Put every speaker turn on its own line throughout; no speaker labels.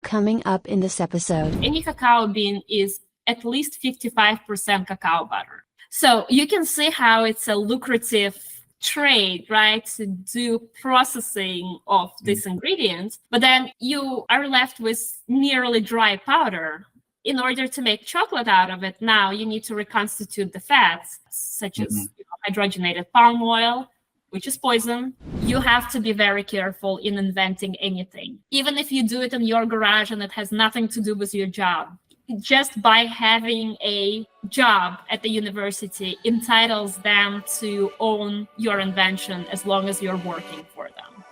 Coming up in this episode.
Any cacao bean is at least 55% cacao butter. So you can see how it's a lucrative trade, right, to do processing of these ingredients, but then you are left with nearly dry powder. In order to make chocolate out of it, now you need to reconstitute the fats, such as hydrogenated palm oil, which is poison. You have to be very careful in inventing anything. Even if you do it in your garage and it has nothing to do with your job, just by having a job at the university entitles them to own your invention as long as you're working for them.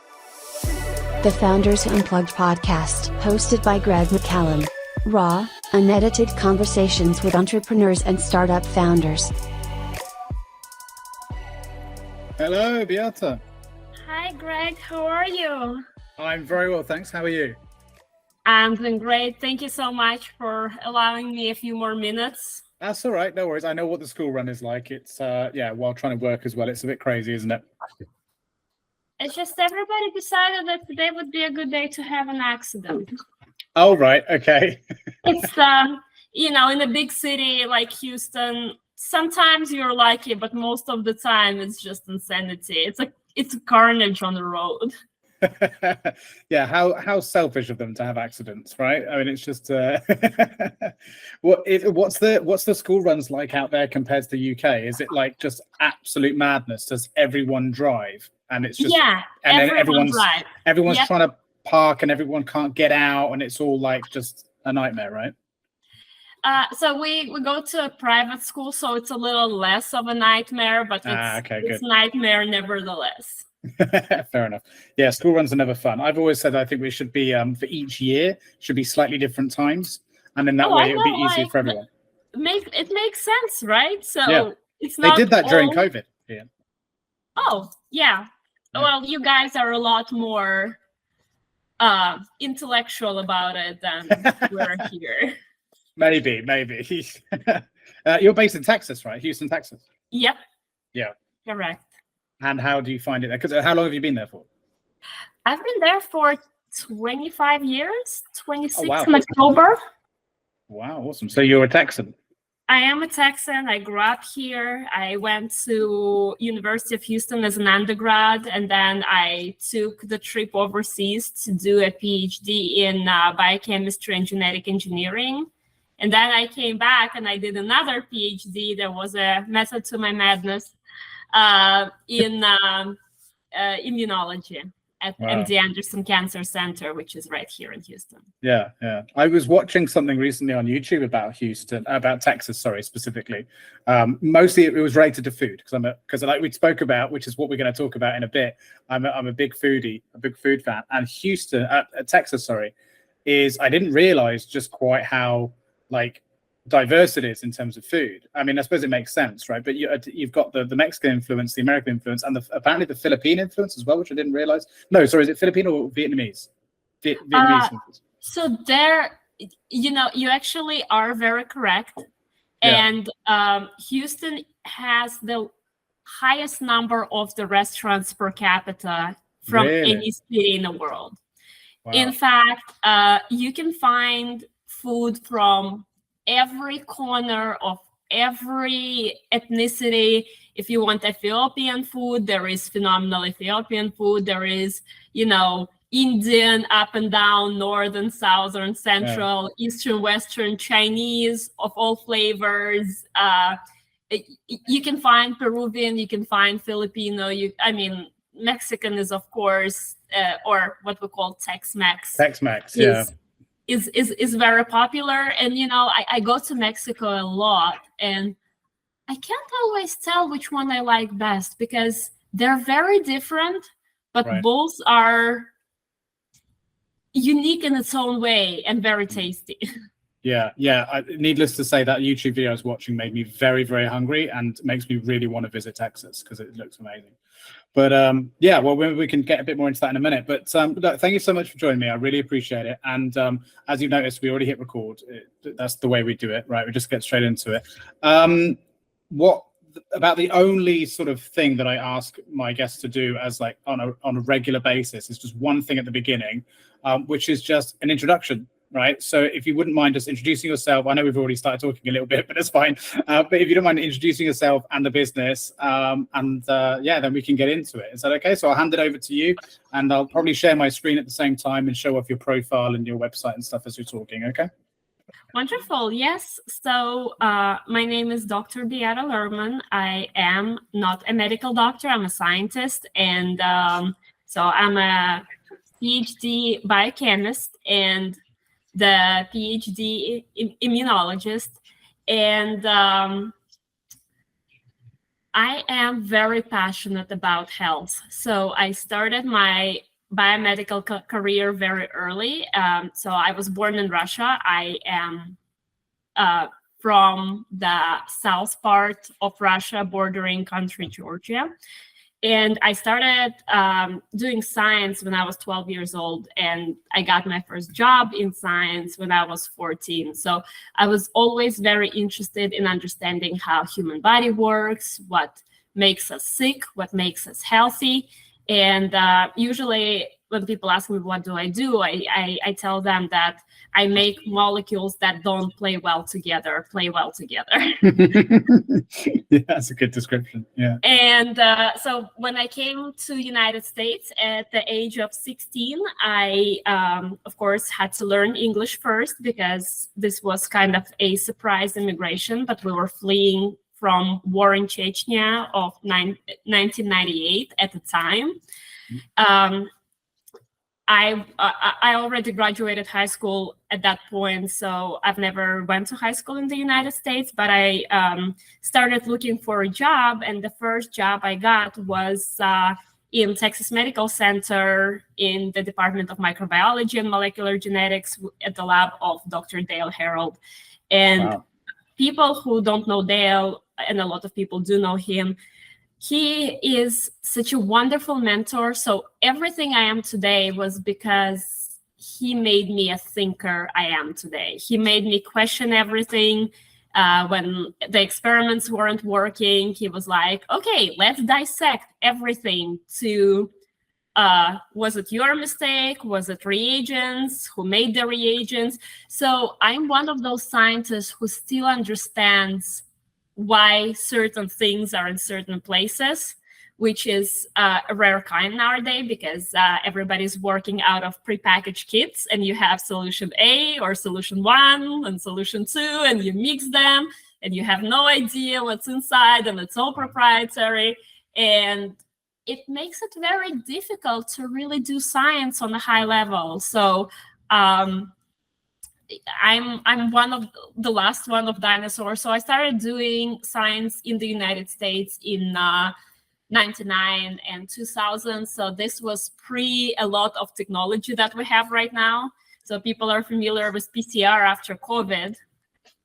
The Founders Unplugged podcast, hosted by Greg Mccallum. Raw, unedited conversations with entrepreneurs and startup founders.
Hello, Beata.
Hi, Greg. How are you?
I'm very well, thanks. How are you?
I'm doing great. Thank you so much for allowing me a few more minutes.
That's all right. No worries. I know what the school run is like. It's, while trying to work as well, it's a bit crazy, isn't it?
It's just everybody decided that today would be a good day to have an accident.
Oh, right. Okay.
It's, in a big city like Houston, sometimes you're lucky, but most of the time it's just insanity. It's a carnage on the road.
Yeah, how selfish of them to have accidents, right? I mean, it's just what's the school runs like out there compared to the UK? Is it like just absolute madness? Does everyone drive? And it's just and then everyone's trying to park and everyone can't get out, and it's all like just a nightmare, right?
So we go to a private school, so it's a little less of a nightmare, but it's nightmare nevertheless.
Fair enough. Yeah, school runs are never fun. I've always said I think we should be for each year should be slightly different times, and then that way it'll be easier for everyone.
It makes sense, right? So it's not.
They did that during COVID. Yeah.
Oh yeah. Well, you guys are a lot more intellectual about it than we're here.
Maybe. You're based in Texas, right? Houston, Texas.
Yep.
Yeah.
Correct.
And how do you find it there? Because how long have you been there for?
I've been there for 25 years, 26
wow.
in October.
Wow, awesome. So you're a Texan?
I am a Texan. I grew up here. I went to University of Houston as an undergrad, and then I took the trip overseas to do a Ph.D. in biochemistry and genetic engineering. And then I came back and I did another PhD. There was a method to my madness in immunology at MD Anderson Cancer Center, which is right here in Houston.
Yeah. I was watching something recently on YouTube about Texas, specifically. Mostly it was related to food because like we spoke about, which is what we're going to talk about in a bit. I'm a big foodie, a big food fan, and Texas, is I didn't realize just quite how diverse it is in terms of food. I mean, I suppose it makes sense, right? But you've got the Mexican influence, the American influence, and apparently the Philippine influence as well, which I didn't realize. No, sorry, is it Filipino or Vietnamese? Vietnamese influence.
So there, you actually are very correct. Yeah. And Houston has the highest number of the restaurants per capita from any city in the world. Wow. In fact, you can find food from every corner of every ethnicity. If you want Ethiopian food, there is phenomenal Ethiopian food. There is, Indian, up and down, northern, southern, central, eastern, western, Chinese of all flavors. You can find Peruvian, you can find Filipino. Mexican is, of course, or what we call Tex-Mex.
Tex-Mex,
is very popular. And I go to Mexico a lot, and I can't always tell which one I like best because they're very different, but both are unique in its own way and very tasty.
Yeah. Needless to say, that YouTube video I was watching made me very, very hungry and makes me really want to visit Texas because it looks amazing. But we can get a bit more into that in a minute. But look, thank you so much for joining me. I really appreciate it. And as you've noticed, we already hit record. That's the way we do it, right? We just get straight into it. What about the only sort of thing that I ask my guests to do as on a regular basis is just one thing at the beginning, which is just an introduction. right? So if you wouldn't mind just introducing yourself, I know we've already started talking a little bit, but that's fine. But if you don't mind introducing yourself and the business, then we can get into it. Is that okay? So I'll hand it over to you, and I'll probably share my screen at the same time and show off your profile and your website and stuff as you're talking, okay?
Wonderful. Yes. So my name is Dr. Beata Lerman. I am not a medical doctor. I'm a scientist. And so I'm a Ph.D. biochemist and the Ph.D. immunologist. And I am very passionate about health. So I started my biomedical career very early. So I was born in Russia. I am from the south part of Russia, bordering country Georgia. And I started doing science when I was 12 years old, and I got my first job in science when I was 14. So I was always very interested in understanding how human body works, what makes us sick, what makes us healthy. And usually when people ask me, what do? I tell them that I make molecules that don't play well together.
Yeah, that's a good description. Yeah.
And so when I came to United States at the age of 16, I, of course, had to learn English first because this was kind of a surprise immigration, but we were fleeing from war in Chechnya of 1998 at the time. I already graduated high school at that point, so I've never went to high school in the United States, but I started looking for a job, and the first job I got was in Texas Medical Center in the Department of Microbiology and Molecular Genetics at the lab of Dr. Dale Harold. And wow. People who don't know Dale, and a lot of people do know him, he is such a wonderful mentor. So everything I am today was because he made me a thinker I am today. He made me question everything. When the experiments weren't working, he was like, okay, let's dissect everything to, was it your mistake? Was it reagents? Who made the reagents? So I'm one of those scientists who still understands why certain things are in certain places, which is a rare kind nowadays because everybody's working out of prepackaged kits, and you have solution A or solution 1 and solution 2, and you mix them and you have no idea what's inside, and it's all proprietary. And it makes it very difficult to really do science on a high level. So I'm one of the last one of dinosaurs. So I started doing science in the United States in 99 and 2000. So this was pre a lot of technology that we have right now. So people are familiar with PCR after COVID,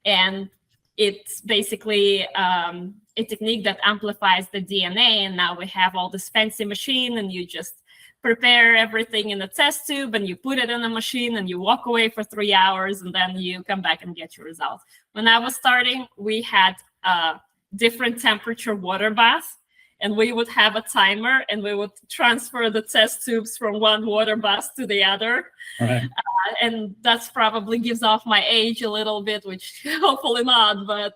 and it's basically a technique that amplifies the DNA. And now we have all this fancy machine, and you just prepare everything in a test tube and you put it in a machine and you walk away for 3 hours and then you come back and get your results. When I was starting, we had a different temperature water bath, and we would have a timer and we would transfer the test tubes from one water bath to the other. Right. And that's probably gives off my age a little bit, which hopefully not, but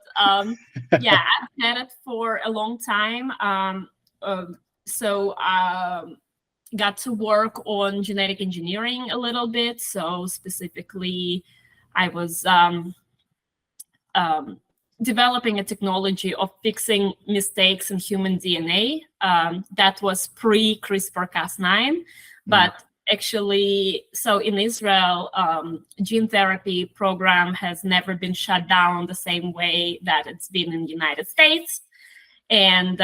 yeah, I've had it for a long time. Got to work on genetic engineering a little bit. So specifically, I was developing a technology of fixing mistakes in human DNA. That was pre-CRISPR-Cas9, but actually, so in Israel, gene therapy program has never been shut down the same way that it's been in the United States. And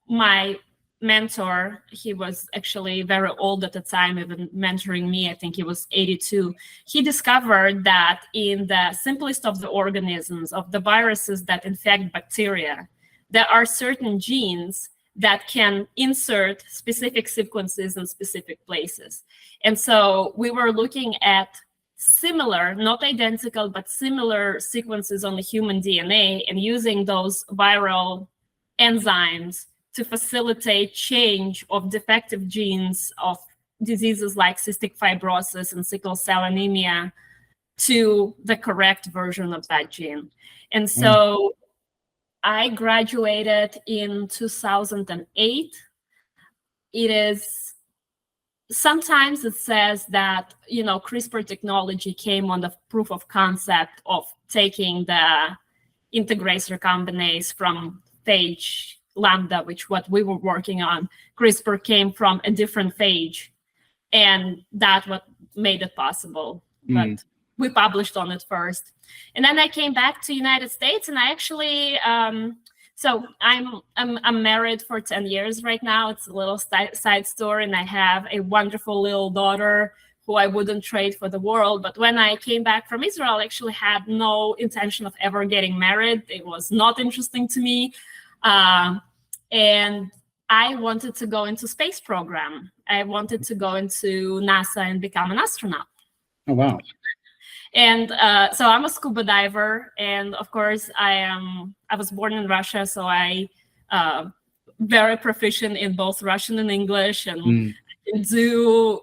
my mentor, he was actually very old at the time, even mentoring me. I think he was 82. He discovered that in the simplest of the organisms, of the viruses that infect bacteria, there are certain genes that can insert specific sequences in specific places. And so we were looking at similar, not identical, but similar sequences on the human DNA and using those viral enzymes to facilitate change of defective genes of diseases like cystic fibrosis and sickle cell anemia to the correct version of that gene. And so I graduated in 2008. It is, sometimes it says that, CRISPR technology came on the proof of concept of taking the integrase recombinase from phage lambda, which what we were working on. CRISPR came from a different phage, and that's what made it possible. But we published on it first. And then I came back to United States, and I actually, so I'm married for 10 years right now. It's a little side story, and I have a wonderful little daughter who I wouldn't trade for the world. But when I came back from Israel, I actually had no intention of ever getting married. It was not interesting to me. And I wanted to go into space program. I wanted to go into NASA and become an astronaut.
Oh, wow.
And so I'm a scuba diver, and of course I was born in Russia, so I very proficient in both Russian and English, and can do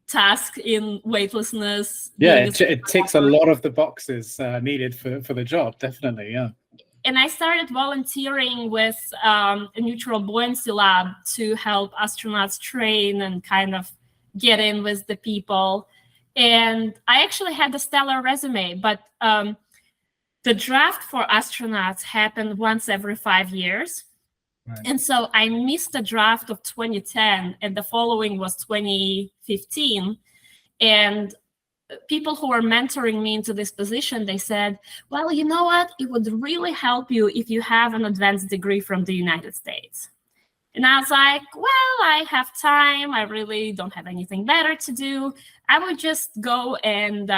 tasks in weightlessness.
Yeah, it ticks a lot of the boxes needed for the job, definitely, yeah.
And I started volunteering with a neutral buoyancy lab to help astronauts train and kind of get in with the people. And I actually had a stellar resume, but the draft for astronauts happened once every 5 years. Right. And so I missed the draft of 2010, and the following was 2015. And people who were mentoring me into this position, they said, well, you know what? It would really help you if you have an advanced degree from the United States. And I was like, well, I have time. I really don't have anything better to do. I would just go and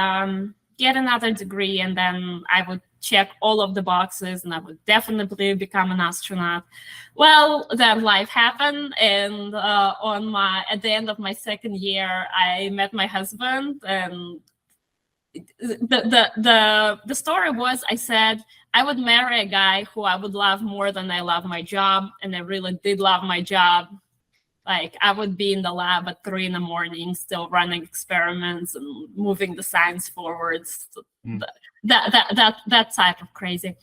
get another degree, and then I would check all of the boxes, and I would definitely become an astronaut. Well, then life happened, and at the end of my second year, I met my husband, and the story was, I said I would marry a guy who I would love more than I love my job, and I really did love my job. Like, I would be in the lab at 3 a.m, still running experiments and moving the science forwards. That type of crazy.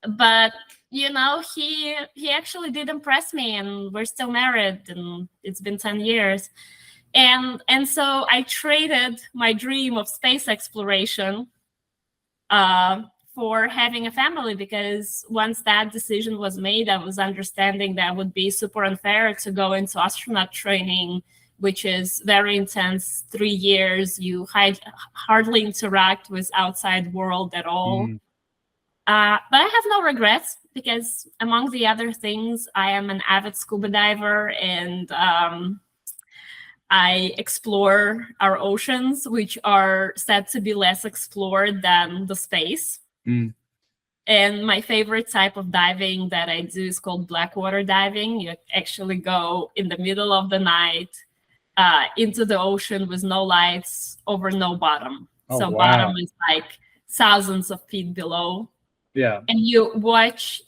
But he actually did impress me, and we're still married, and it's been 10 years. And so I traded my dream of space exploration for having a family, because once that decision was made, I was understanding that it would be super unfair to go into astronaut training, which is very intense, 3 years. You hardly interact with outside world at all. But I have no regrets, because among the other things, I am an avid scuba diver, and I explore our oceans, which are said to be less explored than the space. And my favorite type of diving that I do is called blackwater diving. You actually go in the middle of the night into the ocean with no lights, over no bottom.
Oh,
so
wow.
Bottom is like thousands of feet below.
Yeah.
And you watch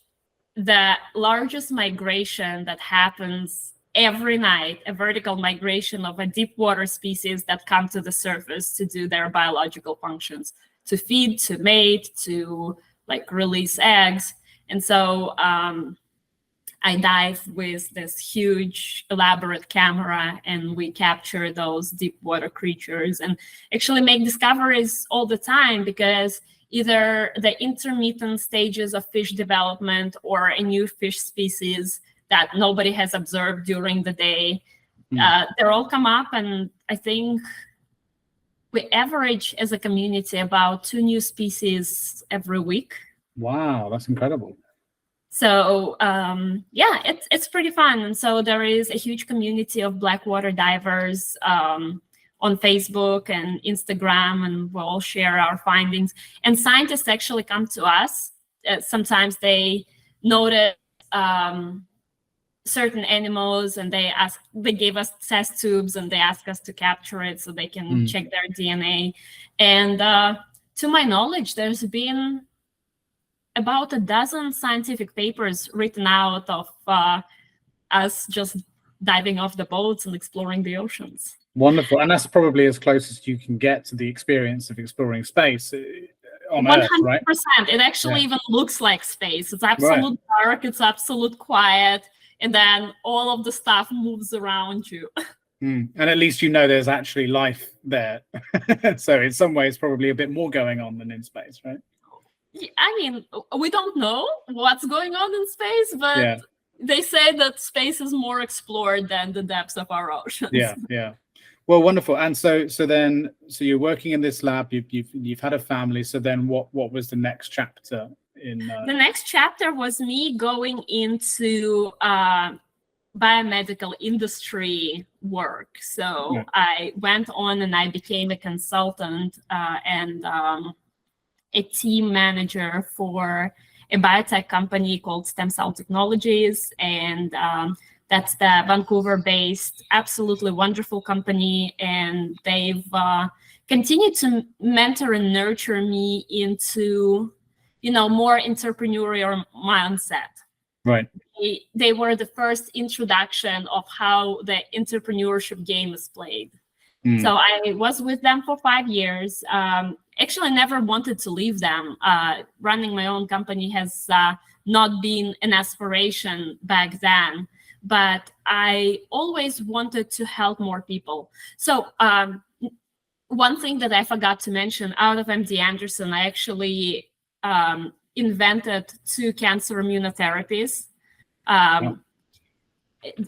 the largest migration that happens every night, a vertical migration of a deep water species that come to the surface to do their biological functions, to feed, to mate, to like release eggs. And so I dive with this huge elaborate camera, and we capture those deep water creatures and actually make discoveries all the time, because either the intermittent stages of fish development or a new fish species that nobody has observed during the day, they all come up. And I think we average as a community about 2 new species every week.
Wow, that's incredible.
So yeah, it's pretty fun. And so there is a huge community of blackwater divers on Facebook and Instagram, and we'll all share our findings. And scientists actually come to us. Sometimes they notice certain animals, and they give us test tubes, and they ask us to capture it so they can check their DNA. And to my knowledge, there's been about a dozen scientific papers written out of us just diving off the boats and exploring the oceans.
Wonderful. And that's probably as close as you can get to the experience of exploring space on Earth, right?
100%. It actually even looks like space. It's absolute dark, it's absolute quiet, and then all of the stuff moves around you.
And at least you know there's actually life there. So in some ways, probably a bit more going on than in space, right?
I mean, we don't know what's going on in space, but they say that space is more explored than the depths of our oceans.
Yeah. Well, wonderful. And so you're working in this lab. You've had a family. So then, what was the next chapter in?
The next chapter was me going into biomedical industry work. So I went on and I became a consultant and a team manager for a biotech company called Stem Cell Technologies, and that's the Vancouver-based, absolutely wonderful company, and they've continued to mentor and nurture me into, more entrepreneurial mindset.
Right.
They were the first introduction of how the entrepreneurship game is played. So I was with them for 5 years. Actually, I never wanted to leave them. Running my own company has not been an aspiration back then, but I always wanted to help more people. So one thing that I forgot to mention, out of MD Anderson, I actually invented 2 cancer immunotherapies,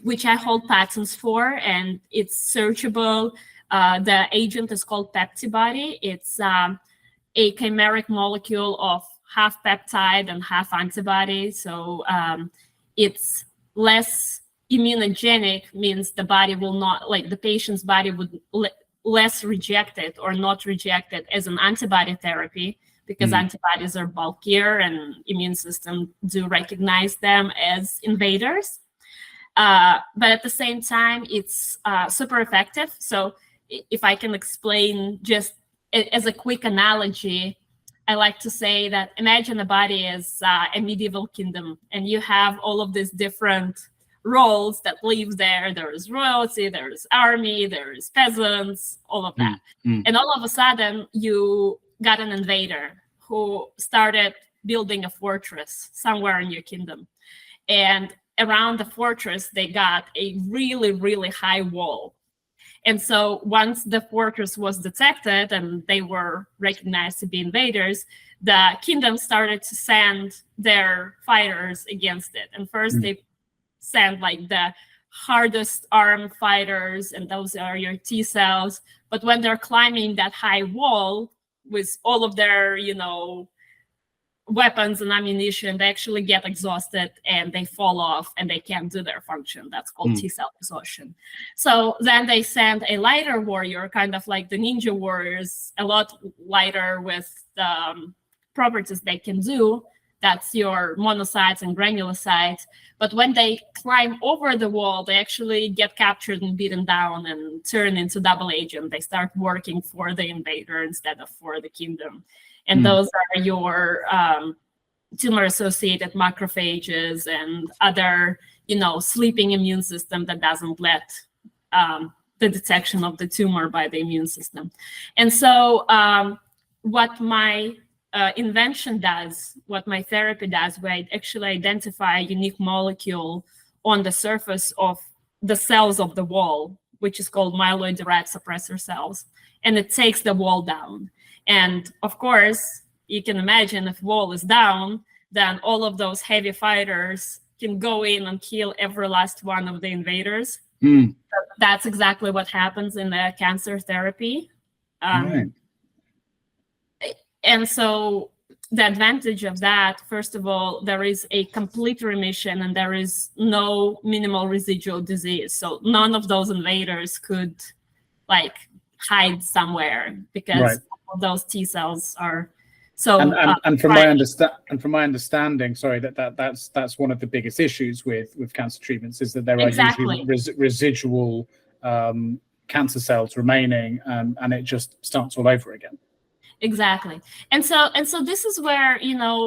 which I hold patents for, and it's searchable. The agent is called Peptibody. It's a chimeric molecule of half peptide and half antibody. So it's less immunogenic, means the body will not, the patient's body would less reject it or not reject it as an antibody therapy, because antibodies are bulkier and immune system do recognize them as invaders. But at the same time, it's super effective. So if I can explain just as a quick analogy, I like to say that imagine a body as a medieval kingdom, and you have all of these different roles that live there. There is royalty, there is army, there is peasants, all of that. And all of a sudden, you got an invader who started building a fortress somewhere in your kingdom. And around the fortress, they got a really, really high wall. And so once the fortress was detected and they were recognized to be invaders, the kingdom started to send their fighters against it. And first they sent the hardest armed fighters, and those are your T cells. But when they're climbing that high wall with all of their, weapons and ammunition, they actually get exhausted and they fall off and they can't do their function. That's called T cell exhaustion. So then they send a lighter warrior, kind of like the ninja warriors, a lot lighter with properties they can do. That's your monocytes and granulocytes. But when they climb over the wall, they actually get captured and beaten down and turn into double agent. They start working for the invader instead of for the kingdom. And those are your tumor-associated macrophages and other, sleeping immune system that doesn't let the detection of the tumor by the immune system. And so what my invention does, what my therapy does, where I actually identify a unique molecule on the surface of the cells of the wall, which is called myeloid-derived suppressor cells, and it takes the wall down. And of course, you can imagine if wall is down, then all of those heavy fighters can go in and kill every last one of the invaders. That's exactly what happens in the cancer therapy.
Right.
And so the advantage of that, first of all, there is a complete remission and there is no minimal residual disease. So none of those invaders could hide somewhere, because those T cells are so.
And from my understanding, sorry, that's one of the biggest issues with cancer treatments, is that there are usually residual cancer cells remaining, and it just starts all over again.
Exactly. And so this is where,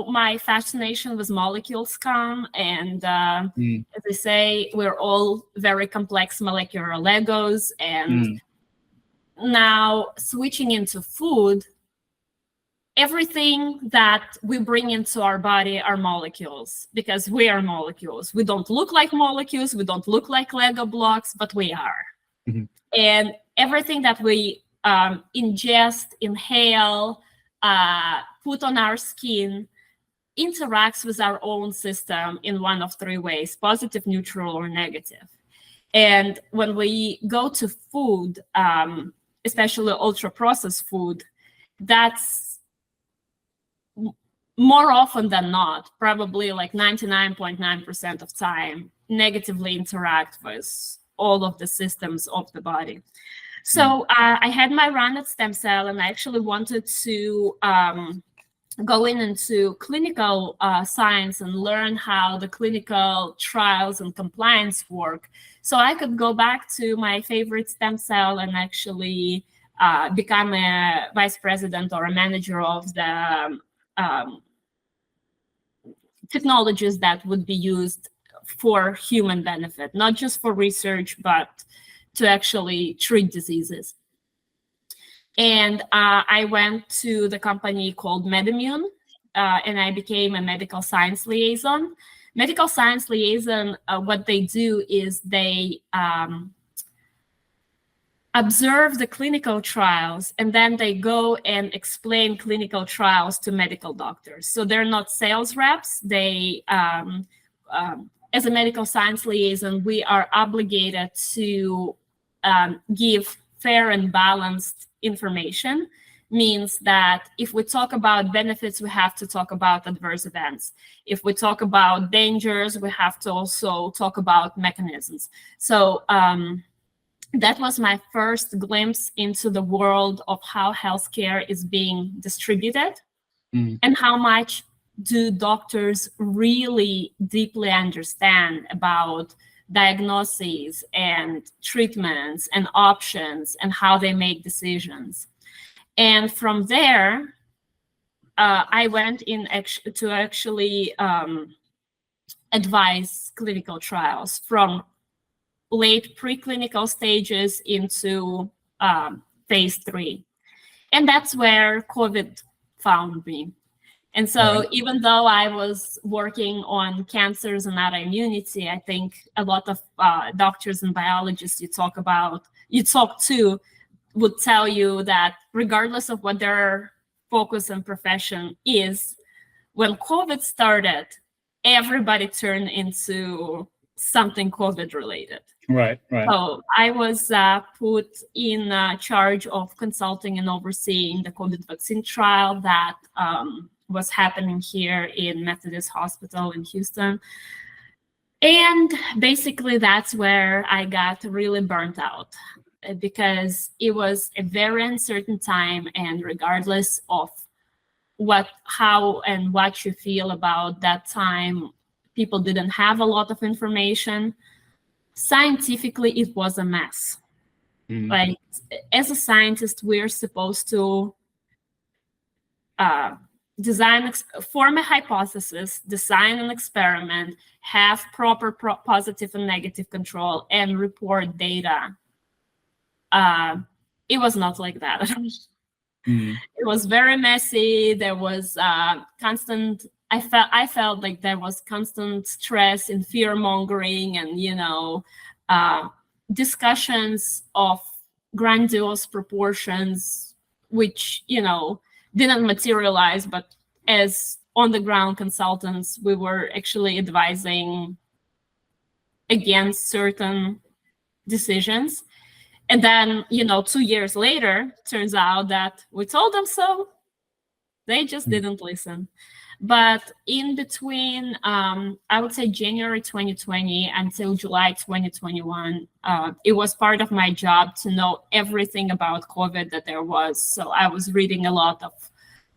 my fascination with molecules come. And as I say, we're all very complex molecular Legos. And now switching into food, everything that we bring into our body are molecules, because we are molecules. We don't look like molecules. We don't look like Lego blocks, but we are. And everything that we ingest, inhale, put on our skin interacts with our own system in one of three ways: positive, neutral, or negative. And when we go to food, especially ultra-processed food, that's more often than not, probably like 99.9% of time, negatively interact with all of the systems of the body. So I had my run at Stem Cell, and I actually wanted to go into clinical science and learn how the clinical trials and compliance work. So I could go back to my favorite stem cell and actually become a vice president or a manager of the technologies that would be used for human benefit, not just for research, but to actually treat diseases. And I went to the company called MedImmune, and I became a medical science liaison. Medical science liaison, what they do is they observe the clinical trials, and then they go and explain clinical trials to medical doctors. So they're not sales reps. They, as a medical science liaison, we are obligated to give fair and balanced information. Means that if we talk about benefits, we have to talk about adverse events. If we talk about dangers, we have to also talk about mechanisms. So that was my first glimpse into the world of how healthcare is being distributed and how much do doctors really deeply understand about diagnoses and treatments and options and how they make decisions. And from there, I went in to actually advise clinical trials from late preclinical stages into phase 3. And that's where COVID found me. And so even though I was working on cancers and autoimmunity, I think a lot of doctors and biologists you talk to would tell you that regardless of what their focus and profession is, when COVID started, everybody turned into something COVID related.
Right.
So I was put in charge of consulting and overseeing the COVID vaccine trial that was happening here in Methodist Hospital in Houston. And basically that's where I got really burnt out, because it was a very uncertain time, and regardless of how and what you feel about that time, people didn't have a lot of information. Scientifically, it was a mess. Like, as a scientist, we're supposed to form a hypothesis, design an experiment, have proper positive and negative control, and report data. It was not like that. It was very messy. There was constant. I felt like there was constant stress and fear mongering, and discussions of grandiose proportions, which didn't materialize. But as on the ground consultants, we were actually advising against certain decisions. And then, 2 years later, turns out that we told them so. They just didn't listen. But in between, I would say January 2020 until July 2021, it was part of my job to know everything about COVID that there was. So I was reading a lot of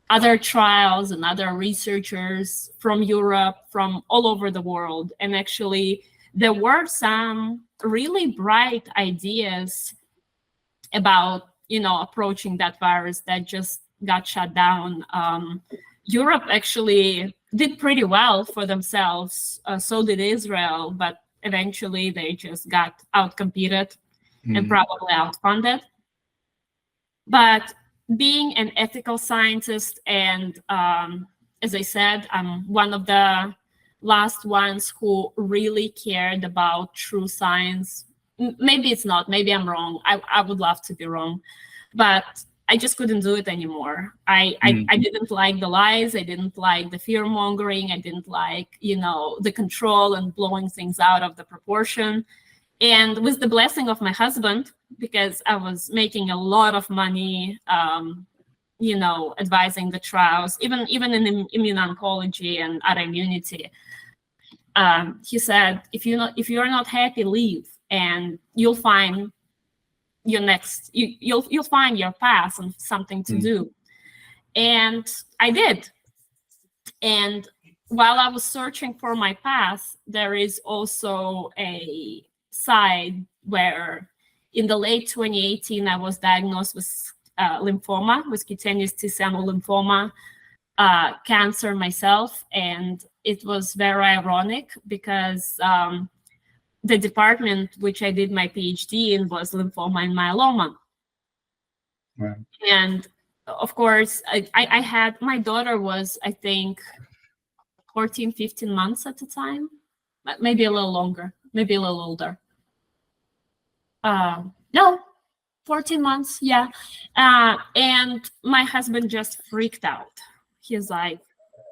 other trials and other researchers from Europe, from all over the world. And actually, there were some really bright ideas about, approaching that virus that just got shut down. Europe actually did pretty well for themselves. So did Israel, but eventually they just got outcompeted and probably outfunded. But being an ethical scientist, and as I said, I'm one of the last ones who really cared about true science. Maybe it's not, maybe I'm wrong. I would love to be wrong, but I just couldn't do it anymore. I didn't like the lies. I didn't like the fear mongering. I didn't like, the control and blowing things out of the proportion. And with the blessing of my husband, because I was making a lot of money, advising the trials, even in immuno-oncology and autoimmunity, he said, if you're not happy, leave, and you'll find your next, you'll find your path and something to do. And I did. And while I was searching for my path, there is also a side where in the late 2018, I was diagnosed with lymphoma, with cutaneous T-cell lymphoma, cancer myself. And it was very ironic because the department which I did my Ph.D. in was lymphoma and myeloma.
Wow.
And of course, I had, my daughter was, I think, 14, 15 months at the time, maybe a little longer, maybe a little older. No, 14 months, yeah. And my husband just freaked out. He's like,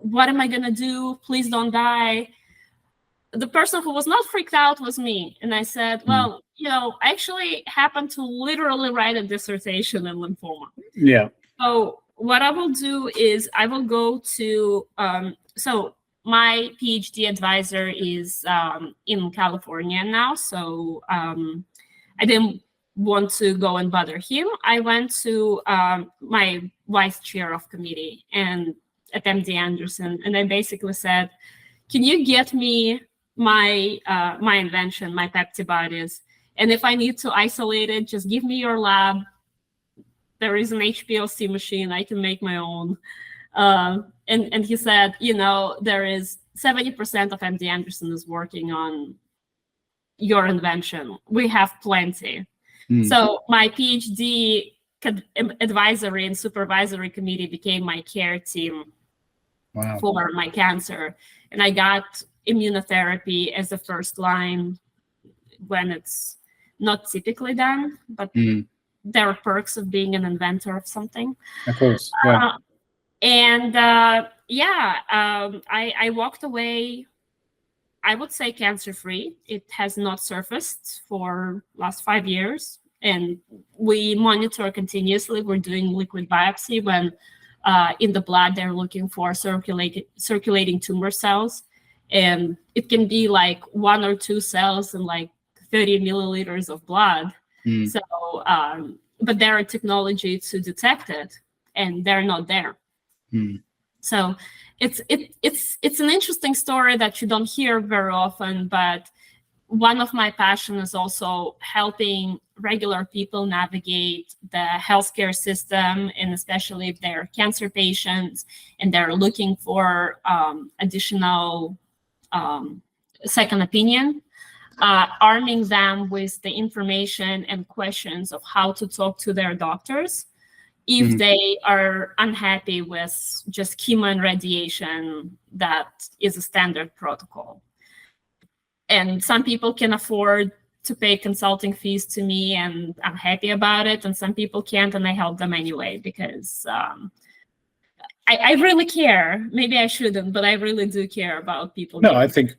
what am I gonna do? Please don't die. The person who was not freaked out was me. And I said, well, I actually happened to literally write a dissertation in lymphoma.
Yeah.
So what I will do is I will go to, so my PhD advisor is in California now. So I didn't want to go and bother him. I went to my vice chair of committee and at MD Anderson. And I basically said, can you get me my invention, my peptibodies? And if I need to isolate it, just give me your lab. There is an HPLC machine. I can make my own. And he said, there is 70% of MD Anderson is working on your invention. We have plenty. So my PhD advisory and supervisory committee became my care team for my cancer. And I got immunotherapy as the first line when it's not typically done, but there are perks of being an inventor of something.
Of course, yeah.
I walked away, I would say, cancer-free. It has not surfaced for last 5 years, and we monitor continuously. We're doing liquid biopsy when in the blood they're looking for circulating tumor cells, and it can be like 1 or 2 cells in like 30 milliliters of blood. So, but there are technology to detect it, and they're not there. So it's an interesting story that you don't hear very often, but one of my passions is also helping regular people navigate the healthcare system, and especially if they're cancer patients and they're looking for additional second opinion, arming them with the information and questions of how to talk to their doctors if they are unhappy with just chemo and radiation. That is a standard protocol. And some people can afford to pay consulting fees to me, and I'm happy about it. And some people can't, and I help them anyway, because I really care. Maybe I shouldn't, but I really do care about people.
I think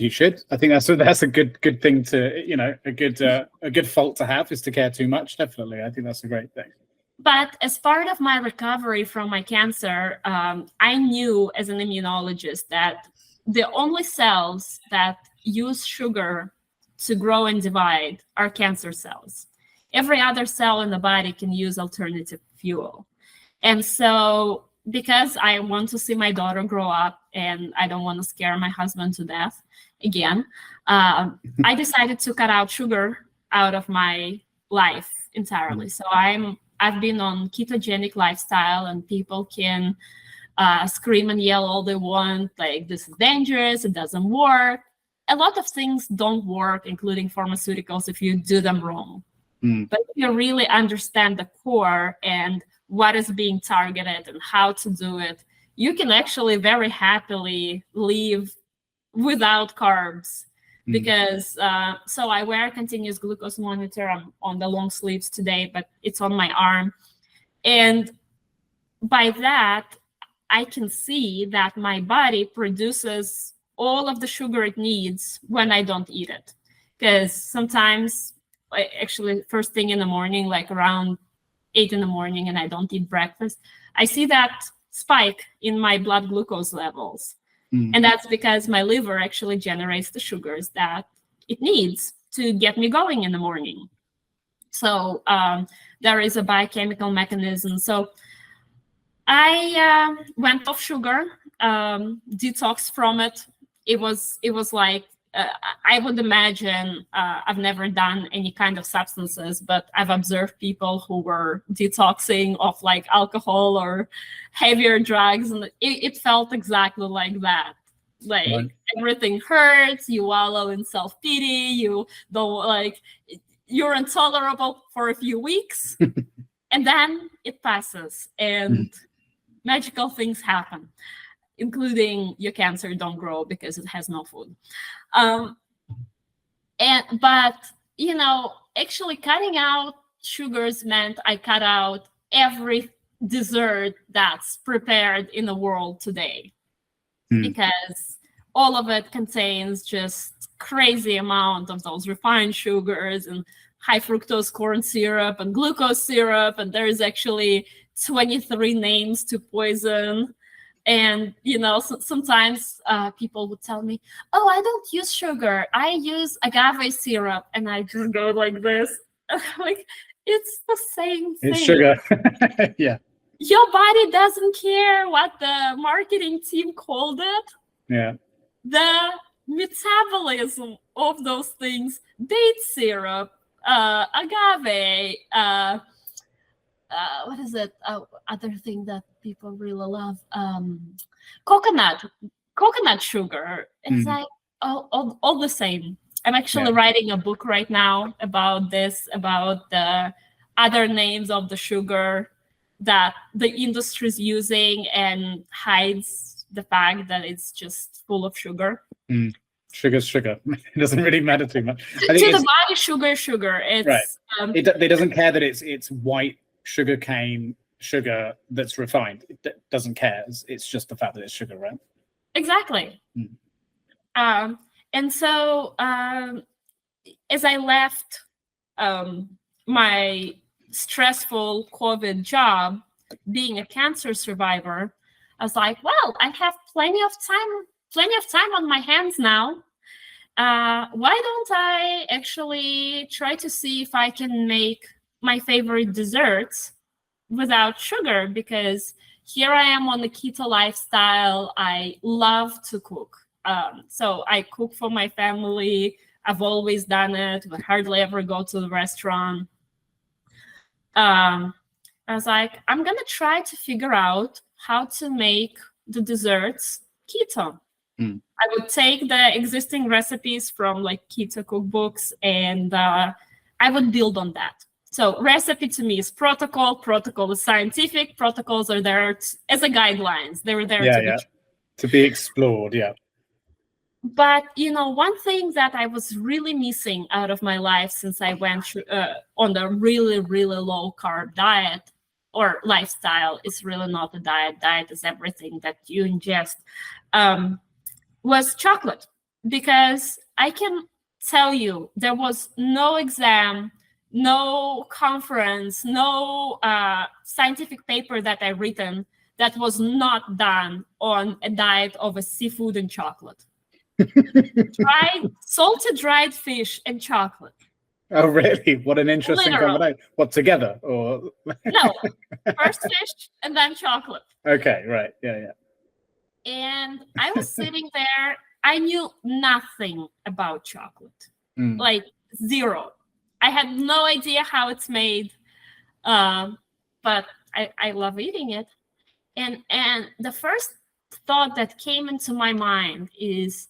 you should. I think that's a good thing to, a good fault to have, is to care too much. Definitely. I think that's a great thing.
But as part of my recovery from my cancer, I knew as an immunologist that the only cells that use sugar to grow and divide are cancer cells. Every other cell in the body can use alternative fuel. And so because I want to see my daughter grow up and I don't want to scare my husband to death again, I decided to cut out sugar out of my life entirely. So I I've been on ketogenic lifestyle, and people can scream and yell all they want, like, this is dangerous, it doesn't work. A lot of things don't work, including pharmaceuticals, if you do them wrong. But if you really understand the core and what is being targeted and how to do it, you can actually very happily live without carbs. Because so I wear a continuous glucose monitor. I'm on the long sleeves today, but it's on my arm. And by that, I can see that my body produces all of the sugar it needs when I don't eat it. Because sometimes, actually, first thing in the morning, like around 8 in the morning, and I don't eat breakfast, I see that spike in my blood glucose levels. And that's because my liver actually generates the sugars that it needs to get me going in the morning. So there is a biochemical mechanism. So I went off sugar, detoxed from it. It was like, I would imagine, I've never done any kind of substances, but I've observed people who were detoxing off like alcohol or heavier drugs, and it felt exactly like that. Like everything hurts, you wallow in self-pity, you don't, like, you're intolerable for a few weeks, and then it passes, and magical things happen, including your cancer don't grow because it has no food. But you know, actually cutting out sugars meant I cut out every dessert that's prepared in the world today, because all of it contains just crazy amount of those refined sugars and high fructose corn syrup and glucose syrup, and there's actually 23 names to poison. And, you know, sometimes people would tell me, oh, I don't use sugar, I use agave syrup. And I just go like this. Like, it's the same thing.
It's sugar. Yeah.
Your body doesn't care what the marketing team called it.
Yeah.
The metabolism of those things, date syrup, agave, what is it? Other thing that people really love, coconut sugar. It's like all the same. I'm actually writing a book right now about this, about the other names of the sugar that the industry is using and hides the fact that it's just full of sugar.
Sugar's sugar. It doesn't really matter too much.
To the body, sugar. It's
right. It doesn't care that it's white sugar cane sugar that's refined. It doesn't care. It's just the fact that it's sugar, right?
Exactly. And so as I left my stressful COVID job, being a cancer survivor, I was like, well, I have plenty of time on my hands now. Why don't I actually try to see if I can make my favorite desserts without sugar? Because here I am on the keto lifestyle. I love to cook. So I cook for my family. I've always done it. I hardly ever go to the restaurant. I was like, I'm going to try to figure out how to make the desserts keto. I would take the existing recipes from like keto cookbooks, and I would build on that. So recipe to me is protocol. Protocol is scientific. Protocols are there as a guidelines. They were there
to be explored. Yeah.
But, you know, one thing that I was really missing out of my life since I went on the really, really low carb diet or lifestyle, is really not a diet. Diet is everything that you ingest, was chocolate. Because I can tell you, there was no exam, no conference, no scientific paper that I've written that was not done on a diet of a seafood and chocolate. Salted dried fish and chocolate.
Oh, really? What an interesting combination. What, together or?
No, first fish and then chocolate.
Okay, right. Yeah.
And I was sitting there. I knew nothing about chocolate, like zero. I had no idea how it's made. but I love eating it. And the first thought that came into my mind is,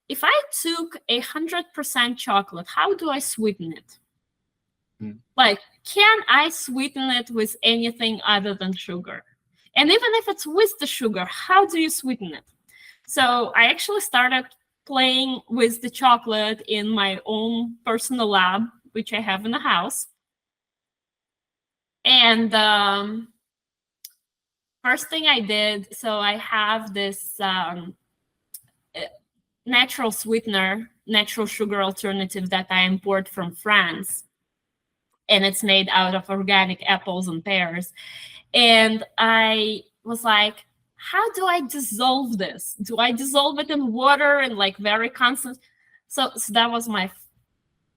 if I took 100% chocolate, how do I sweeten it? Like, can I sweeten it with anything other than sugar? And even if it's with the sugar, how do you sweeten it? So I actually started playing with the chocolate in my own personal lab, which I have in the house. And first thing I did, so I have this natural sweetener, natural sugar alternative that I import from France. And it's made out of organic apples and pears. And I was like, how do I dissolve this? Do I dissolve it in water and like very constant? So that was my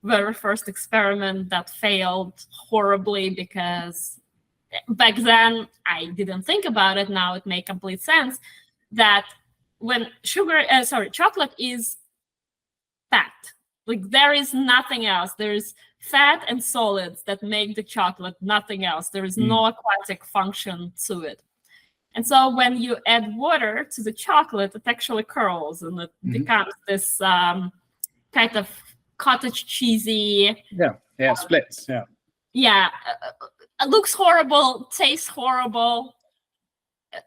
very first experiment that failed horribly, because back then I didn't think about it. Now it makes complete sense that when chocolate is fat. Like, there is nothing else. There's fat and solids that make the chocolate, nothing else. There is no aquatic function to it. And so when you add water to the chocolate, it actually curls and it becomes this kind of cottage cheesy.
Yeah, splits.
Yeah, it looks horrible, tastes horrible.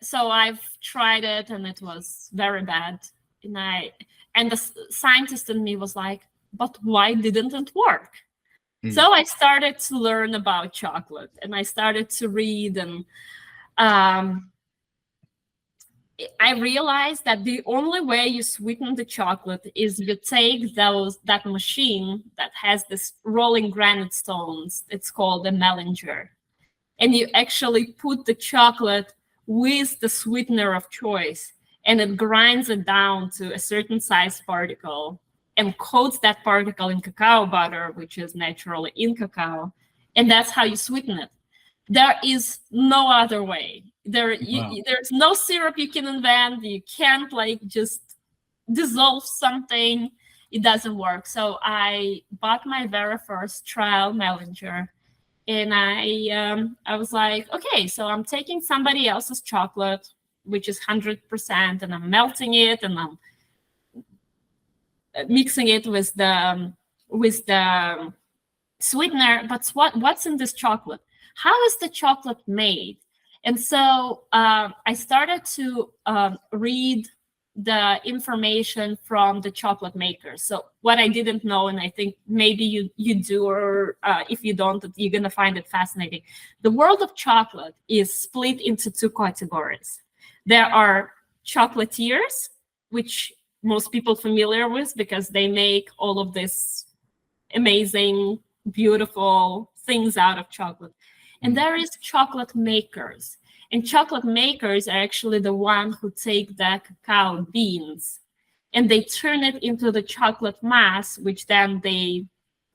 So I've tried it and it was very bad. And the scientist in me was like, but why didn't it work? So I started to learn about chocolate and I started to read, and I realized that the only way you sweeten the chocolate is you take that machine that has this rolling granite stones. It's called a Mellinger. And you actually put the chocolate with the sweetener of choice, and it grinds it down to a certain size particle and coats that particle in cacao butter, which is naturally in cacao. And that's how you sweeten it. There is no other way. There's no syrup you can invent. You can't like just dissolve something. It doesn't work. So I bought my very first trial Mellinger, and I was like, okay, so I'm taking somebody else's chocolate, which is 100%, and I'm melting it and I'm mixing it with the sweetener. But what's in this chocolate? How is the chocolate made? And so I started to read the information from the chocolate makers. So what I didn't know, and I think maybe you do, or if you don't, you're going to find it fascinating. The world of chocolate is split into two categories. There are chocolatiers, which most people familiar with because they make all of this amazing, beautiful things out of chocolate. And there is chocolate makers. And chocolate makers are actually the one who take the cacao beans and they turn it into the chocolate mass, which then they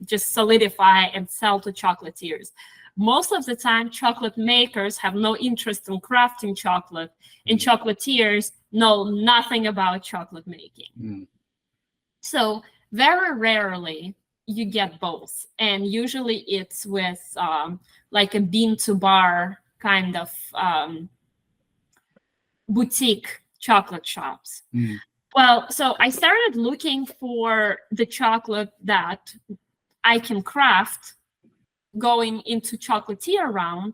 just solidify and sell to chocolatiers. Most of the time, chocolate makers have no interest in crafting chocolate, and chocolatiers know nothing about chocolate making. So very rarely you get both. And usually it's with like a bean to bar kind of boutique chocolate shops. Well, so I started looking for the chocolate that I can craft going into chocolatier round.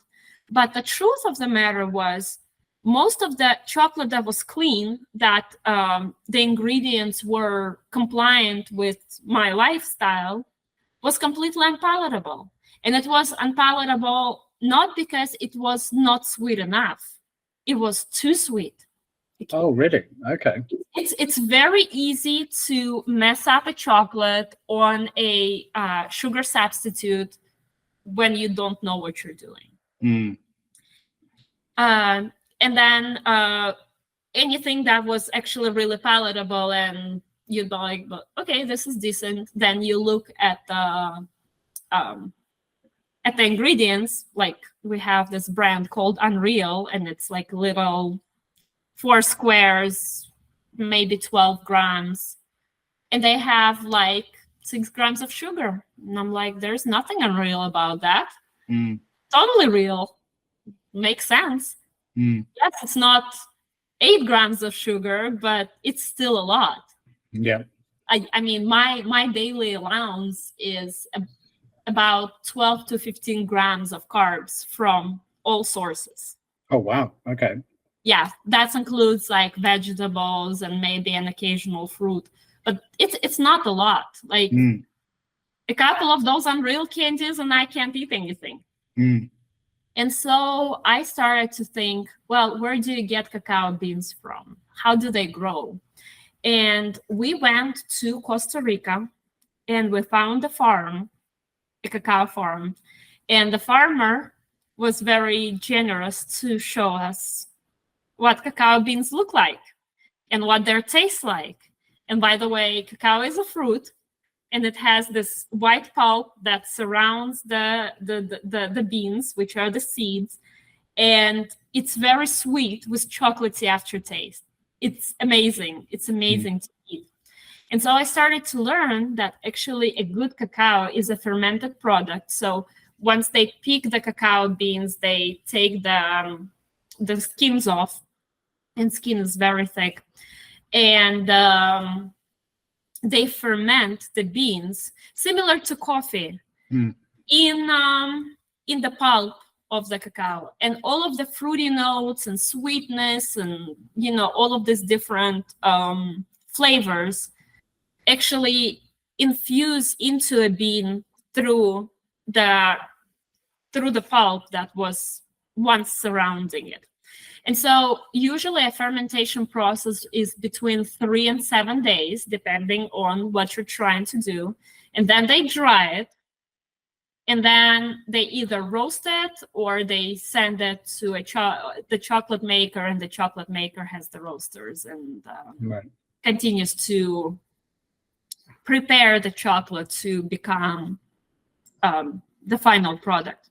But the truth of the matter was, most of the chocolate that was clean, that the ingredients were compliant with my lifestyle, was completely unpalatable. And it was unpalatable not because it was not sweet enough. It was too sweet.
Oh, really? Okay.
It's very easy to mess up a chocolate on a sugar substitute when you don't know what you're doing. And then anything that was actually really palatable and you'd be like, okay, this is decent. Then you look at the ingredients. Like, we have this brand called Unreal, and it's like little 4 squares, maybe 12 grams. And they have like 6 grams of sugar. And I'm like, there's nothing unreal about that. Totally real. makes sense.
Mm.
Yes, it's not 8 grams of sugar, but it's still a lot.
Yeah.
I mean, my daily allowance is about 12 to 15 grams of carbs from all sources.
Oh, wow. Okay.
Yeah, that includes like vegetables and maybe an occasional fruit, but it's not a lot. Like a couple of those Unreal candies and I can't eat anything. And so I started to think, well, where do you get cacao beans from? How do they grow? And we went to Costa Rica and we found a farm, a cacao farm, and the farmer was very generous to show us what cacao beans look like and what their taste like. And by the way, cacao is a fruit, and it has this white pulp that surrounds the beans, which are the seeds, and it's very sweet with chocolatey aftertaste. It's amazing. It's amazing to eat. And so I started to learn that actually a good cacao is a fermented product. So once they pick the cacao beans, they take the skins off, and skin is very thick, and they ferment the beans similar to coffee in the pulp of the cacao, and all of the fruity notes and sweetness and all of these different flavors actually infuse into a bean through the pulp that was once surrounding it. And so usually a fermentation process is between 3 and 7 days, depending on what you're trying to do. And then they dry it, and then they either roast it or they send it to the chocolate maker, and the chocolate maker has the roasters and continues to prepare the chocolate to become the final product.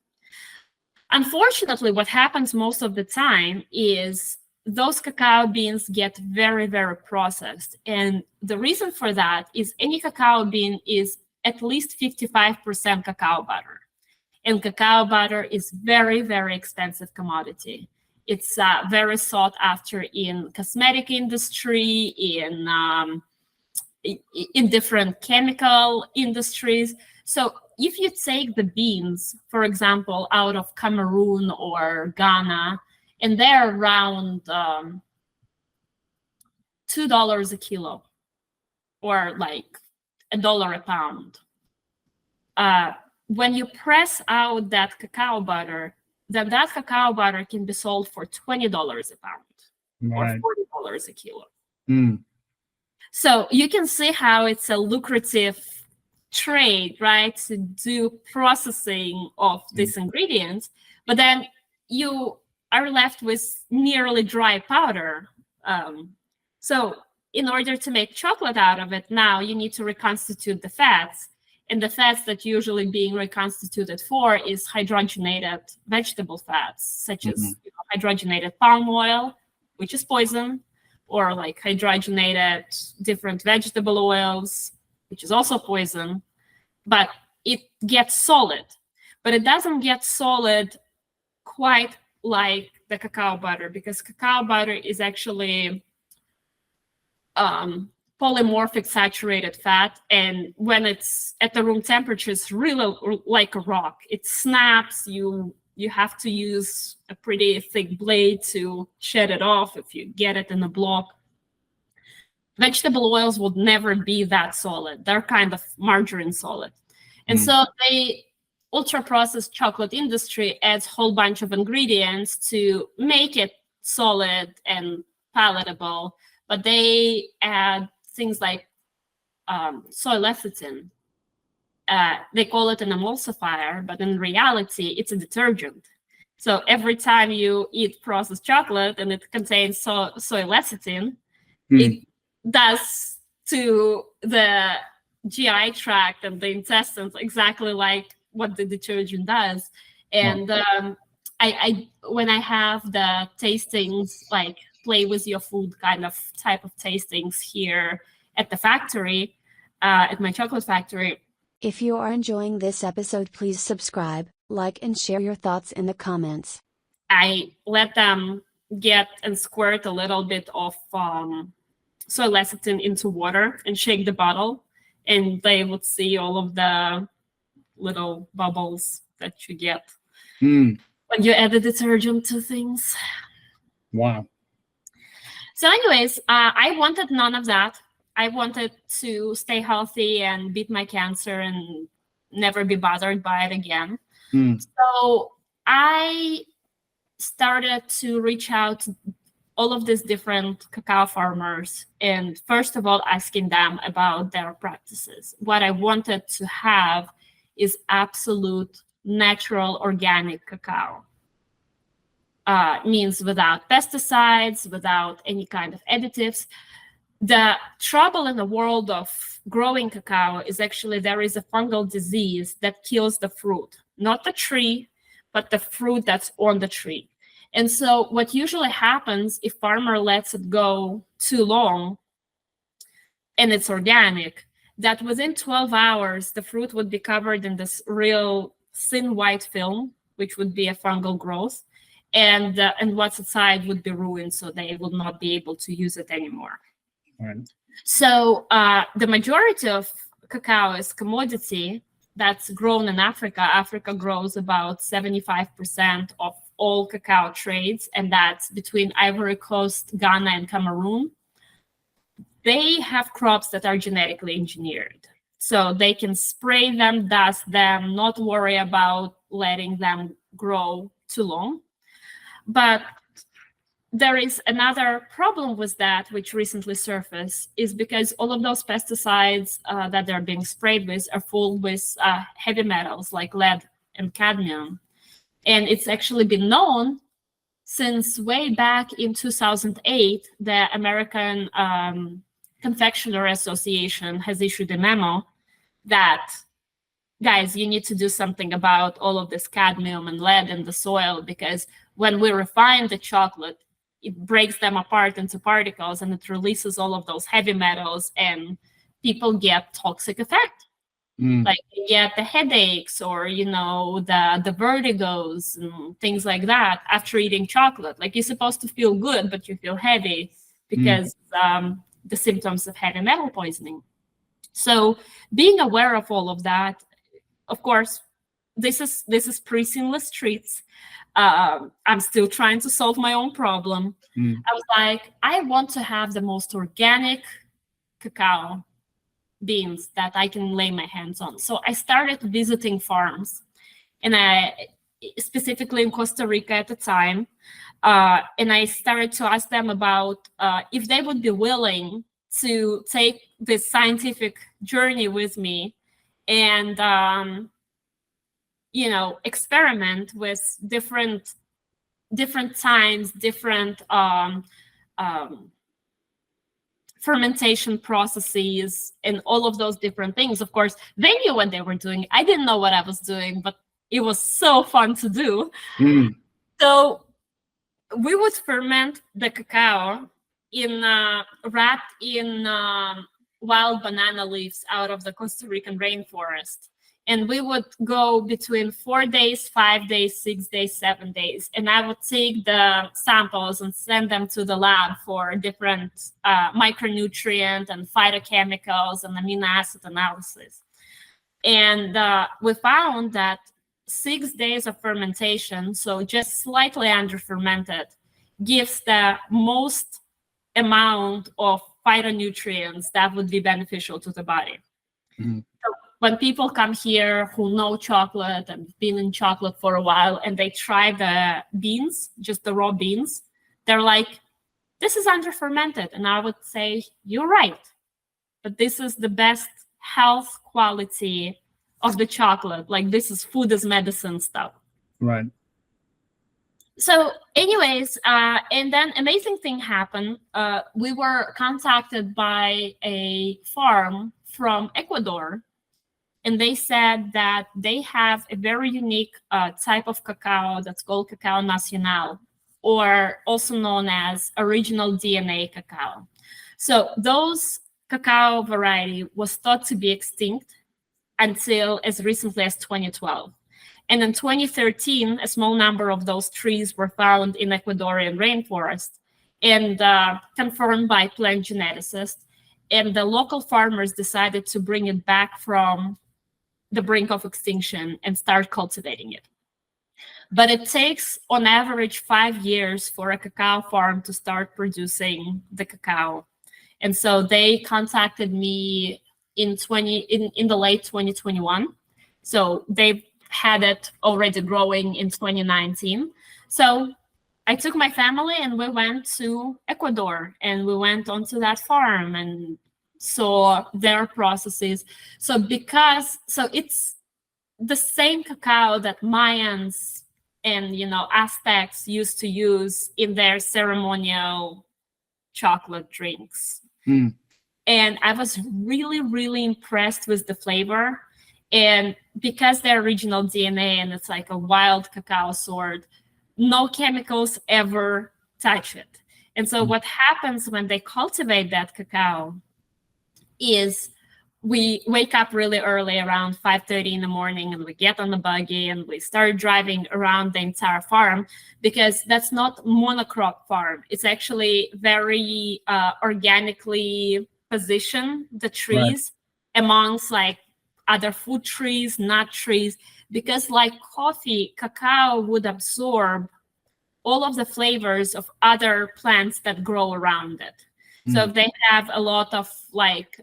Unfortunately, what happens most of the time is those cacao beans get very, very processed. And the reason for that is any cacao bean is at least 55% cacao butter. And cacao butter is very, very expensive commodity. It's very sought after in cosmetic industry, in different chemical industries. So if you take the beans, for example, out of Cameroon or Ghana, and they're around $2 a kilo, or like $1 a pound. When you press out that cacao butter, then that cacao butter can be sold for $20 a pound or $40 a kilo. So you can see how it's a lucrative trade, right, to do processing of these ingredients, but then you are left with nearly dry powder. So in order to make chocolate out of it, now you need to reconstitute the fats, and the fats that usually being reconstituted for is hydrogenated vegetable fats, such as hydrogenated palm oil, which is poison, or like hydrogenated different vegetable oils, which is also poison, but it gets solid. But it doesn't get solid quite like the cacao butter, because cacao butter is actually polymorphic saturated fat, and when it's at the room temperature, it's really like a rock. It snaps. You have to use a pretty thick blade to shed it off if you get it in a block. Vegetable oils would never be that solid. They're kind of margarine solid. And so the ultra-processed chocolate industry adds a whole bunch of ingredients to make it solid and palatable, but they add things like soy lecithin. They call it an emulsifier, but in reality, it's a detergent. So every time you eat processed chocolate and it contains soy lecithin, it does to the GI tract and the intestines exactly like what the detergent does. And I when I have the tastings, like play with your food kind of type of tastings here at the factory, at my chocolate factory.
If you are enjoying this episode, please subscribe, like, and share your thoughts in the comments.
I let them get and squirt a little bit of soy lecithin into water and shake the bottle, and they would see all of the little bubbles that you get when you add the detergent to things.
Wow.
So anyways, I wanted none of that. I wanted to stay healthy and beat my cancer and never be bothered by it again. So I started to reach out to all of these different cacao farmers, and first of all, asking them about their practices. What I wanted to have is absolute natural organic cacao. Means without pesticides, without any kind of additives. The trouble in the world of growing cacao is actually there is a fungal disease that kills the fruit, not the tree, but the fruit that's on the tree. And so what usually happens if farmer lets it go too long and it's organic, that within 12 hours, the fruit would be covered in this real thin white film, which would be a fungal growth. And what's inside would be ruined, so they will not be able to use it anymore.
Right.
So the majority of cacao is commodity that's grown in Africa. Africa grows about 75% of all cacao trades, and that's between Ivory Coast, Ghana, and Cameroon. They have crops that are genetically engineered. So they can spray them, dust them, not worry about letting them grow too long. But there is another problem with that, which recently surfaced, is because all of those pesticides that they're being sprayed with are full with heavy metals like lead and cadmium. And it's actually been known since way back in 2008, the American Confectioner Association has issued a memo that, guys, you need to do something about all of this cadmium and lead in the soil, because when we refine the chocolate, it breaks them apart into particles and it releases all of those heavy metals, and people get toxic effect. Like you get the headaches or, you know, the vertigos and things like that after eating chocolate. Like you're supposed to feel good, but you feel heavy because the symptoms of heavy metal poisoning. So being aware of all of that, of course, this is pre-Sinless Treats. I'm still trying to solve my own problem. I was like, I want to have the most organic cacao beans that I can lay my hands on. So I started visiting farms, and I specifically in Costa Rica at the time, and I started to ask them about if they would be willing to take this scientific journey with me and you know, experiment with different times, different fermentation processes, and all of those different things. Of course, they knew what they were doing. I didn't know what I was doing, but it was so fun to do. So we would ferment the cacao wrapped in wild banana leaves out of the Costa Rican rainforest. And we would go between 4 days, 5 days, 6 days, 7 days. And I would take the samples and send them to the lab for different micronutrient and phytochemicals and amino acid analysis. And we found that 6 days of fermentation, so just slightly under fermented, gives the most amount of phytonutrients that would be beneficial to the body. When people come here who know chocolate and been in chocolate for a while and they try the beans, just the raw beans, they're like, this is under fermented. And I would say, you're right, but this is the best health quality of the chocolate. Like this is food as medicine stuff.
Right.
So anyways, and then amazing thing happened. We were contacted by a farm from Ecuador, and they said that they have a very unique type of cacao that's called Cacao Nacional, or also known as original DNA cacao. So those cacao variety was thought to be extinct until as recently as 2012. And in 2013, a small number of those trees were found in Ecuadorian rainforest and confirmed by plant geneticists. And the local farmers decided to bring it back from the brink of extinction and start cultivating it. But it takes, on average, 5 years for a cacao farm to start producing the cacao. And so they contacted me in the late 2021. So they've had it already growing in 2019. So I took my family and we went to Ecuador, and we went onto that farm and saw their processes. So it's the same cacao that Mayans and Aztecs used to use in their ceremonial chocolate drinks. And I was really, really impressed with the flavor. And because their original DNA and it's like a wild cacao sort, no chemicals ever touch it. And so what happens when they cultivate that cacao is we wake up really early, around 5:30 in the morning, and we get on the buggy and we start driving around the entire farm, because that's not monocrop farm. It's actually very organically positioned, the trees, amongst like other food trees, nut trees, because like coffee, cacao would absorb all of the flavors of other plants that grow around it. So if they have a lot of like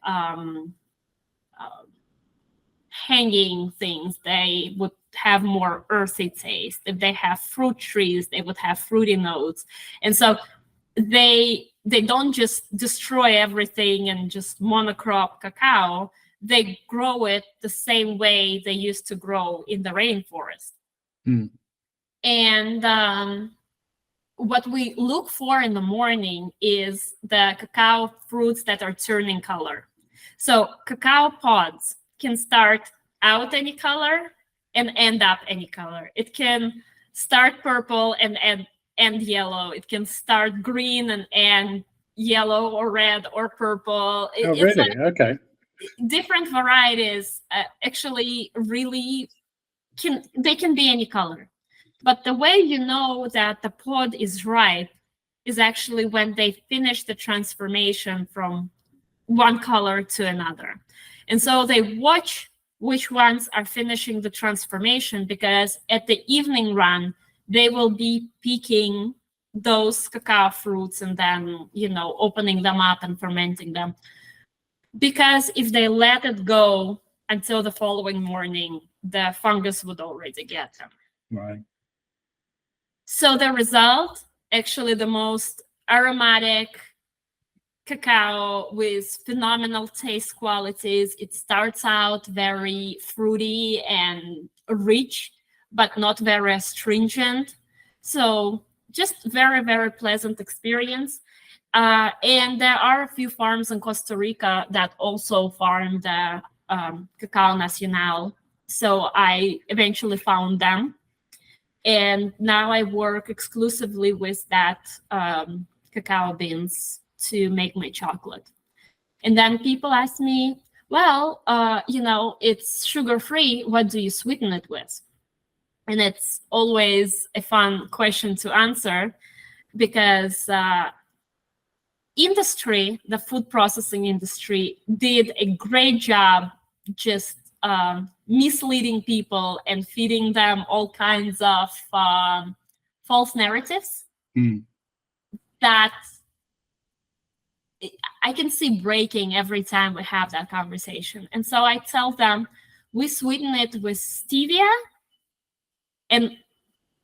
hanging things, they would have more earthy taste. If they have fruit trees, they would have fruity notes. And so they don't just destroy everything and just monocrop cacao. They grow it the same way they used to grow in the rainforest. And what we look for in the morning is the cacao fruits that are turning color. So cacao pods can start out any color and end up any color. It can start purple and end yellow. It can start green and end yellow or red or purple.
Really? Okay.
Different varieties actually really can be any color. But the way you know that the pod is ripe is actually when they finish the transformation from one color to another. And so they watch which ones are finishing the transformation, because at the evening run, they will be picking those cacao fruits and then, opening them up and fermenting them. Because if they let it go until the following morning, the fungus would already get them.
Right.
So the result, actually the most aromatic cacao with phenomenal taste qualities. It starts out very fruity and rich, but not very astringent. So just very, very pleasant experience. And there are a few farms in Costa Rica that also farm the Cacao Nacional. So I eventually found them. And now I work exclusively with that cacao beans to make my chocolate. And then people ask me, well, it's sugar-free. What do you sweeten it with? And it's always a fun question to answer, because the food processing industry did a great job just misleading people and feeding them all kinds of false narratives that I can see breaking every time we have that conversation. And so I tell them, we sweeten it with stevia. And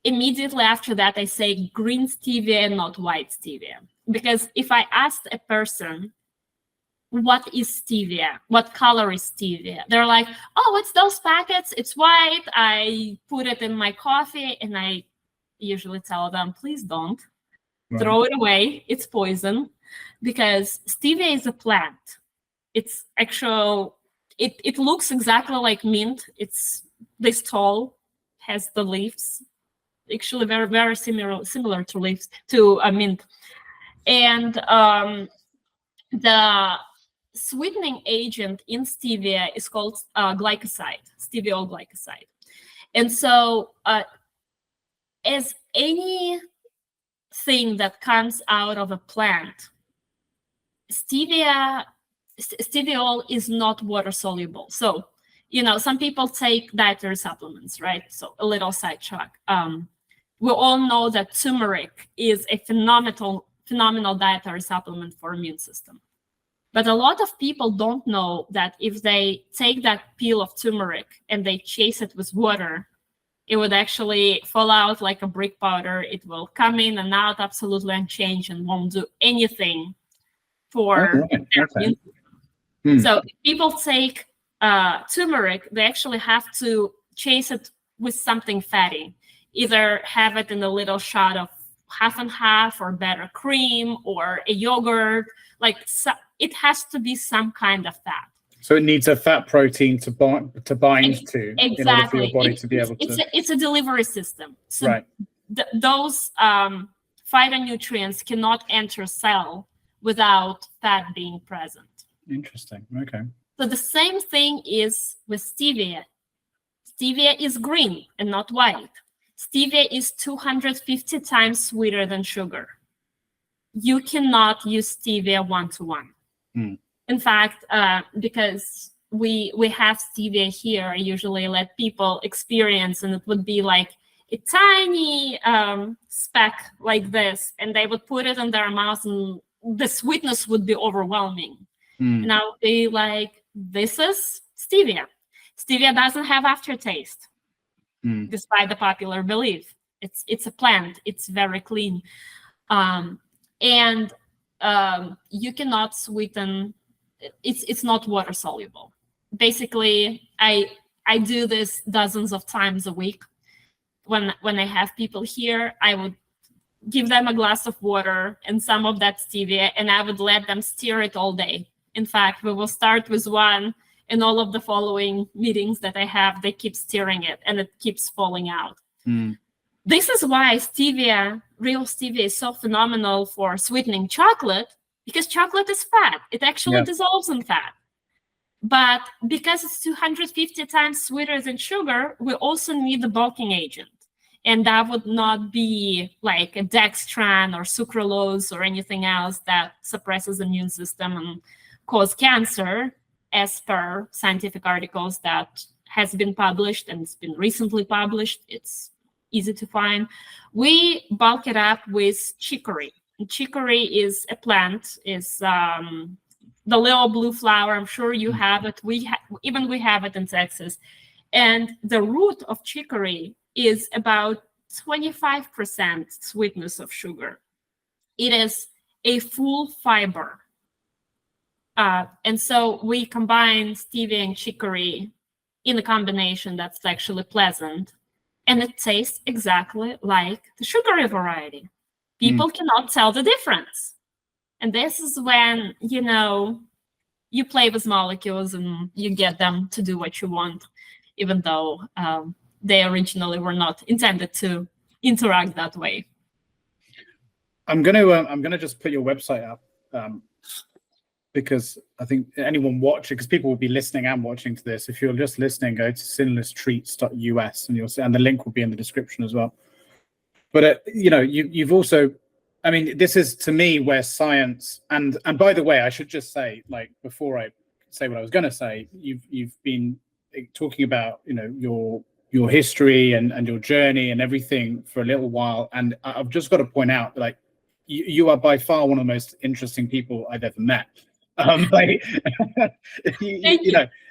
immediately after that, I say green stevia and not white stevia. Because if I asked a person, what is stevia? What color is stevia? They're like, oh, it's those packets. It's white. I put it in my coffee. And I usually tell them, please don't. Right. Throw it away. It's poison. Because stevia is a plant. It's actual, it looks exactly like mint. It's this tall, has the leaves. Actually very, very similar to leaves, to a mint. And the sweetening agent in stevia is called glycoside, steviol glycoside. And so as anything that comes out of a plant, steviol is not water soluble. So, some people take dietary supplements, right? So a little sidetrack. We all know that turmeric is a phenomenal dietary supplement for immune system. But a lot of people don't know that if they take that peel of turmeric and they chase it with water, it would actually fall out like a brick powder. It will come in and out absolutely unchanged and won't do anything for their immune system. So if people take turmeric, they actually have to chase it with something fatty. Either have it in a little shot of half and half or better cream or a yogurt. It has to be some kind of fat. So
it needs a fat protein to bind to
exactly.
In order for your body to be able to.
It's a delivery system. So
right.
Those phytonutrients cannot enter cell without fat being present.
Interesting. Okay.
So the same thing is with stevia. Stevia is green and not white. Stevia is 250 times sweeter than sugar. You cannot use stevia one-to-one. In fact, because we have stevia here, I usually let people experience, and it would be like a tiny speck like this, and they would put it in their mouth, and the sweetness would be overwhelming. And I would be like, this is stevia. Stevia doesn't have aftertaste, despite the popular belief. It's a plant. It's very clean. And you cannot sweeten. It's not water soluble. Basically, I do this dozens of times a week. When I have people here, I would give them a glass of water and some of that stevia, and I would let them stir it all day. In fact, we will start with one, and all of the following meetings that I have, they keep stirring it, and it keeps falling out. This is why real stevia is so phenomenal for sweetening chocolate, because chocolate is fat. It actually dissolves in fat. But because it's 250 times sweeter than sugar, we also need the bulking agent. And that would not be like a dextran or sucralose or anything else that suppresses the immune system and cause cancer, as per scientific articles that has been published, and it's been recently published. It's easy to find. We bulk it up with chicory. And chicory is a plant, is the little blue flower. I'm sure you have it. We have it in Texas. And the root of chicory is about 25% sweetness of sugar. It is a full fiber. And so we combine stevia and chicory in a combination that's actually pleasant. And it tastes exactly like the sugary variety. People cannot tell the difference. And this is when, you play with molecules and you get them to do what you want, even though they originally were not intended to interact that way.
I'm gonna just put your website up because I think anyone watching, because people will be listening and watching to this. If you're just listening, go to sinlesstreats.us and you'll see, and the link will be in the description as well. But you've also, I mean, this is to me where science and by the way, I should just say, like, before I say what I was going to say, you've been talking about your history and your journey and everything for a little while, and I've just got to point out, like, you are by far one of the most interesting people I've ever met.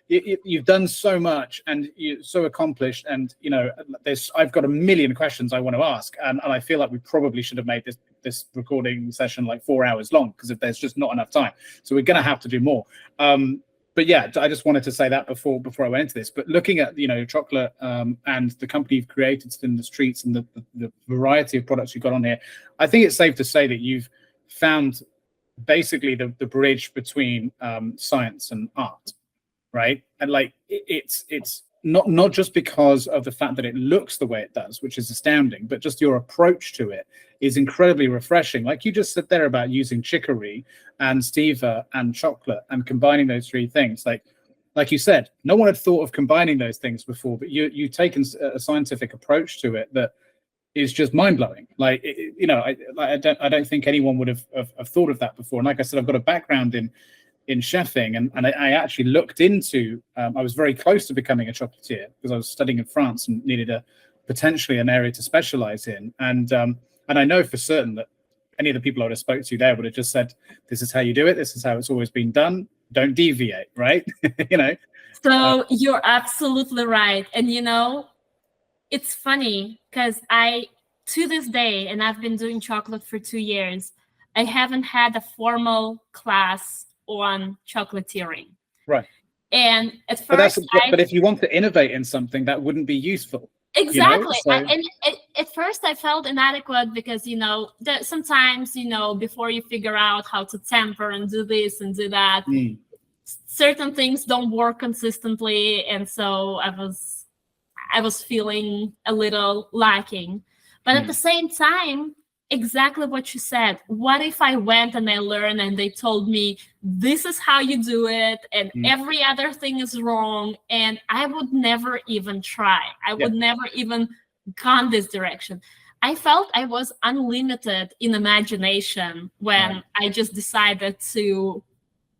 You've done so much and you're so accomplished, and I've got a million questions I want to ask, and I feel like we probably should have made this recording session like 4 hours long, because if there's just not enough time, so we're going to have to do more. But yeah, I just wanted to say that before I went into this. But looking at chocolate and the company you've created, Sinless Treats, and the variety of products you've got on here, I think it's safe to say that you've found basically the bridge between science and art, right? And like it's not just because of the fact that it looks the way it does, which is astounding, but just your approach to it is incredibly refreshing. Like you just said there about using chicory and stevia and chocolate and combining those three things. Like like you said, no one had thought of combining those things before, but you've taken a scientific approach to it that is just mind-blowing. Like, I don't think anyone would have thought of that before. And like I said, I've got a background in chefing, and I actually looked into, I was very close to becoming a chocolatier because I was studying in France and needed potentially an area to specialize in. And I know for certain that any of the people I would have spoke to there would have just said, this is how you do it. This is how it's always been done. Don't deviate, right?
So you're absolutely right. And, it's funny because to this day, and I've been doing chocolate for 2 years, I haven't had a formal class on chocolatiering.
Right.
And at first,
but if you want to innovate in something, that wouldn't be useful.
Exactly. At first I felt inadequate because, sometimes, before you figure out how to temper and do this and do that, certain things don't work consistently. And so I was feeling a little lacking. But at the same time, exactly what you said. What if I went and I learned and they told me, this is how you do it, and every other thing is wrong, and I would never even try. I would never even gone this direction. I felt I was unlimited in imagination when I just decided to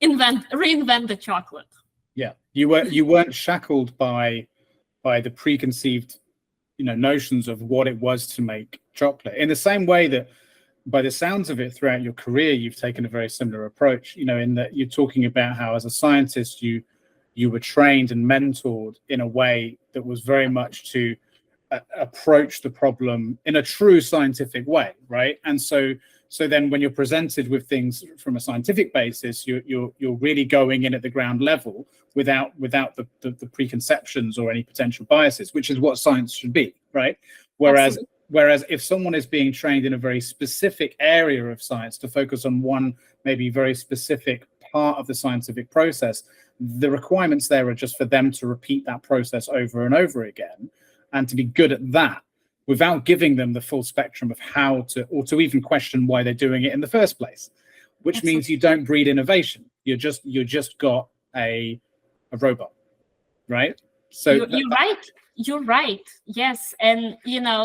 reinvent the chocolate. Yeah,
you weren't shackled by the preconceived notions of what it was to make chocolate, in the same way that by the sounds of it throughout your career you've taken a very similar approach, in that you're talking about how as a scientist you were trained and mentored in a way that was very much to approach the problem in a true scientific way, right? And so then when you're presented with things from a scientific basis, you're really going in at the ground level without the preconceptions or any potential biases, which is what science should be, right? Whereas if someone is being trained in a very specific area of science to focus on one maybe very specific part of the scientific process, the requirements there are just for them to repeat that process over and over again and to be good at that, without giving them the full spectrum of how to, or to even question why they're doing it in the first place, which means you don't breed innovation. You just got a robot, right? So
you're right. Yes. And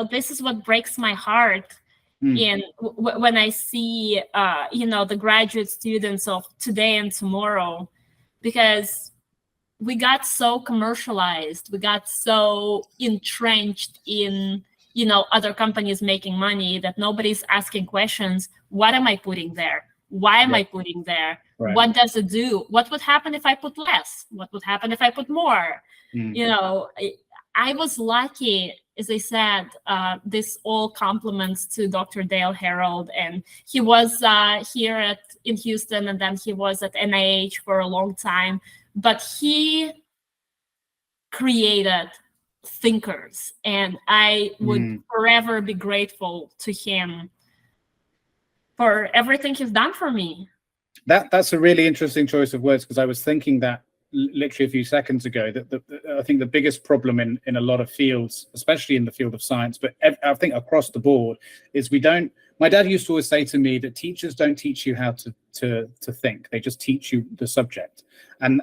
this is what breaks my heart when I see the graduate students of today and tomorrow, because we got so commercialized, we got so entrenched in other companies making money that nobody's asking questions. What am I putting there? Why am I putting there? Right. What does it do? What would happen if I put less? What would happen if I put more? I was lucky, as I said, this all compliments to Dr. Dale Harold, and he was here in Houston, and then he was at NIH for a long time, but he created thinkers, and I would forever be grateful to him for everything he's done for me.
That's a really interesting choice of words, because I was thinking that literally a few seconds ago, that I think the biggest problem in a lot of fields, especially in the field of science, but I think across the board, is my dad used to always say to me that teachers don't teach you how to think, they just teach you the subject. And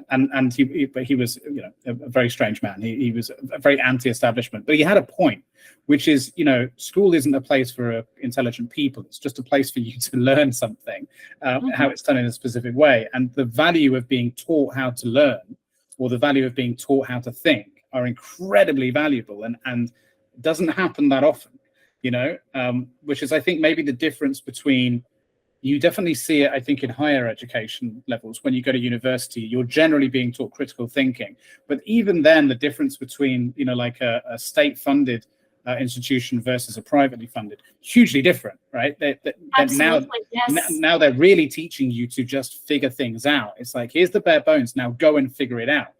he was a very strange man. He was a very anti-establishment, but he had a point, which is school isn't a place for intelligent people. It's just a place for you to learn something, how it's done in a specific way. And the value of being taught how to learn, or the value of being taught how to think, are incredibly valuable, and doesn't happen that often, which is, I think, maybe the difference between. You definitely see it, I think, in higher education levels. When you go to university, you're generally being taught critical thinking. But even then, the difference between, like a state-funded institution versus a privately funded, hugely different, right? Now they're really teaching you to just figure things out. It's like, here's the bare bones. Now go and figure it out.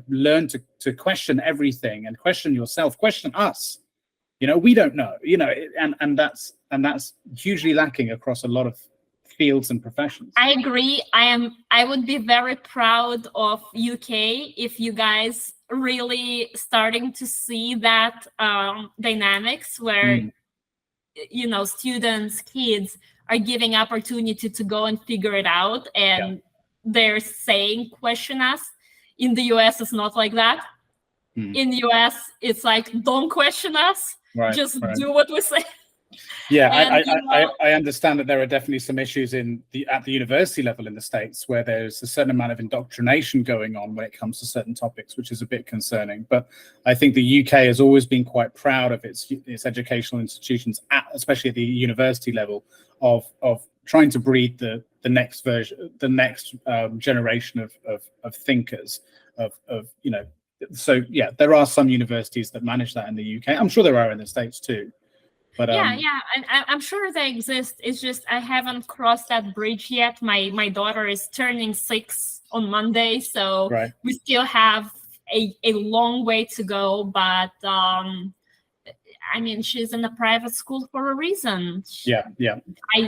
Learn to question everything and question yourself, question us. We don't know, and that's hugely lacking across a lot of fields and professions.
I agree. I would be very proud of UK if you guys really starting to see that dynamics where students, kids are giving opportunity to go and figure it out, and they're saying question us. In the US, it's not like that. In the US, it's like, don't question us, just do what we say.
Yeah,
And,
I understand that there are definitely some issues at the university level in the States where there's a certain amount of indoctrination going on when it comes to certain topics, which is a bit concerning. But I think the UK has always been quite proud of its educational institutions, especially at the university level, of trying to breed the next version, the next generation of thinkers, So yeah, there are some universities that manage that in the UK. I'm sure there are in the States too. But,
yeah, and I'm sure they exist. It's just I haven't crossed that bridge yet. My daughter is turning 6 on Monday, so we still have a long way to go. But I mean, she's in a private school for a reason.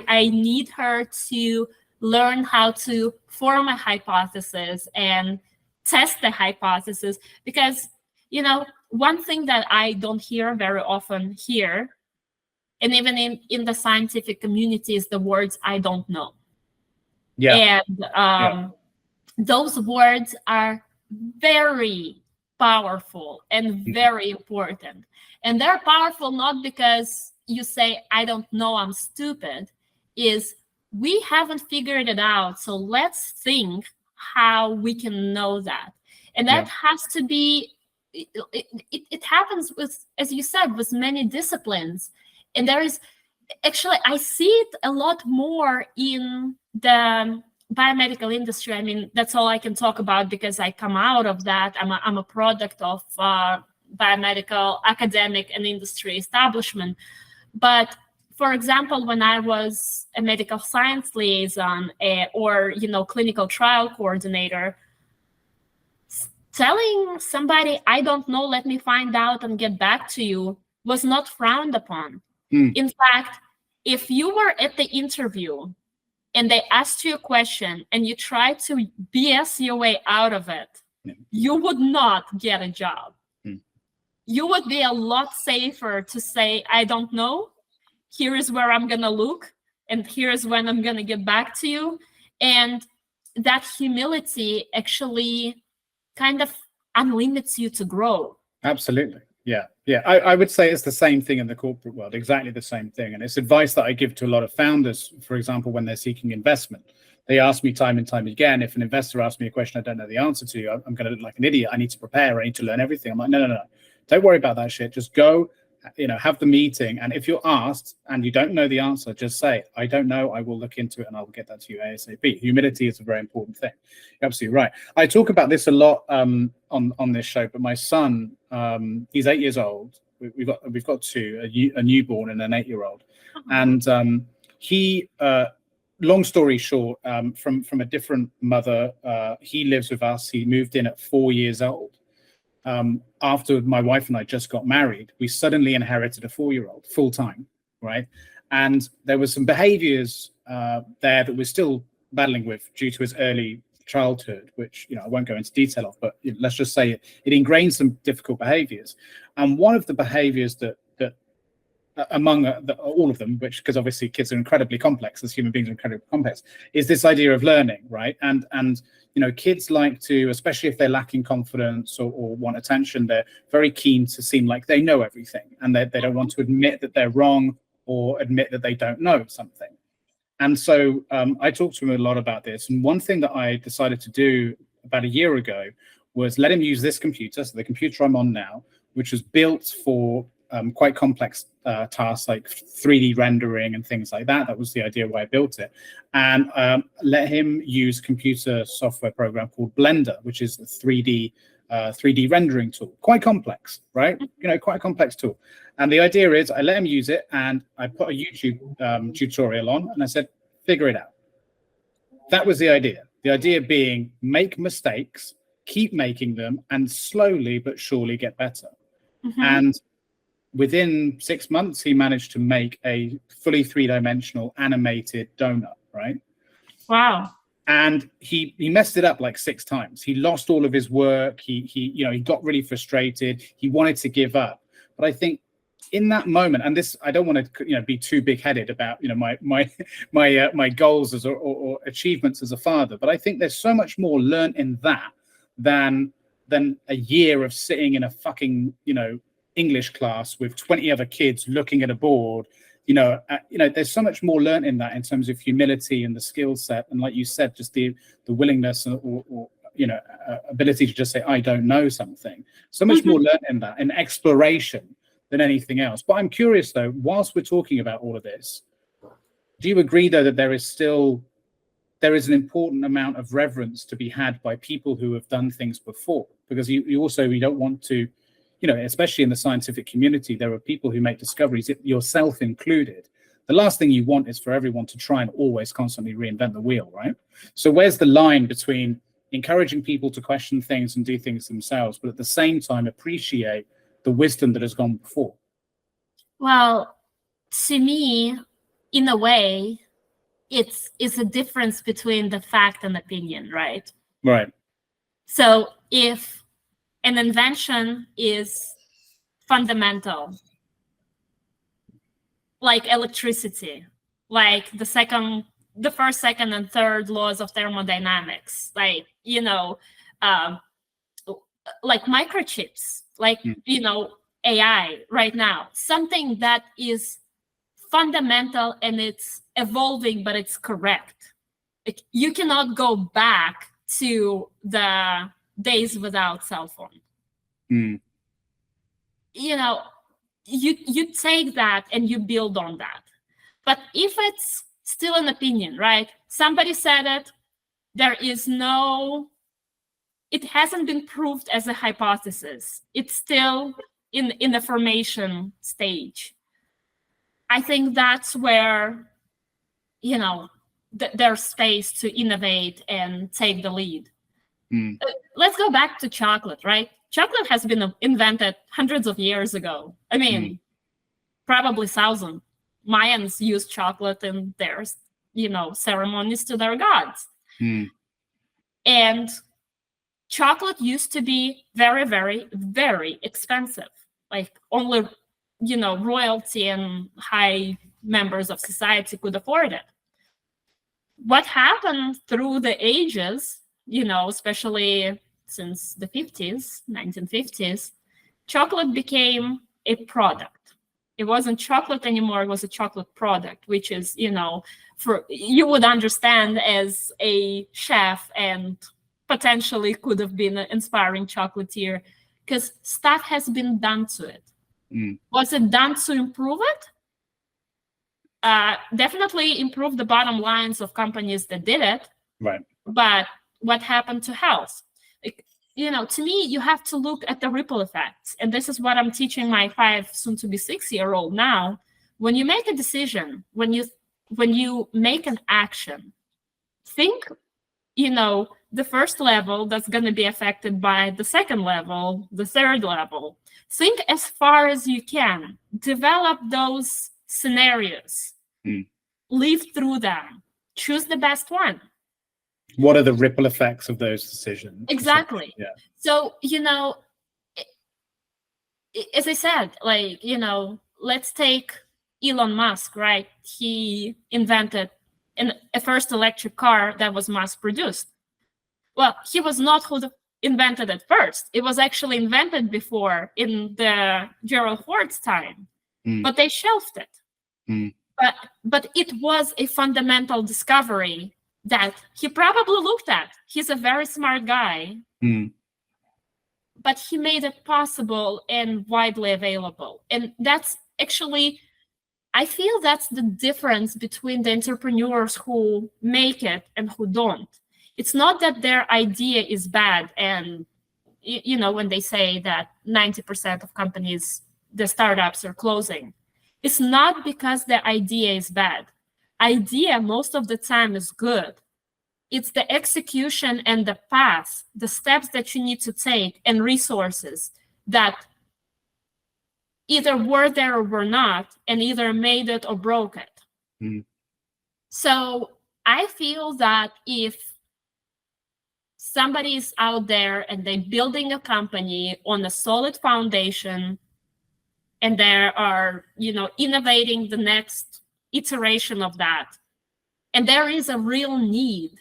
I need her to learn how to form a hypothesis and test the hypothesis, because one thing that I don't hear very often here, and even in the scientific community, is the words "I don't know." And those words are very powerful and very important. And they're powerful not because you say, "I don't know, I'm stupid," is we haven't figured it out. So let's think how we can know that. And that has to be, it happens with, as you said, with many disciplines. And there is, actually, I see it a lot more in the biomedical industry. I mean, that's all I can talk about because I come out of that. I'm a product of biomedical academic and industry establishment. But for example, when I was a medical science liaison or clinical trial coordinator, telling somebody, "I don't know, let me find out and get back to you," was not frowned upon. In fact, if you were at the interview and they asked you a question and you tried to BS your way out of it, you would not get a job. You would be a lot safer to say, "I don't know. Here is where I'm going to look. And here's when I'm going to get back to you." And that humility actually kind of unlimits you to grow.
Absolutely. Yeah. I would say it's the same thing in the corporate world, exactly the same thing. And it's advice that I give to a lot of founders, for example, when they're seeking investment. They ask me time and time again, if an investor asks me a question I don't know the answer to, I'm going to look like an idiot. I need to prepare. I need to learn everything. I'm like, no. Don't worry about that shit. Just go, have the meeting. And if you're asked and you don't know the answer, just say, "I don't know. I will look into it and I will get that to you ASAP." Humility is a very important thing. You're absolutely right. I talk about this a lot on this show, but my son, he's 8 years old. We've got two, a newborn and an 8-year-old. And he, long story short, from a different mother, he lives with us. He moved in at 4 years old. After my wife and I just got married, we suddenly inherited a 4-year-old full-time, right? And there were some behaviors there that we're still battling with due to his early childhood, which I won't go into detail of, but let's just say it ingrained some difficult behaviors. And one of the behaviors that among all of them, which, because obviously kids are incredibly complex, as human beings are incredibly complex, is this idea of learning, right? And kids like to, especially if they're lacking confidence or want attention, they're very keen to seem like they know everything, and they don't want to admit that they're wrong or admit that they don't know something. And so I talked to him a lot about this. And one thing that I decided to do about a year ago was let him use this computer, so the computer I'm on now, which was built for quite complex tasks like 3D rendering and things like that. That was the idea why I built it. And let him use computer software program called Blender, which is a 3D rendering tool. Quite complex, right? Quite a complex tool. And the idea is I let him use it and I put a YouTube tutorial on and I said, figure it out. That was the idea. The idea being make mistakes, keep making them, and slowly but surely get better. And within 6 months, he managed to make a fully 3-dimensional animated donut, right?
Wow.
And he messed it up like 6 times. He lost all of his work. He got really frustrated. He wanted to give up. But I think in that moment, and this, I don't want to be too big-headed about my goals or achievements as a father, but I think there's so much more learned in that than a year of sitting in a fucking, English class with 20 other kids looking at a board. There's so much more learned in that, in terms of humility and the skill set, and like you said, just the willingness or ability to just say, I don't know something. So much more learned in that, in exploration, than anything else. But I'm curious though, whilst we're talking about all of this, do you agree though that there is an important amount of reverence to be had by people who have done things before? Because you don't want to, especially in the scientific community, there are people who make discoveries, yourself included. The last thing you want is for everyone to try and always constantly reinvent the wheel, right? So where's the line between encouraging people to question things and do things themselves, but at the same time appreciate the wisdom that has gone before?
Well, to me, in a way, it's a difference between the fact and opinion, right?
Right.
So if an invention is fundamental, like electricity, like the first, second, and third laws of thermodynamics, like, like microchips, like, AI right now, something that is fundamental and it's evolving, but it's correct. You cannot go back to the days without cell phone. You take that and you build on that. But if it's still an opinion, right? Somebody said it, it hasn't been proved as a hypothesis. It's still in the formation stage. I think that's where, there's space to innovate and take the lead. Let's go back to chocolate, right? Chocolate has been invented hundreds of years ago. I mean, probably thousands. Mayans used chocolate in their, ceremonies to their gods. And chocolate used to be very, very, very expensive. Like only, royalty and high members of society could afford it. What happened through the ages, especially since the 1950s, chocolate became a product. It wasn't chocolate anymore, it was a chocolate product, which is, you would understand as a chef and potentially could have been an inspiring chocolatier, because stuff has been done to it. Was it done to improve it? Definitely improve the bottom lines of companies that did it.
Right.
But what happened to health? To me, you have to look at the ripple effects. And this is what I'm teaching my 5, soon to be 6-year-old now. When you make a decision, when you make an action, think, the first level that's going to be affected by the second level, the third level. Think as far as you can. Develop those scenarios. Live through them. Choose the best one.
What are the ripple effects of those decisions?
Exactly.
Yeah. So,
as I said, let's take Elon Musk, right? He invented a first electric car that was mass produced. Well, he was not who invented it first. It was actually invented before in the Gerald Ford's time, but they shelved it. But it was a fundamental discovery that he probably looked at. He's a very smart guy, but he made it possible and widely available. And that's actually, I feel that's the difference between the entrepreneurs who make it and who don't. It's not that their idea is bad. And, when they say that 90% of companies, the startups are closing, it's not because the idea is bad. Idea most of the time is good. It's the execution and the path, the steps that you need to take and resources that either were there or were not, and either made it or broke it. So I feel that if somebody is out there and they're building a company on a solid foundation, and they are, innovating the next iteration of that, and there is a real need.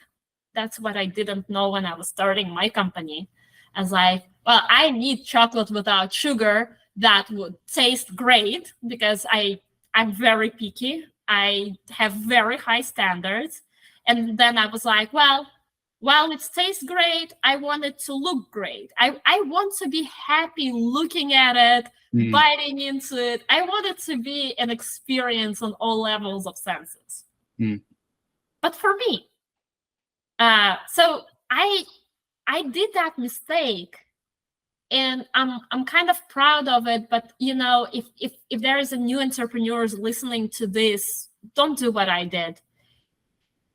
That's what I didn't know when I was starting my company. I was like, well, I need chocolate without sugar that would taste great because I'm very picky. I have very high standards. And then I was like, well, while it tastes great, I want it to look great. I want to be happy looking at it, biting into it. I want it to be an experience on all levels of senses. But for me, so I did that mistake, and I'm kind of proud of it. But if there is a new entrepreneurs listening to this, don't do what I did.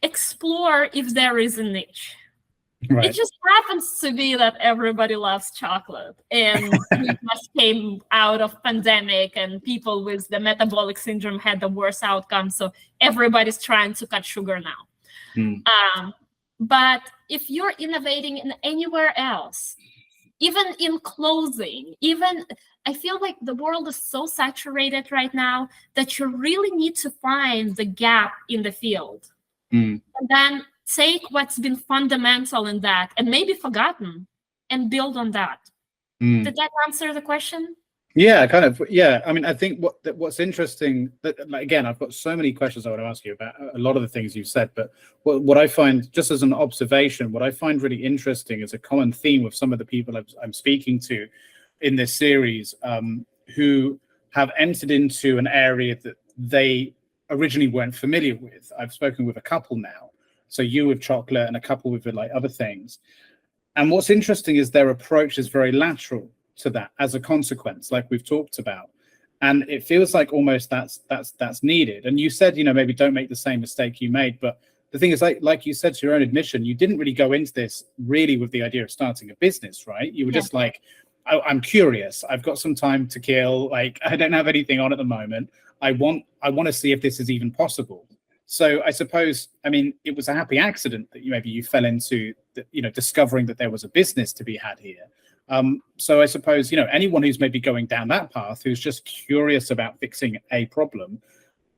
Explore if there is a niche. Right. It just happens to be that everybody loves chocolate, and we just came out of pandemic, and people with the metabolic syndrome had the worst outcome. So everybody's trying to cut sugar now. But if you're innovating in anywhere else, even in clothing, I feel like the world is so saturated right now that you really need to find the gap in the field. And then take what's been fundamental in that and maybe forgotten and build on that. Did that answer the question?
Yeah, kind of. Yeah, I mean, I think what's interesting, that again, I've got so many questions I want to ask you about a lot of the things you've said, but what I find, just as an observation, what I find really interesting is a common theme with some of the people I'm speaking to in this series, who have entered into an area that they originally weren't familiar with. I've spoken with a couple now. So you with chocolate and a couple with like other things. And what's interesting is their approach is very lateral to that as a consequence, like we've talked about. And it feels like almost that's needed. And you said, maybe don't make the same mistake you made. But the thing is, like you said to your own admission, you didn't really go into this really with the idea of starting a business, right? You were just like, I'm curious. I've got some time to kill. Like, I don't have anything on at the moment. I want to see if this is even possible. So I suppose, I mean, it was a happy accident that maybe you fell into, discovering that there was a business to be had here. So I suppose, anyone who's maybe going down that path, who's just curious about fixing a problem,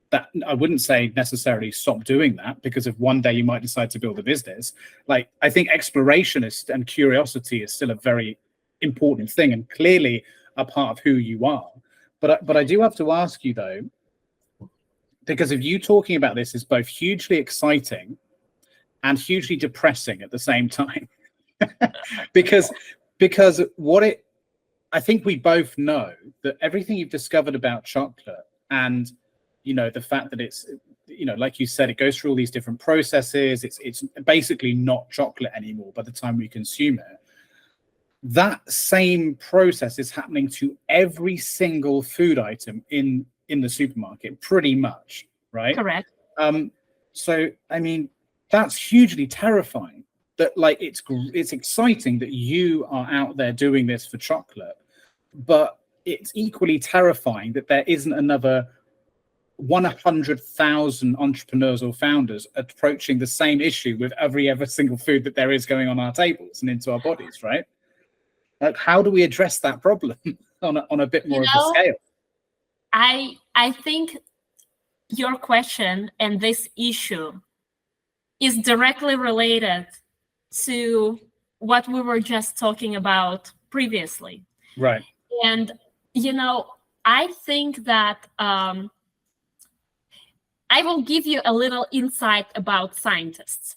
that I wouldn't say necessarily stop doing that, because if one day you might decide to build a business, like I think exploration and curiosity is still a very important thing and clearly a part of who you are. But I do have to ask you though, because of you talking about this is both hugely exciting and hugely depressing at the same time. because I think we both know that everything you've discovered about chocolate and, the fact that it's, like you said, it goes through all these different processes. It's basically not chocolate anymore by the time we consume it. That same process is happening to every single food item in the supermarket, pretty much, right?
Correct.
So, I mean, that's hugely terrifying. That like it's exciting that you are out there doing this for chocolate, but it's equally terrifying that there isn't another 100,000 entrepreneurs or founders approaching the same issue with every single food that there is going on our tables and into our bodies, right? Like, how do we address that problem on a bit more of a scale?
I think your question and this issue is directly related to what we were just talking about previously.
Right.
And, I think that I will give you a little insight about scientists.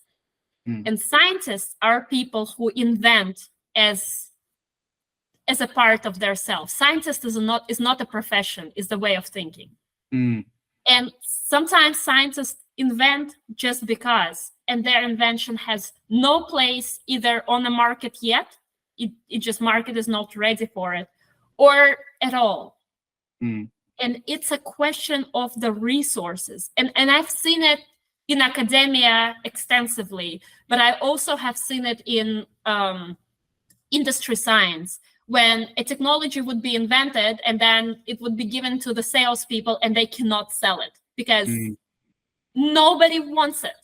And scientists are people who invent as a part of their self. Scientist is not a profession, it's the way of thinking. And sometimes scientists invent just because, and their invention has no place either on the market yet, it just market is not ready for it, or at all. And it's a question of the resources. And I've seen it in academia extensively, but I also have seen it in industry science, when a technology would be invented and then it would be given to the salespeople and they cannot sell it because nobody wants it.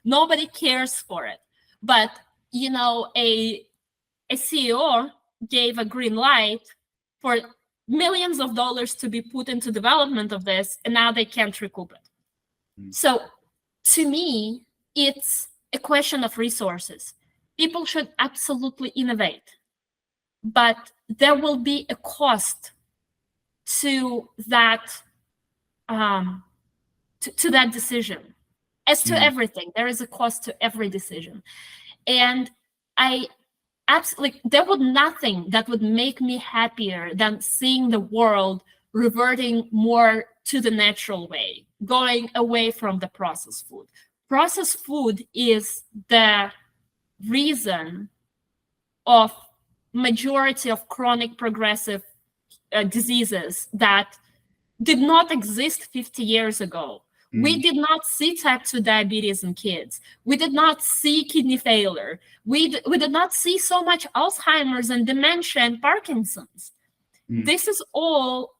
Nobody cares for it. But, a CEO gave a green light for millions of dollars to be put into development of this, and now they can't recoup it. So to me, it's a question of resources. People should absolutely innovate. but there will be a cost to that to that decision. As to everything, there is a cost to every decision. And I absolutely, there would nothing that would make me happier than seeing the world reverting more to the natural way, going away from the processed food. Processed food is the reason of majority of chronic progressive diseases that did not exist 50 years ago. We did not see type 2 diabetes in kids. We did not see kidney failure. We did not see so much Alzheimer's and dementia and Parkinson's. This is all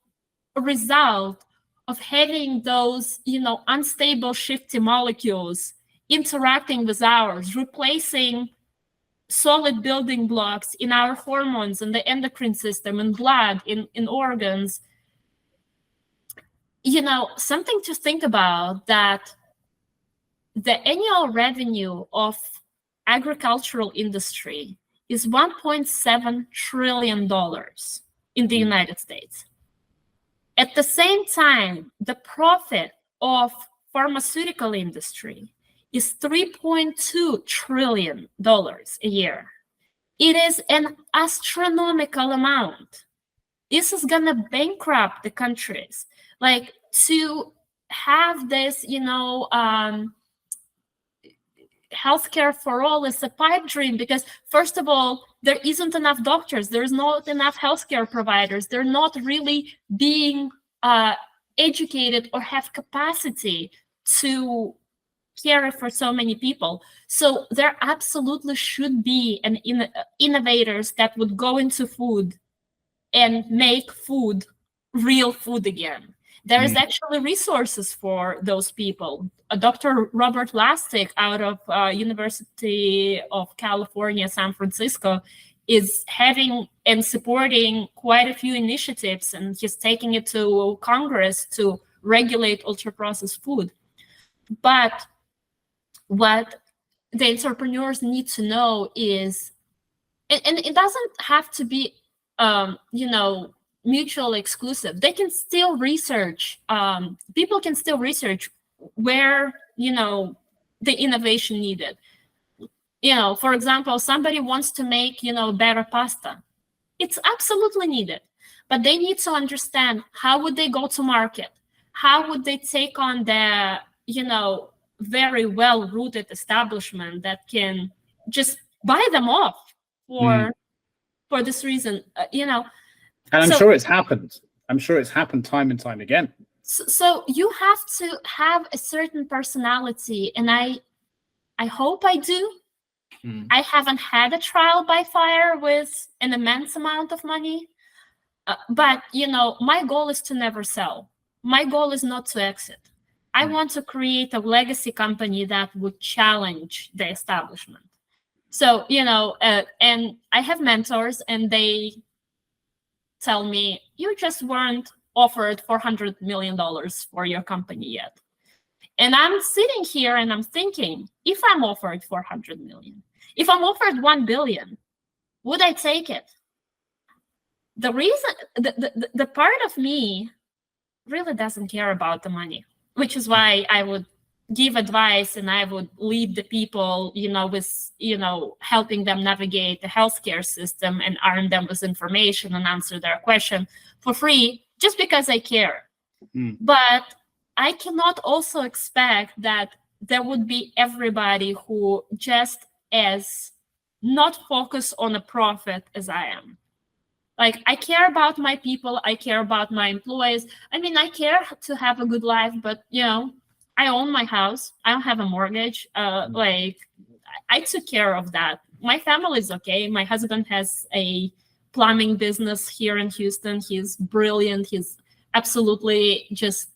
a result of having those, unstable shifty molecules interacting with ours, replacing solid building blocks in our hormones, in the endocrine system, in blood, in organs. Something to think about, that the annual revenue of agricultural industry is $1.7 trillion in the United States. At the same time, the profit of pharmaceutical industry is $3.2 trillion a year. It is an astronomical amount. This is gonna bankrupt the countries. Like, to have this, healthcare for all is a pipe dream, because first of all, there isn't enough doctors, there's not enough healthcare providers, they're not really being educated or have capacity to care for so many people. So there absolutely should be innovators that would go into food and make food real food again. There is actually resources for those people. Dr. Robert Lastic out of University of California, San Francisco, is having and supporting quite a few initiatives, and he's taking it to Congress to regulate ultra-processed food. But what the entrepreneurs need to know is, and it doesn't have to be, mutually exclusive. They can still research, people can still research where, the innovation needed. For example, somebody wants to make, better pasta. It's absolutely needed, but they need to understand how would they go to market? How would they take on the, very well-rooted establishment that can just buy them off for this reason,
And I'm sure it's happened. I'm sure it's happened time and time again.
So you have to have a certain personality, and I hope I do. I haven't had a trial by fire with an immense amount of money, but my goal is to never sell. My goal is not to exit. I want to create a legacy company that would challenge the establishment. So and I have mentors, and they tell me, you just weren't offered $400 million for your company yet. And I'm sitting here and I'm thinking, if I'm offered 400 million, if I'm offered 1 billion, would I take it? The reason, the part of me really doesn't care about the money, which is why I would give advice and I would lead the people, with, helping them navigate the healthcare system and arm them with information and answer their question for free, just because I care. But I cannot also expect that there would be everybody who just as not focused on a profit as I am. Like, I care about my people, I care about my employees. I mean, I care to have a good life, but I own my house. I don't have a mortgage. I took care of that. My family is okay. My husband has a plumbing business here in Houston. He's brilliant. He's absolutely just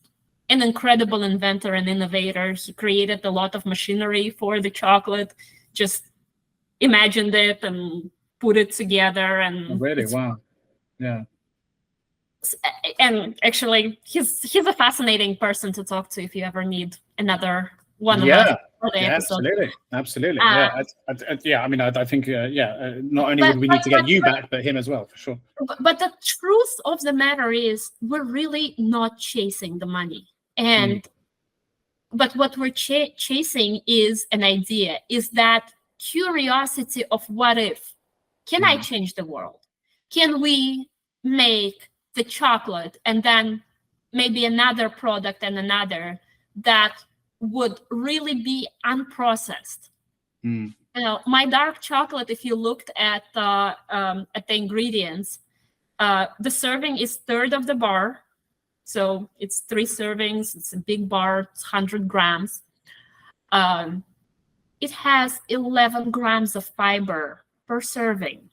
an incredible inventor and innovator. He created a lot of machinery for the chocolate, just imagined it and put it together. And
really, wow. Yeah.
And actually, he's a fascinating person to talk to if you ever need another one of
Yeah.
us. for the episode.
Absolutely. I think not only would we need to get you back, but him as well, for sure.
But the truth of the matter is, we're really not chasing the money, but what we're chasing is an idea. Is that curiosity of what if? Can I change the world? Can we make the chocolate and then maybe another product and another that would really be unprocessed? You know, my dark chocolate, if you looked at the ingredients, the serving is third of the bar. So it's 3 servings. It's a big bar. It's 100 grams. It has 11 grams of fiber per serving.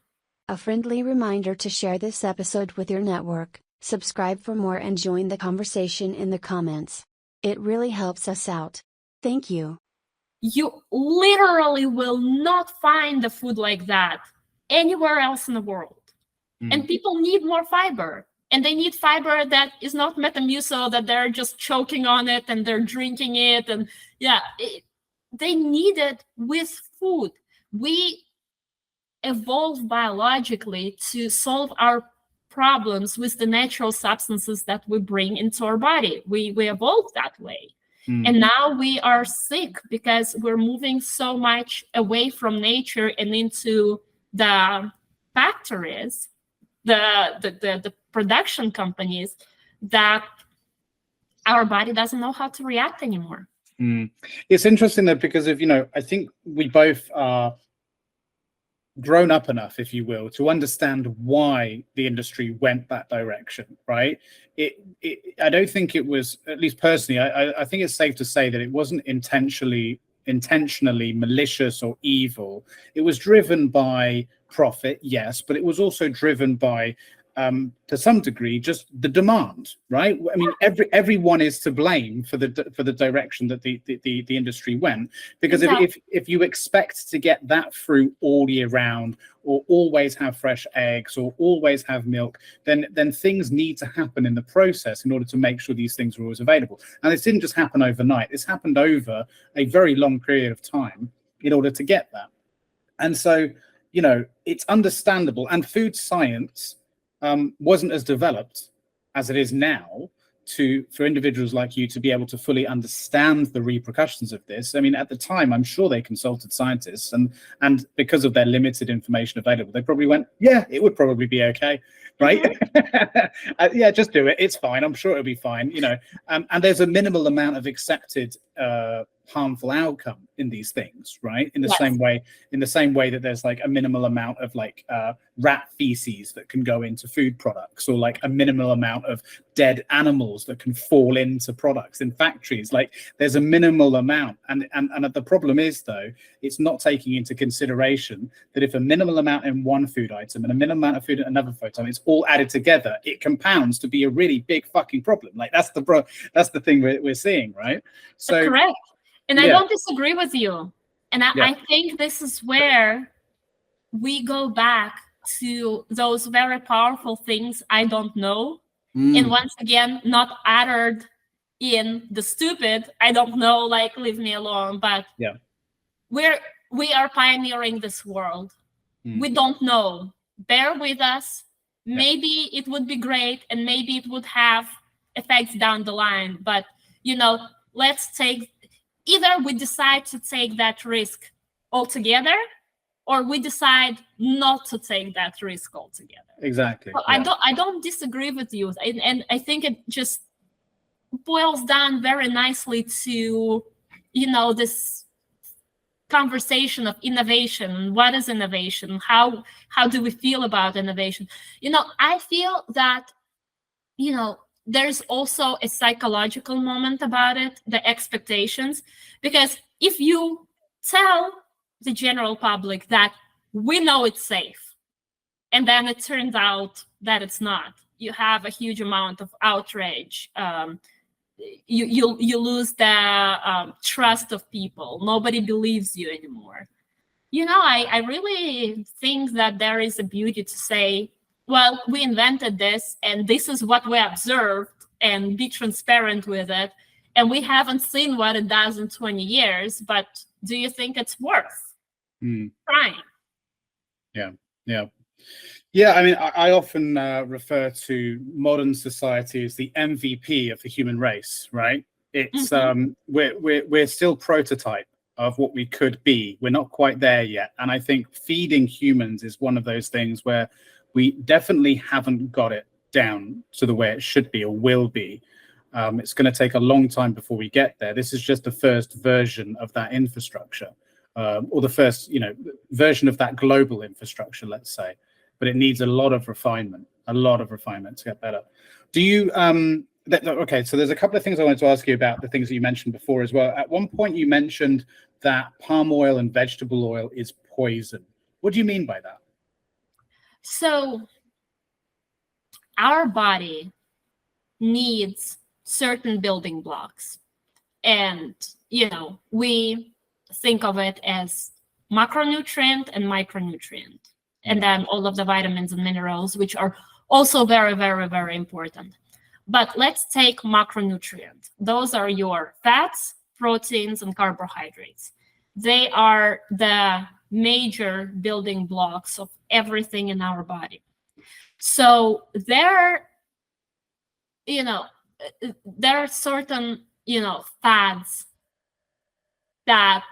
A friendly reminder to share this episode with your network, subscribe for more, and join the conversation in the comments. It really helps us out. Thank you.
You literally will not find a food like that anywhere else in the world. And people need more fiber. And they need fiber that is not Metamucil, that they're just choking on it and they're drinking it. And they need it with food. We evolved biologically to solve our problems with the natural substances that we bring into our body. We evolved that way. And now we are sick because we're moving so much away from nature and into the factories, the production companies, that our body doesn't know how to react anymore.
It's interesting though, because of, I think we both are grown up enough, if you will, to understand why the industry went that direction, right? I don't think it was, at least personally, I think it's safe to say that it wasn't intentionally malicious or evil. It was driven by profit, yes, but it was also driven by to some degree just the demand, right? I mean, everyone is to blame for the direction that the industry went, because if you expect to get that fruit all year round, or always have fresh eggs, or always have milk, then things need to happen in the process in order to make sure these things are always available. And this didn't just happen overnight. This happened over a very long period of time in order to get that. And so, it's understandable. And food science wasn't as developed as it is now for individuals like you to be able to fully understand the repercussions of this. I mean, at the time, I'm sure they consulted scientists, and because of their limited information available, they probably went, yeah, it would probably be okay, right? Yeah, just do it. It's fine. I'm sure it'll be fine, and there's a minimal amount of accepted harmful outcome in these things, right? In the same way that there's like a minimal amount of like rat feces that can go into food products, or like a minimal amount of dead animals that can fall into products in factories. Like there's a minimal amount, and the problem is though, it's not taking into consideration that if a minimal amount in one food item and a minimal amount of food in another food item, it's all added together, it compounds to be a really big fucking problem. Like that's the thing we're seeing, right? So
correct. And I don't disagree with you. And I think this is where we go back to those very powerful things I don't know. And once again, not uttered in the stupid, I don't know, like leave me alone. But we are pioneering this world. We don't know. Bear with us. Maybe it would be great, and maybe it would have effects down the line. But, let's take... Either we decide to take that risk altogether, or we decide not to take that risk altogether.
Exactly.
So I don't disagree with you, and I think it just boils down very nicely to this conversation of innovation. What is innovation? How do we feel about innovation? I feel that there's also a psychological moment about it, the expectations, because if you tell the general public that we know it's safe, and then it turns out that it's not, you have a huge amount of outrage. You lose the trust of people. Nobody believes you anymore. I really think that there is a beauty to say, well, we invented this, and this is what we observed, and be transparent with it. and we haven't seen what it does in 20 years, but do you think it's worth trying?
Yeah, I mean, I often refer to modern society as the MVP of the human race, right? It's we're still prototype of what we could be. We're not quite there yet, and I think feeding humans is one of those things where we definitely haven't got it down to the way it should be or will be. It's going to take a long time before we get there. This is just the first version of that infrastructure, or the first, version of that global infrastructure, let's say. But it needs a lot of refinement to get better. Do you, okay, so there's a couple of things I wanted to ask you about the things that you mentioned before as well. At one point you mentioned that palm oil and vegetable oil is poison. What do you mean by that?
So our body needs certain building blocks. And, we think of it as macronutrient and micronutrient. And then all of the vitamins and minerals, which are also very, very, very important. But let's take macronutrients. Those are your fats, proteins, and carbohydrates. They are the major building blocks of everything in our body. So there are certain, fads that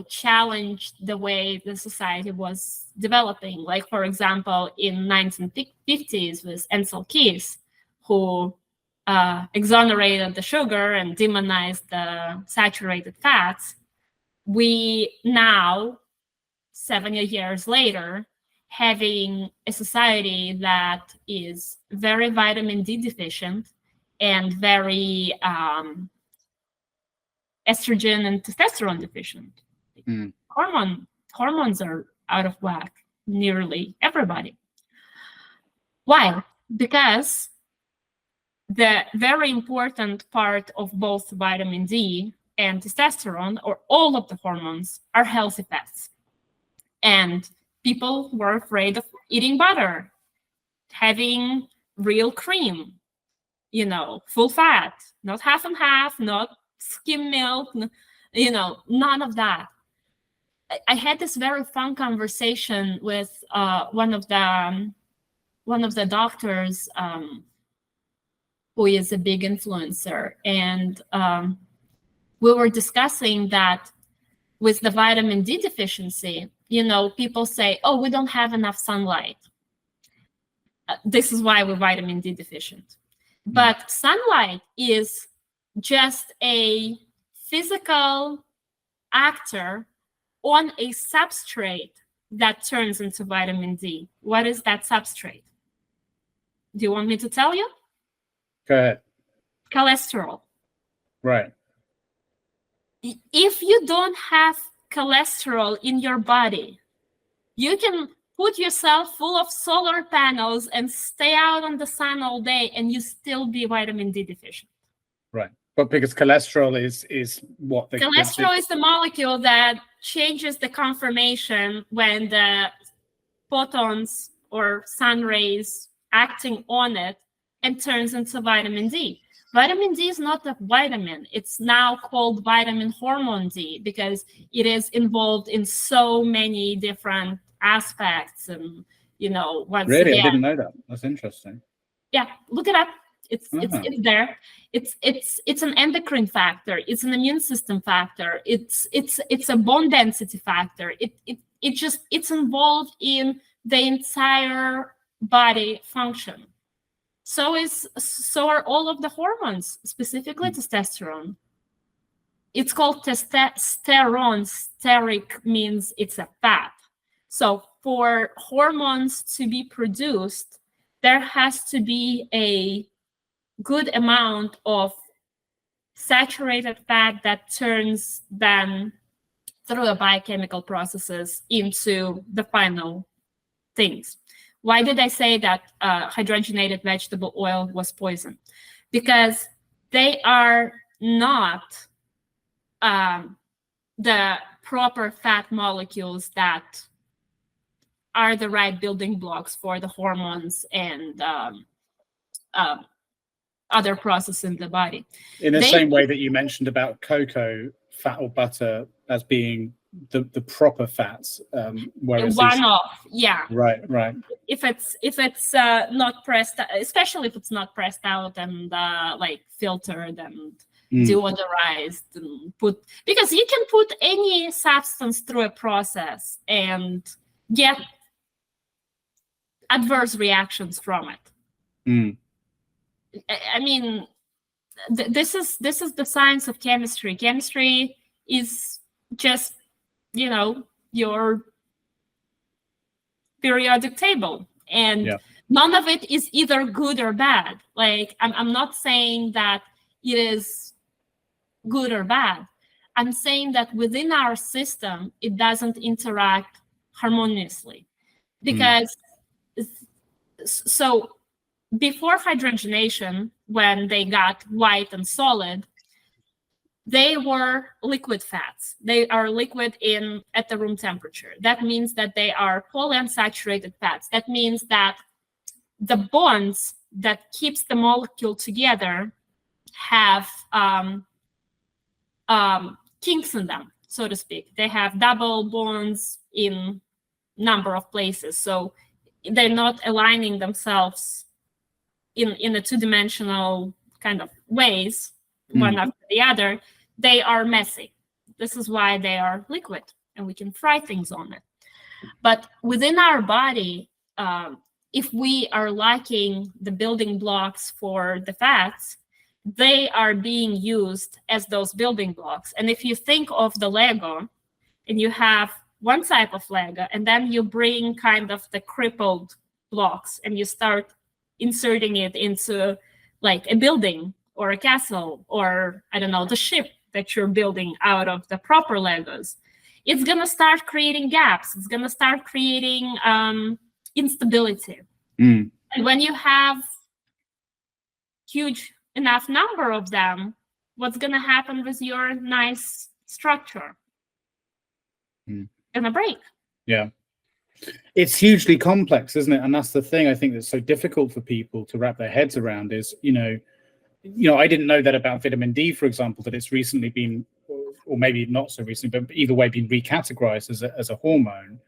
challenged the way the society was developing. Like, for example, in 1950s with Ansel Keys, who exonerated the sugar and demonized the saturated fats. We now, 70 years later, having a society that is very vitamin D deficient and very estrogen and testosterone deficient. Hormones are out of whack, nearly everybody. Why? Because the very important part of both vitamin D and testosterone, or all of the hormones, are healthy fats. And people were afraid of eating butter, having real cream, full fat, not half and half, not skim milk, none of that. I had this very fun conversation with one of the doctors who is a big influencer, and we were discussing that with the vitamin D deficiency. People say, "Oh, we don't have enough sunlight. This is why we're vitamin D deficient." But sunlight is just a physical actor on a substrate that turns into vitamin D. What is that substrate? Do you want me to tell you?
Go ahead.
Cholesterol.
Right.
If you don't have cholesterol in your body, you can put yourself full of solar panels and stay out on the sun all day and you still be vitamin D deficient.
Right. But because cholesterol is what the
cholesterol is the molecule that changes the conformation when the photons or sun rays acting on it and turns into vitamin D. Vitamin D is not a vitamin. It's now called vitamin hormone D because it is involved in so many different aspects. And, once
really,
again,
I didn't know that. That's interesting.
Yeah, look it up. It's there. It's an endocrine factor. It's an immune system factor. It's a bone density factor. It's involved in the entire body function. So are all of the hormones, specifically testosterone. It's called testosterone. Steric means it's a fat. So for hormones to be produced, there has to be a good amount of saturated fat that turns then through the biochemical processes into the final things. Why did I say that hydrogenated vegetable oil was poison? Because they are not the proper fat molecules that are the right building blocks for the hormones and other process in the body.
In the same way that you mentioned about cocoa fat or butter as being the proper fats, whereas right.
If it's not pressed, especially if it's not pressed out and like filtered and deodorized and because you can put any substance through a process and get adverse reactions from it. I mean, this is the science of chemistry. Chemistry is just, you know, your periodic table, and none of it is either good or bad. Like, I'm not saying that it is good or bad. I'm saying that within our system, it doesn't interact harmoniously. Because so before hydrogenation, when they got white and solid, they were liquid fats. They are liquid at the room temperature. That means that they are polyunsaturated fats. That means that the bonds that keeps the molecule together have kinks in them, so to speak. They have double bonds in number of places. So they're not aligning themselves in a two-dimensional kind of ways, one after the other. They are messy. This is why they are liquid, and we can fry things on it. But within our body, if we are lacking the building blocks for the fats, they are being used as those building blocks. And if you think of the Lego, and you have one type of Lego, and then you bring kind of the crippled blocks, and you start inserting it into like a building or a castle, or I don't know, the ship that you're building out of the proper Legos, it's gonna start creating gaps. It's gonna start creating instability. And when you have huge enough number of them, what's gonna happen with your nice structure? Gonna break. Yeah.
It's hugely complex, isn't it? And that's the thing I think that's so difficult for people to wrap their heads around is, you know, I didn't know that about vitamin D, for example, that it's recently been, or maybe not so recently, but either way, been recategorized as a hormone.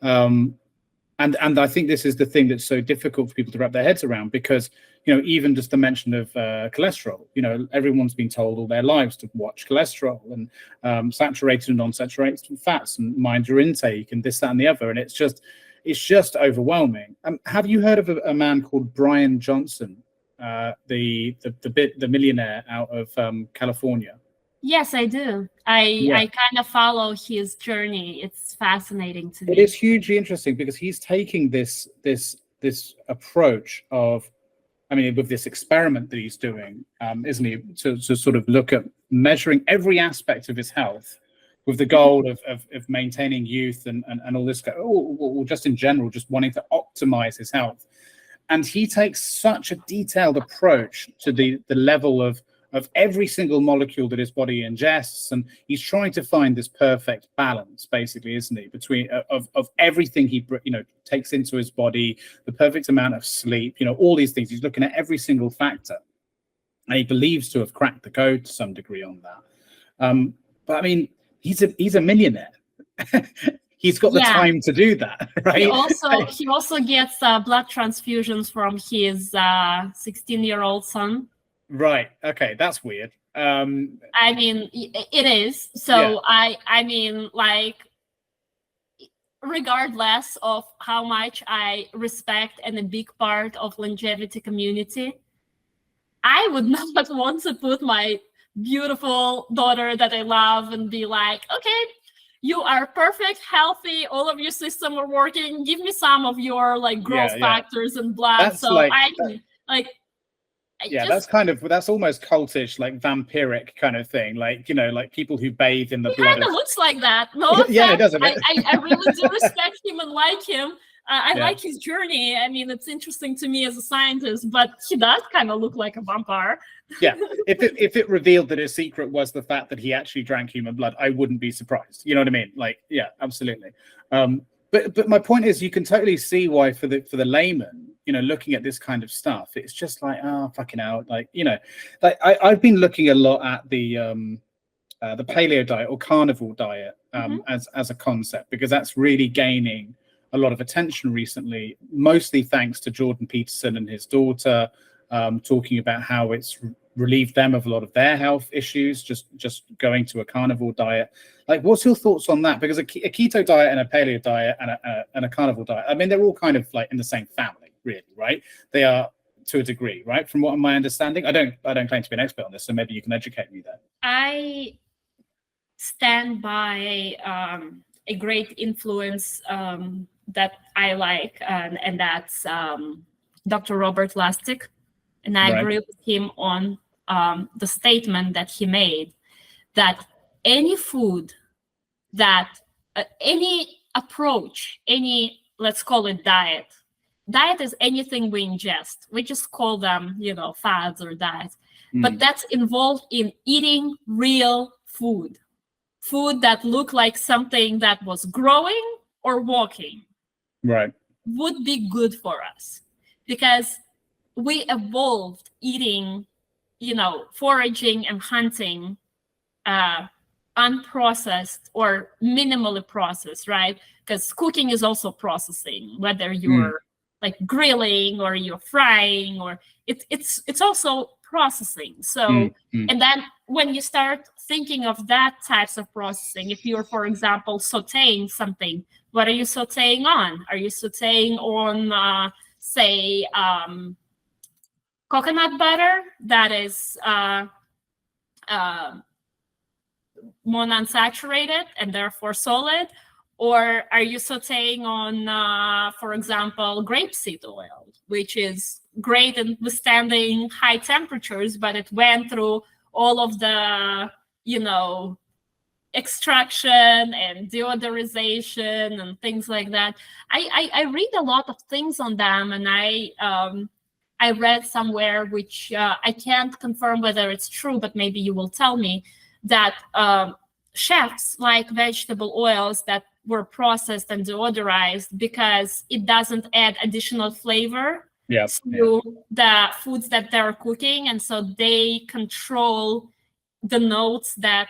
And I think this is the thing that's so difficult for people to wrap their heads around, because, you know, even just the mention of cholesterol, you know, everyone's been told all their lives to watch cholesterol and saturated and non-saturated fats and mind your intake and this, that, and the other. And it's just overwhelming. Have you heard of a man called Brian Johnson, the millionaire out of California?
Yes, I do. I kind of follow his journey. It's fascinating to me.
It is hugely interesting because he's taking this approach of, I mean, with this experiment that he's doing, isn't he, to sort of look at measuring every aspect of his health with the goal of maintaining youth and all this, or just in general, just wanting to optimize his health. And he takes such a detailed approach to the level of every single molecule that his body ingests, and he's trying to find this perfect balance, basically, isn't he, between of everything he takes into his body, the perfect amount of sleep, all these things. He's looking at every single factor, and he believes to have cracked the code to some degree on that. But I mean, he's a millionaire. He's got the time to do that, right?
He also gets blood transfusions from his 16-year-old son.
Right. Okay. That's weird.
I mean, it is. So yeah. I mean, like, regardless of how much I respect and a big part of longevity community, I would not want to put my beautiful daughter that I love and be like, okay, you are perfect, healthy, all of your systems are working. Give me some of your like growth factors and blood. That's so I can like. That's almost cultish, like vampiric kind of thing, like like people who bathe in the blood. Kind of looks like that. No,
yeah, it does.
I really do respect him and like him. I like his journey. I mean, it's interesting to me as a scientist, but he does kind of look like a vampire.
Yeah, if it revealed that his secret was the fact that he actually drank human blood, I wouldn't be surprised. You know what I mean? Like, yeah, absolutely. But my point is, you can totally see why for the layman, looking at this kind of stuff, it's just like, oh, fucking hell. Like, like I've been looking a lot at the paleo diet or carnivore diet as a concept, because that's really gaining a lot of attention recently, mostly thanks to Jordan Peterson and his daughter talking about how it's relieved them of a lot of their health issues, just going to a carnivore diet. Like, what's your thoughts on that? Because a keto diet and a paleo diet and a carnivore diet, I mean, they're all kind of like in the same family, really, right? They are, to a degree, right? From what my understanding, I don't claim to be an expert on this, so maybe you can educate me there.
I stand by a great influence that I like, and that's Dr. Robert Lustig. And I agree with him on the statement that he made that any food that, any approach, any, let's call it diet is anything we ingest. We just call them, fads or diets. But that's involved in eating real food that look like something that was growing or walking. Right. Would be good for us, because we evolved eating, foraging and hunting, unprocessed or minimally processed, right? Because cooking is also processing, whether you're like grilling or you're frying, or it's also processing. So, and then when you start thinking of that types of processing, if you're, for example, sauteing something, what are you sauteing on? Are you sauteing on, say, coconut butter that is monounsaturated and therefore solid? Or are you sauteing on, for example, grapeseed oil, which is great in withstanding high temperatures, but it went through all of the, extraction and deodorization and things like that. I read a lot of things on them, and I read somewhere, which I can't confirm whether it's true, but maybe you will tell me, that chefs like vegetable oils that were processed and deodorized because it doesn't add additional flavor to the foods that they're cooking. And so they control the notes that,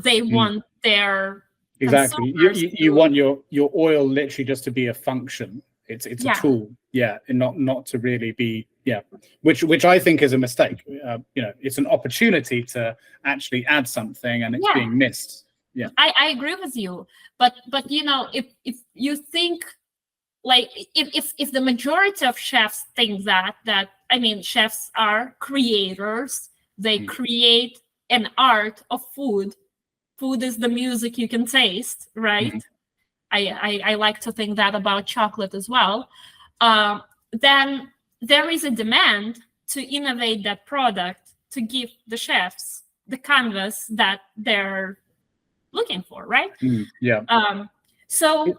they want their
Exactly. You want your oil literally just to be a function. It's a tool, and not to really be, which I think is a mistake. It's an opportunity to actually add something, and it's being missed. Yeah,
I agree with you, but if you think, like, if the majority of chefs think that I mean, chefs are creators, they create an art of food. Food is the music you can taste, right? I like to think that about chocolate as well. Then there is a demand to innovate that product, to give the chefs the canvas that they're looking for, right? So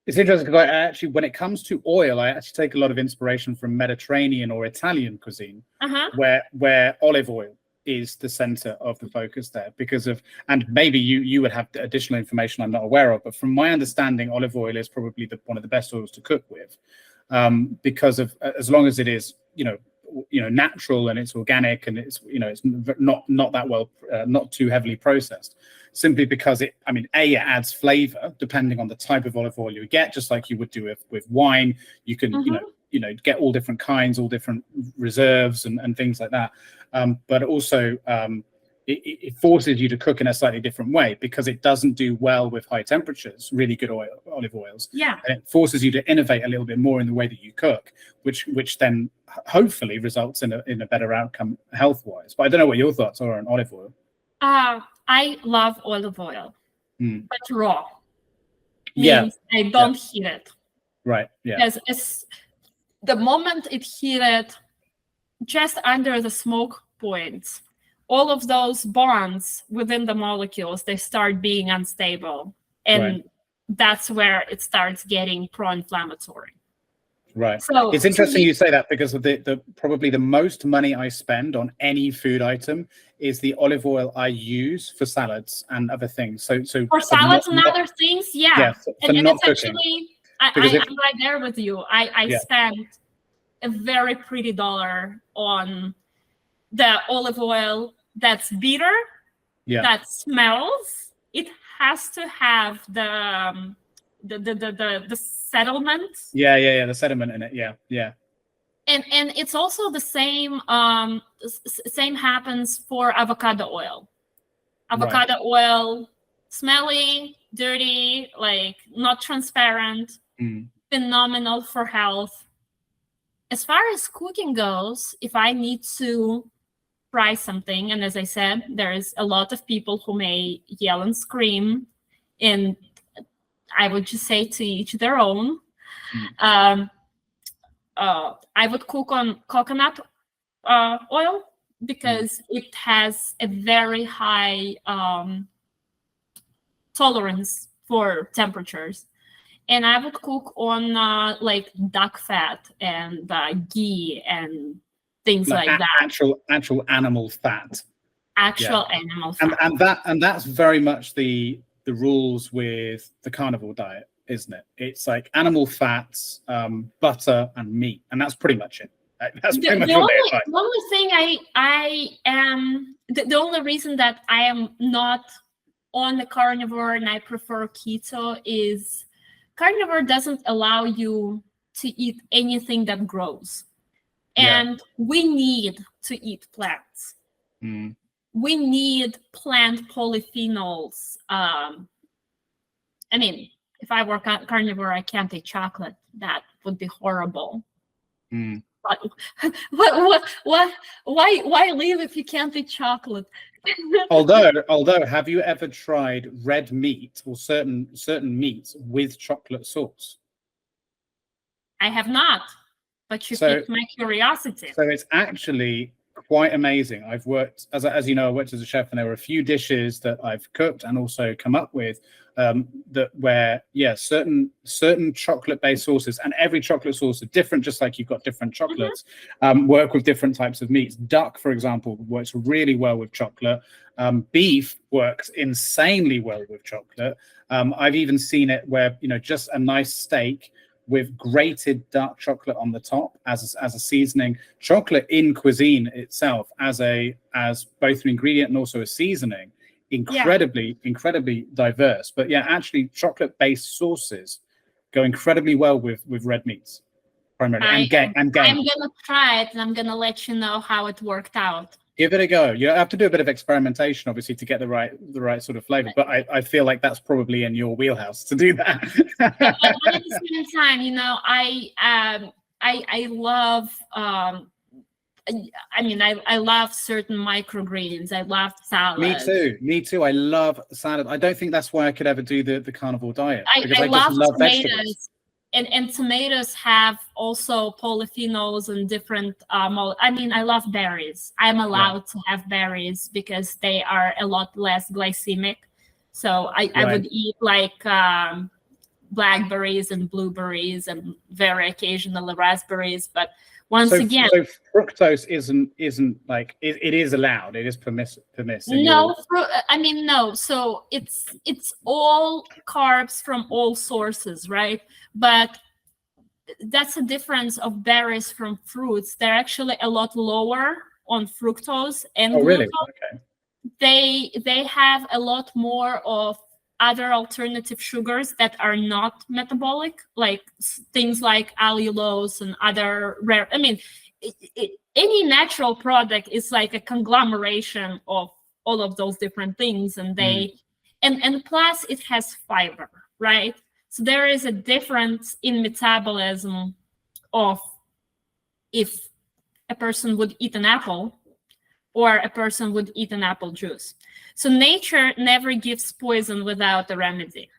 it's interesting because I actually, when it comes to oil, I actually take a lot of inspiration from Mediterranean or Italian cuisine, where olive oil is the center of the focus there, because of, and maybe you would have additional information I'm not aware of, but from my understanding, olive oil is probably one of the best oils to cook with, because of, as long as it is natural and it's organic and it's it's not that well, not too heavily processed, simply because it adds flavor depending on the type of olive oil you get, just like you would do with wine. You can get all different kinds, all different reserves and things like that, but also it forces you to cook in a slightly different way, because it doesn't do well with high temperatures, really good olive oils. And it forces you to innovate a little bit more in the way that you cook, which then hopefully results in a better outcome health-wise. But I don't know what your thoughts are on olive oil.
I love olive oil, but raw. Means I don't heat it.
Right.
Because it's the moment it heated just under the smoke points, all of those bonds within the molecules, they start being unstable. And that's where it starts getting pro-inflammatory.
Right. So it's interesting you say that, because of the probably the most money I spend on any food item is the olive oil I use for salads and other things. So
for salads and other things,
and it's
actually, I'm right there with you. I spent a very pretty dollar on the olive oil that's bitter, that smells. It has to have the settlement.
The sediment in it. Yeah.
And it's also the same. Same happens for avocado oil. Avocado oil, smelly, dirty, like not transparent. Phenomenal for health. As far as cooking goes, if I need to fry something, and as I said, there's a lot of people who may yell and scream, and I would just say to each their own. I would cook on coconut oil because it has a very high tolerance for temperatures. And I would cook on like duck fat and ghee and things like that.
Actual animal fat.
Animal fat.
And that's very much the rules with the carnivore diet, isn't it? It's like animal fats, butter, and meat, and that's pretty much it. That's pretty much what they
the only thing I am the only reason that I am not on the carnivore and I prefer keto is carnivore doesn't allow you to eat anything that grows. And we need to eat plants. We need plant polyphenols. I mean, if I were carnivore, I can't eat chocolate. That would be horrible. But why live if you can't eat chocolate?
although, have you ever tried red meat or certain meats with chocolate sauce?
I have not, but you piqued my curiosity.
So it's actually quite amazing. I've worked as you know, I worked as a chef, and there were a few dishes that I've cooked and also come up with certain chocolate-based sauces, and every chocolate sauce is different, just like you've got different chocolates, work with different types of meats. Duck, for example, works really well with chocolate. Beef works insanely well with chocolate. I've even seen it where, just a nice steak with grated dark chocolate on the top as a seasoning. Chocolate in cuisine itself as both an ingredient and also a seasoning, incredibly diverse. But actually chocolate-based sauces go incredibly well with red meats primarily. I'm gonna
try it, and I'm gonna let you know how it worked out.
Give it a go. You have to do a bit of experimentation, obviously, to get the right sort of flavor. But I feel like that's probably in your wheelhouse to do that.
But at the same time, I love. I love certain microgreens. I love salads.
Me too. I love salad. I don't think that's why I could ever do the carnivore diet, because I
love
just love
tomatoes.
vegetables.
And tomatoes have also polyphenols and different. I love berries. I'm allowed to have berries because they are a lot less glycemic. So I would eat like blackberries and blueberries and very occasionally raspberries. But once again,
so fructose isn't like it is allowed. It is permissive.
No. So it's all carbs from all sources, right? But that's a difference of berries from fruits. They're actually a lot lower on fructose and glucose.
Really? Okay.
They have a lot more of other alternative sugars that are not metabolic, like things like allulose and other rare. Any natural product is like a conglomeration of all of those different things, and and plus it has fiber, right? So there is a difference in metabolism of if a person would eat an apple or a person would eat an apple juice. So nature never gives poison without a remedy.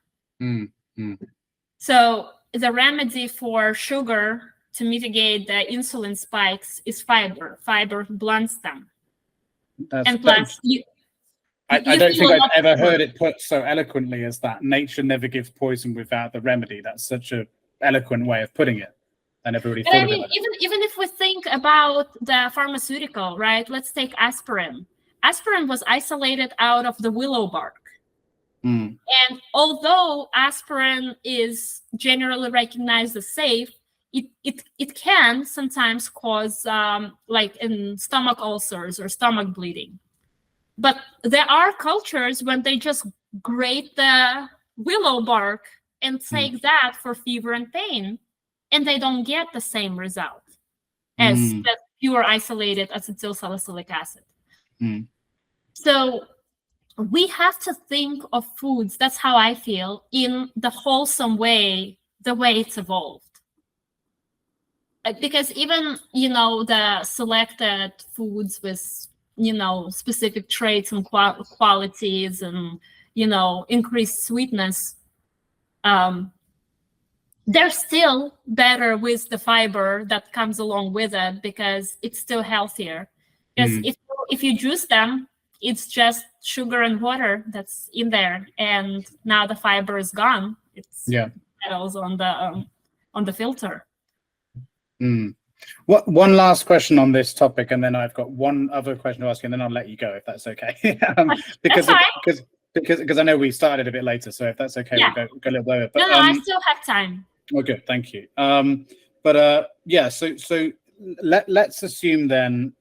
So the remedy for sugar to mitigate the insulin spikes is fiber. Fiber blunts them. And plus,
I don't think I've ever heard it put so eloquently as that. Nature never gives poison without the remedy. That's such an eloquent way of putting it. I never really thought of it.
Even if we think about the pharmaceutical, right? Let's take aspirin. Aspirin was isolated out of the willow bark. And although aspirin is generally recognized as safe, it can sometimes cause like in stomach ulcers or stomach bleeding. But there are cultures when they just grate the willow bark and take that for fever and pain, and they don't get the same result as the pure isolated acetyl salicylic acid. So we have to think of foods, that's how I feel, in the wholesome way, the way it's evolved. Because even, the selected foods with, specific traits and qualities and, increased sweetness, they're still better with the fiber that comes along with it because it's still healthier. Because if you juice them, it's just sugar and water that's in there, and now the fiber is gone. It's metals on the filter.
One last question on this topic, and then I've got one other question to ask you, and then I'll let you go if that's okay. Because I know we started a bit later, so if that's okay, we'll go a little lower. But,
no, I still have time.
Oh, good, thank you. So let's assume then.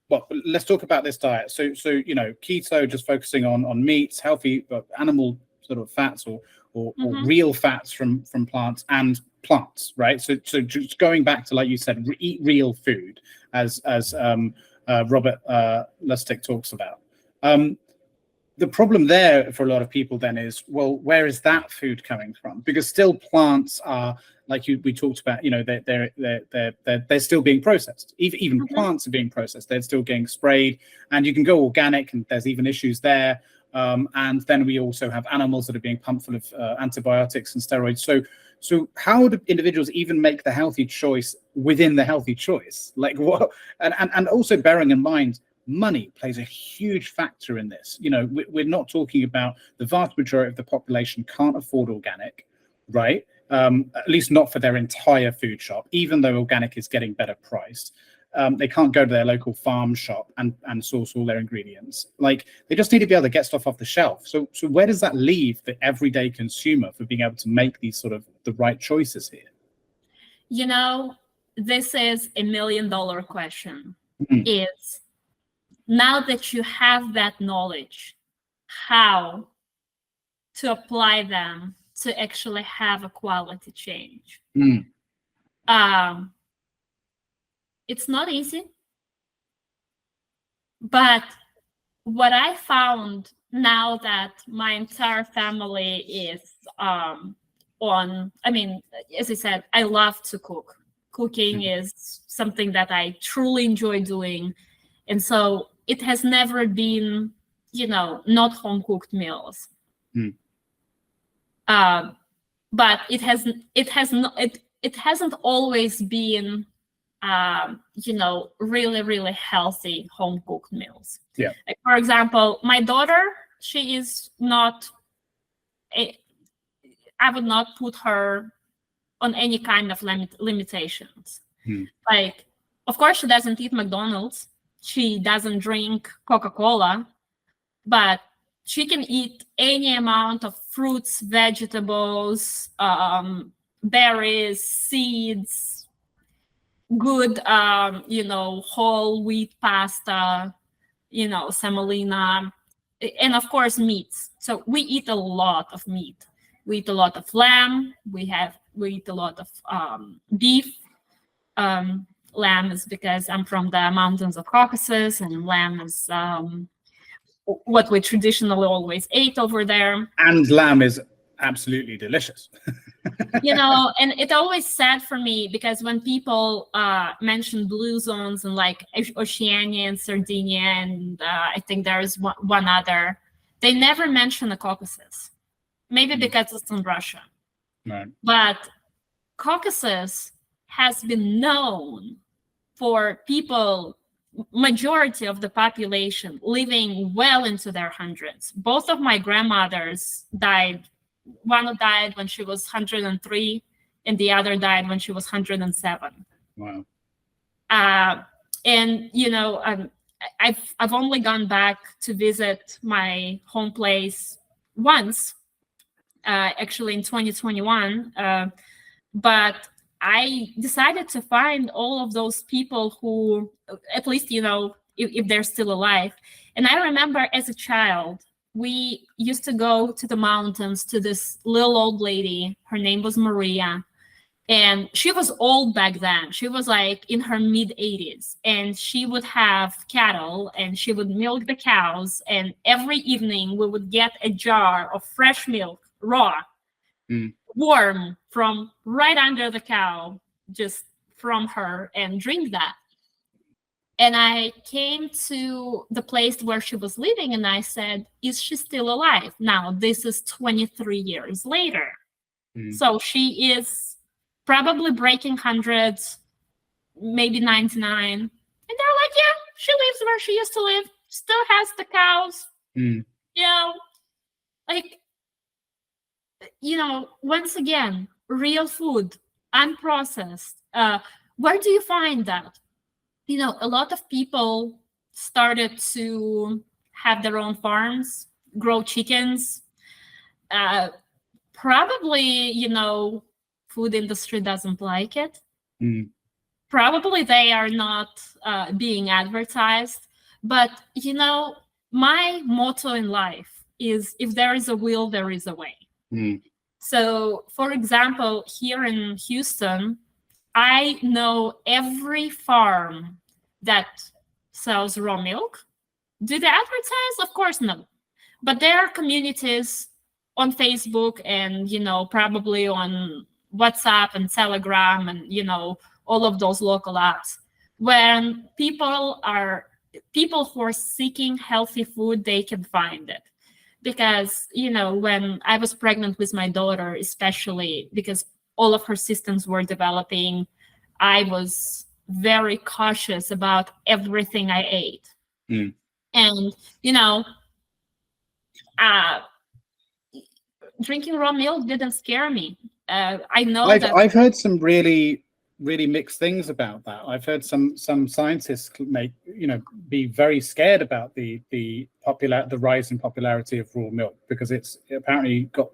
Well, let's talk about this diet. So keto, just focusing on meats, healthy animal sort of fats or real fats from plants and plants, right? So just going back to, like you said, eat real food, as Robert Lustig talks about. The problem there for a lot of people then is, well, where is that food coming from? Because still plants are, like we talked about, they're still being processed. Even plants are being processed. They're still getting sprayed, and you can go organic, and there's even issues there. And then we also have animals that are being pumped full of antibiotics and steroids. So how do individuals even make the healthy choice within the healthy choice? Like what? And also bearing in mind, money plays a huge factor in this. We're not talking about the vast majority of the population can't afford organic, right? At least not for their entire food shop, even though organic is getting better priced. They can't go to their local farm shop and source all their ingredients. Like, they just need to be able to get stuff off the shelf. So where does that leave the everyday consumer for being able to make these sort of the right choices here?
This is $1 million question. Is now that you have that knowledge, how to apply them to actually have a quality change. It's not easy, but what I found now that my entire family is as I said, I love to cook. Cooking is something that I truly enjoy doing. And so it has never been, not home cooked meals. But it hasn't always been, really, really healthy home cooked meals.
Yeah.
Like, for example, my daughter, she is not. I would not put her on any kind of limitations. Like, of course, she doesn't eat McDonald's. She doesn't drink Coca-Cola, but she can eat any amount of fruits, vegetables, berries, seeds, good, whole wheat pasta, semolina, and of course meats. So we eat a lot of meat. We eat a lot of lamb. We eat a lot of beef. Lamb is because I'm from the mountains of Caucasus, and lamb is what we traditionally always ate over there.
And lamb is absolutely delicious.
And it always sad for me because when people mention blue zones and like Oceania and Sardinia, and I think there's one other, they never mention the Caucasus. Maybe because it's in Russia.
Right.
But Caucasus has been known for people, majority of the population, living well into their hundreds. Both of my grandmothers died. One died when she was 103, and the other died when she was 107.
Wow.
And I've only gone back to visit my home place once, actually in 2021. But I decided to find all of those people who, at least, if they're still alive. And I remember as a child, we used to go to the mountains to this little old lady. Her name was Maria. And she was old back then. She was like in her mid 80s. And she would have cattle and she would milk the cows. And every evening we would get a jar of fresh milk, raw, warm, from right under the cow, just from her, and drink that. And I came to the place where she was living and I said, is she still alive? Now, this is 23 years later. So she is probably breaking hundreds, maybe 99. And they're like, yeah, she lives where she used to live, still has the cows. Once again, real food, unprocessed. Where do you find that? A lot of people started to have their own farms, grow chickens. Probably, food industry doesn't like it. Probably they are not being advertised. But, my motto in life is, if there is a will, there is a way. So, for example, here in Houston, I know every farm that sells raw milk. Do they advertise? Of course, no. But there are communities on Facebook and, probably on WhatsApp and Telegram and, all of those local apps, when people who are seeking healthy food, they can find it. Because, when I was pregnant with my daughter, especially because all of her systems were developing, I was very cautious about everything I ate. And, drinking raw milk didn't scare me. I know
I've heard some really, really mixed things about that. I've heard some scientists be very scared about the rise in popularity of raw milk, because it's apparently got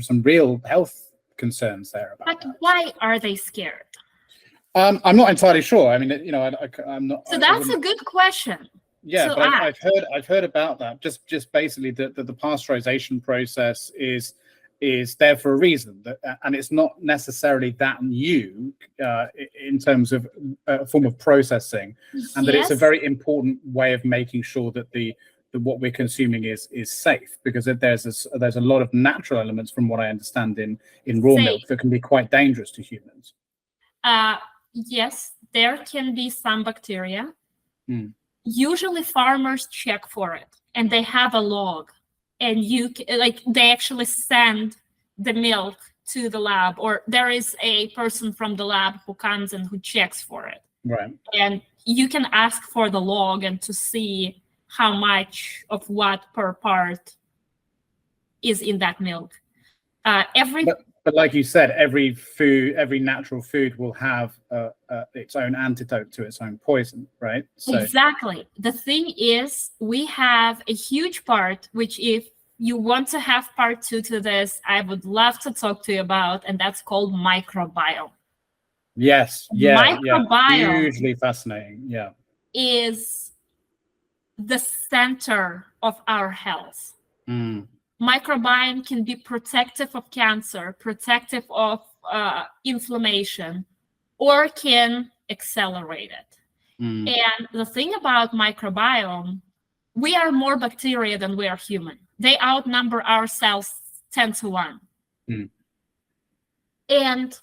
some real health concerns there about.
But why are they scared?
I'm not entirely sure. I mean, I'm not.
So that's a good question.
Yeah, but I've heard about that. Just basically that the pasteurization process is there for a reason, and it's not necessarily that new in terms of a form of processing, and that it's a very important way of making sure that what we're consuming is safe, because there's a lot of natural elements, from what I understand, in raw milk that can be quite dangerous to humans.
Yes, there can be some bacteria. Usually farmers check for it and they have a log, and they actually send the milk to the lab, or there is a person from the lab who comes and who checks for it.
Right.
And you can ask for the log and to see how much of what per part is in that milk.
But like you said, every natural food will have its own antidote to its own poison, right? So.
Exactly. The thing is, we have a huge part, which if you want to have part 2 to this, I would love to talk to you about, and that's called microbiome.
Yes. Yeah.
Microbiome
hugely fascinating. Yeah.
Is the center of our health. Microbiome can be protective of cancer, protective of inflammation, or can accelerate it. And the thing about microbiome, we are more bacteria than we are human. They outnumber our cells 10 to 1. And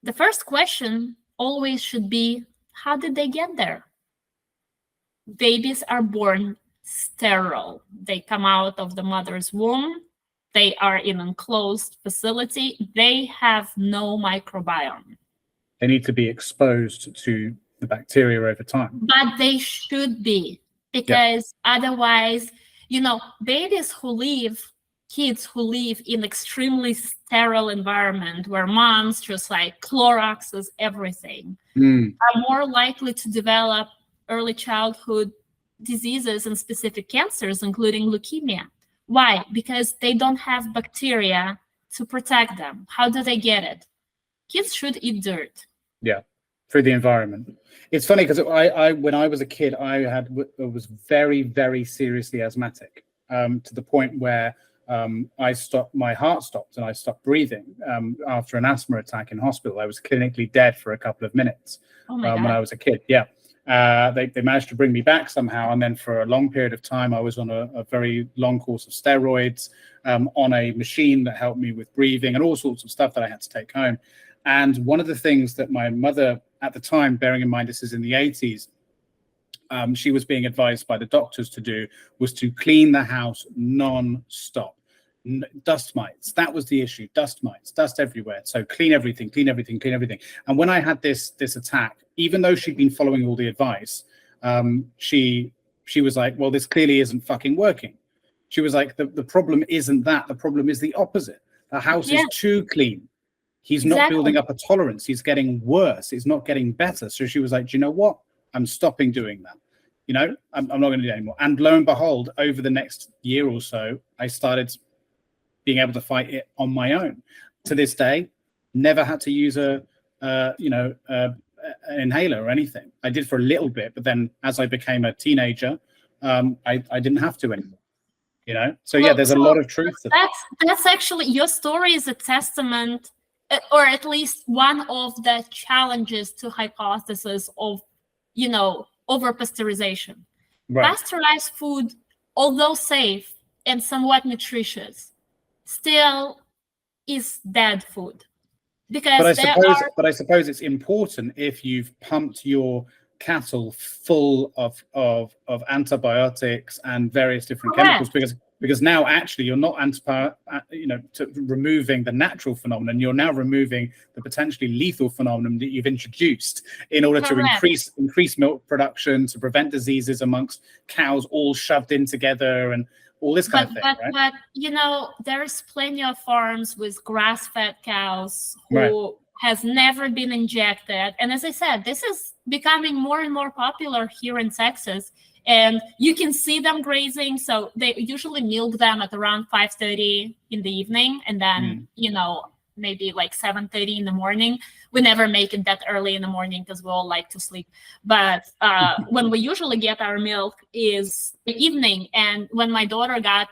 the first question always should be, how did they get there? Babies are born sterile. They come out of the mother's womb. They are in an enclosed facility. They have no microbiome.
They need to be exposed to the bacteria over time.
But they should be, because otherwise, kids who live in extremely sterile environment where moms just like Cloroxes everything, are more likely to develop early childhood diseases and specific cancers, including leukemia. Why? Because they don't have bacteria to protect them. How do they get it? Kids should eat dirt.
Yeah, through the environment. It's funny because I when I was a kid, I was very, very seriously asthmatic, to the point where my heart stopped and I stopped breathing after an asthma attack in hospital. I was clinically dead for a couple of minutes when I was a kid. Yeah. They managed to bring me back somehow, and then for a long period of time I was on a very long course of steroids, on a machine that helped me with breathing and all sorts of stuff that I had to take home. And one of the things that my mother at the time, bearing in mind this is in the 80s, she was being advised by the doctors to do, was to clean the house non-stop. Dust mites, that was the issue. Dust mites, dust everywhere. So clean everything, clean everything, clean everything. And when I had this attack, even though she'd been following all the advice, she was like, well, this clearly isn't fucking working. She was like, the problem isn't that. The problem is the opposite. The house is too clean. He's not building up a tolerance. He's getting worse. He's not getting better. So she was like, do you know what? I'm stopping doing that. You know, I'm not going to do it anymore. And lo and behold, over the next year or so, I started being able to fight it on my own. To this day, never had to use an inhaler or anything. I did for a little bit, but then as I became a teenager, I didn't have to anymore. You know, so yeah, there's a lot of truth to that.
That's actually, your story is a testament, or at least one of the challenges to hypothesis of, you know, over pasteurization. Right. Pasteurized food, although safe and somewhat nutritious, still is dead food. Because
but I suppose it's important if you've pumped your cattle full of antibiotics and various different chemicals, because now actually you're not removing the natural phenomenon, you're now removing the potentially lethal phenomenon that you've introduced in order to increase milk production, to prevent diseases amongst cows all shoved in together and all this kind of thing, right?
But you know, there's plenty of farms with grass-fed cows who has never been injected. And as I said, this is becoming more and more popular here in Texas. And you can see them grazing. So they usually milk them at around 5:30 in the evening. And then, you know, maybe like 7:30 in the morning. We never make it that early in the morning because we all like to sleep. But when we usually get our milk is the evening. And when my daughter got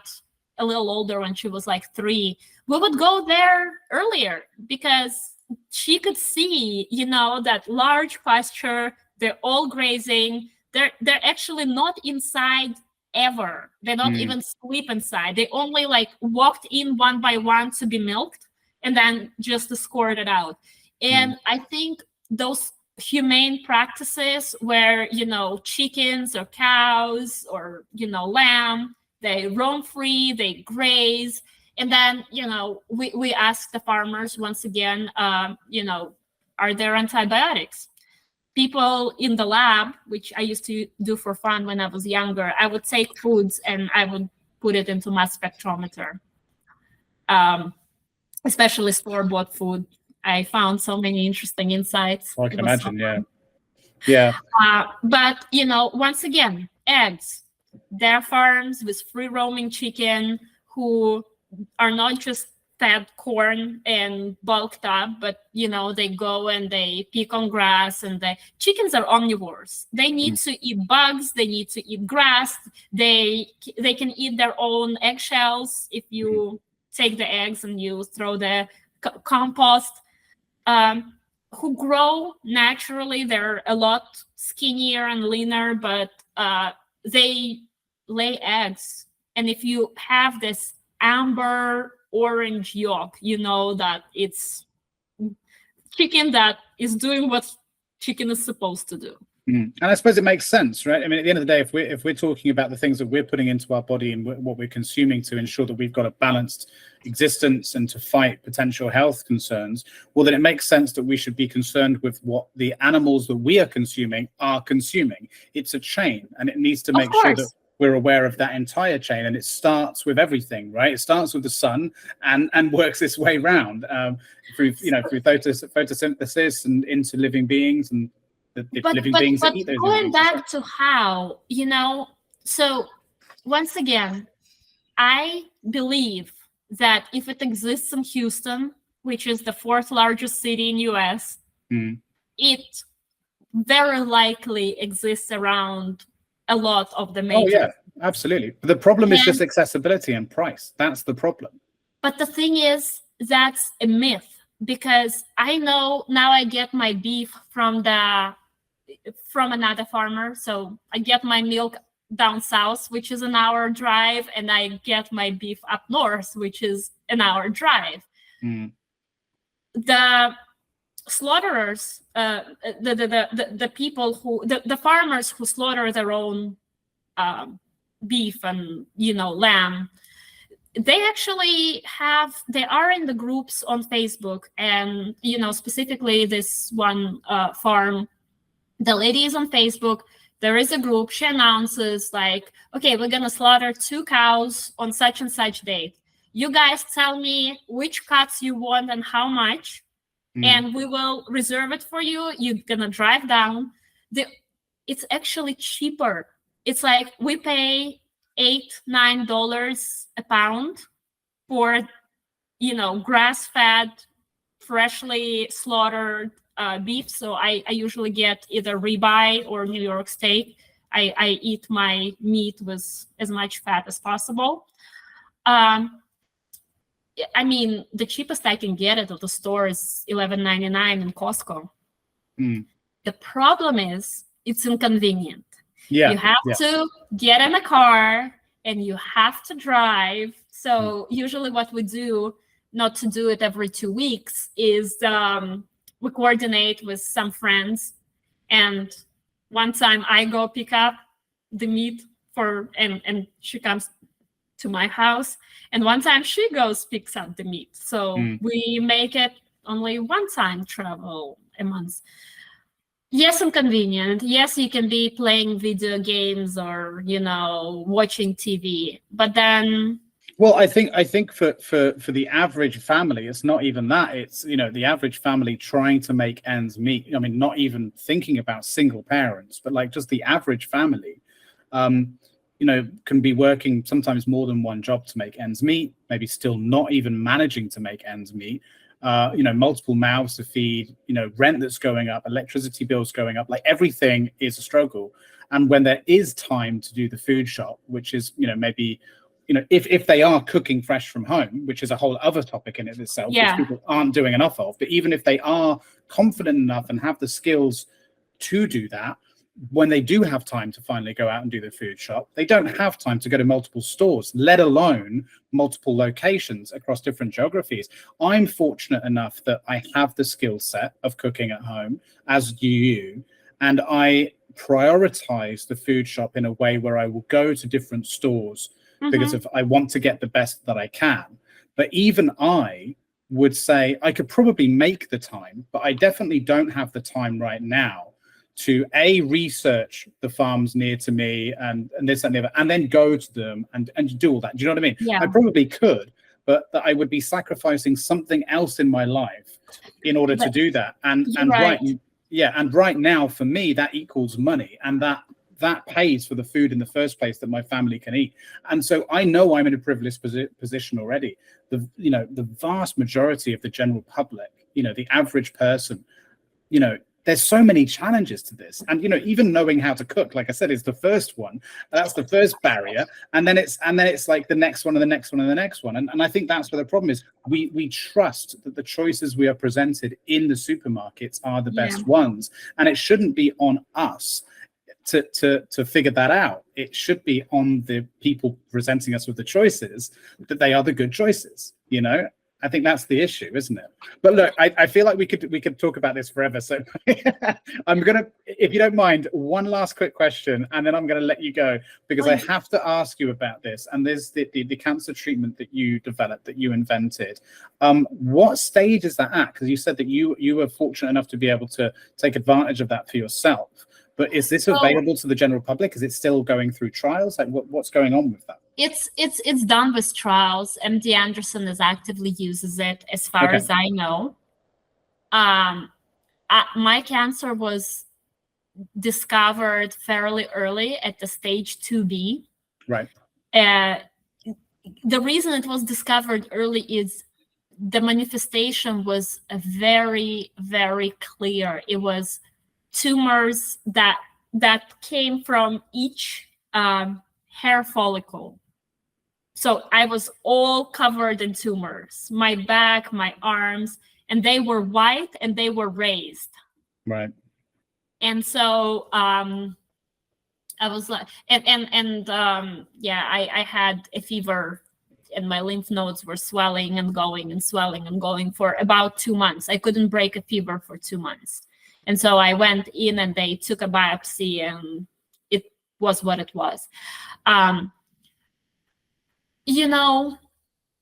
a little older, when she was like 3, we would go there earlier because she could see, you know, that large pasture, they're all grazing. They're actually not inside ever. They don't even sleep inside. They only like walked in one by one to be milked and then just escorted out. And I think those humane practices where, you know, chickens or cows or, you know, lamb, they roam free, they graze. And then, you know, we ask the farmers once again, you know, are there antibiotics? People in the lab, which I used to do for fun when I was younger, I would take foods and I would put it into mass spectrometer, especially store-bought food. I found so many interesting insights.
I can imagine, yeah.
But, you know, once again, eggs. There are farms with free-roaming chicken who are not just fed corn and bulked up, but, you know, they go and they pick on grass, and the chickens are omnivores. They need to eat bugs. They need to eat grass. They can eat their own eggshells if you take the eggs and you throw the compost. Who grow naturally. They're a lot skinnier and leaner, but they lay eggs. And if you have this amber orange yolk, you know that it's chicken that is doing what chicken is supposed to do.
And I suppose it makes sense, right? I mean, at the end of the day, if we're talking about the things that we're putting into our body and what we're consuming to ensure that we've got a balanced existence and to fight potential health concerns, well, then it makes sense that we should be concerned with what the animals that we are consuming are consuming. It's a chain, and it needs to make sure that we're aware of that entire chain. And it starts with everything, right? It starts with the sun and works its way round through photosynthesis and into living beings and the living beings that eat those.
Going back to how, you know, So once again, I believe that if it exists in Houston, which is the 4th largest city in US, it very likely exists around a lot of the major.
Oh yeah, absolutely. But the problem is just accessibility and price. That's the problem.
But the thing is, that's a myth, because I know now I get my beef from another farmer. So I get my milk down south, which is an hour drive, and I get my beef up north, which is an hour drive. The slaughterers, the people who, the farmers who slaughter their own beef and lamb, they actually they are in the groups on Facebook, and specifically this one farm, the lady is on Facebook. There is a group. She announces like, okay, we're gonna slaughter 2 cows on such and such date. You guys tell me which cuts you want and how much, and we will reserve it for you. You're gonna drive down. It's actually cheaper. It's like we pay $8-9 a pound for grass-fed, freshly slaughtered beef. So I usually get either ribeye or New York steak. I eat my meat with as much fat as possible. I mean, the cheapest I can get it at the store is $11.99 in Costco. The problem is it's inconvenient.
Yeah,
you have to get in a car and you have to drive. So usually what we do, not to do it every 2 weeks, is we coordinate with some friends, and one time I go pick up the meat and she comes to my house, and one time she goes picks up the meat. So we make it only one time travel a month. Yes, inconvenient. Yes, you can be playing video games or watching TV, but then.
Well, I think for the average family, it's not even that. It's the average family trying to make ends meet. I mean, not even thinking about single parents, but like just the average family, can be working sometimes more than one job to make ends meet. Maybe still not even managing to make ends meet. Multiple mouths to feed, rent that's going up, electricity bills going up, like everything is a struggle. And when there is time to do the food shop, which is, maybe, if they are cooking fresh from home, which is a whole other topic in it itself, which people aren't doing enough of. But even if they are confident enough and have the skills to do that, when they do have time to finally go out and do the food shop, they don't have time to go to multiple stores, let alone multiple locations across different geographies. I'm fortunate enough that I have the skill set of cooking at home, as do you, and I prioritize the food shop in a way where I will go to different stores because if I want to get the best that I can. But even I would say I could probably make the time, but I definitely don't have the time right now to research the farms near to me and this and the other, and then go to them and do all that. Do you know what I mean?
Yeah.
I probably could, but that I would be sacrificing something else in my life in order to do that. And right now for me that equals money, and that pays for the food in the first place that my family can eat. And so I know I'm in a privileged position already. The vast majority of the general public, the average person, there's so many challenges to this. And, even knowing how to cook, like I said, is the first one. That's the first barrier. And then it's like the next one and the next one and the next one. And I think that's where the problem is. We trust that the choices we are presented in the supermarkets are the best ones. And it shouldn't be on us to figure that out. It should be on the people presenting us with the choices that they are the good choices, I think that's the issue, isn't it? But look, I feel like we could talk about this forever. So I'm gonna, if you don't mind, one last quick question, and then I'm gonna let you go, because I have to ask you about this. And there's the cancer treatment that you developed, that you invented. What stage is that at? Because you said that you were fortunate enough to be able to take advantage of that for yourself. But is this available to the general public? Is it still going through trials? Like what's going on with that?
It's done with trials. MD Anderson actively uses it, as far as I know. My cancer was discovered fairly early at the stage 2B.
Right.
The reason it was discovered early is the manifestation was very, very clear. It was tumors that came from each hair follicle. So I was all covered in tumors, my back, my arms, and they were white and they were raised.
Right.
And so I was like, I had a fever and my lymph nodes were swelling and going and swelling and going for about 2 months. I couldn't break a fever for 2 months. And so I went in and they took a biopsy and it was what it was.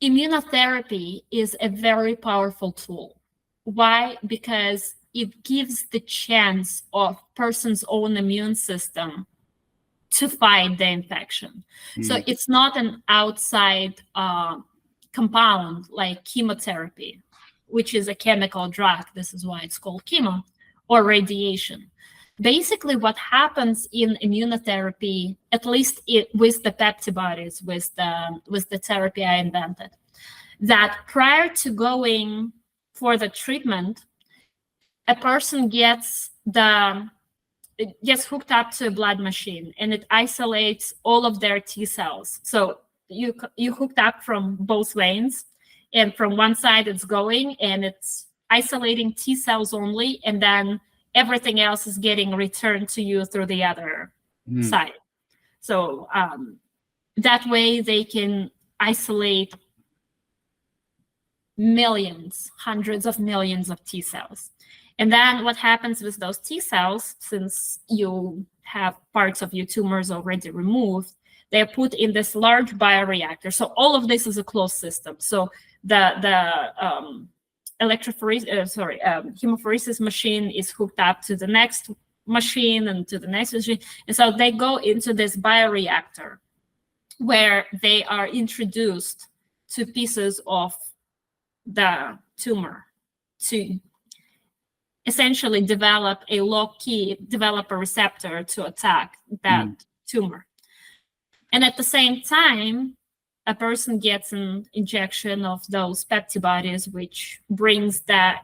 Immunotherapy is a very powerful tool. Why? Because it gives the chance of person's own immune system to fight the infection. So it's not an outside compound like chemotherapy, which is a chemical drug. This is why it's called chemo, or radiation. Basically, what happens in immunotherapy, at least with the peptides, with the therapy I invented, that prior to going for the treatment, a person gets hooked up to a blood machine, and it isolates all of their T cells. So you hooked up from both veins, and from one side it's going and it's isolating T cells only, and then everything else is getting returned to you through the other side. So that way they can isolate millions, hundreds of millions of T cells. And then what happens with those T cells, since you have parts of your tumors already removed, they're put in this large bioreactor. So all of this is a closed system. So the hemophoresis machine is hooked up to the next machine and to the next machine. And so they go into this bioreactor where they are introduced to pieces of the tumor to essentially develop a receptor to attack that tumor. And at the same time, a person gets an injection of those peptides, which brings the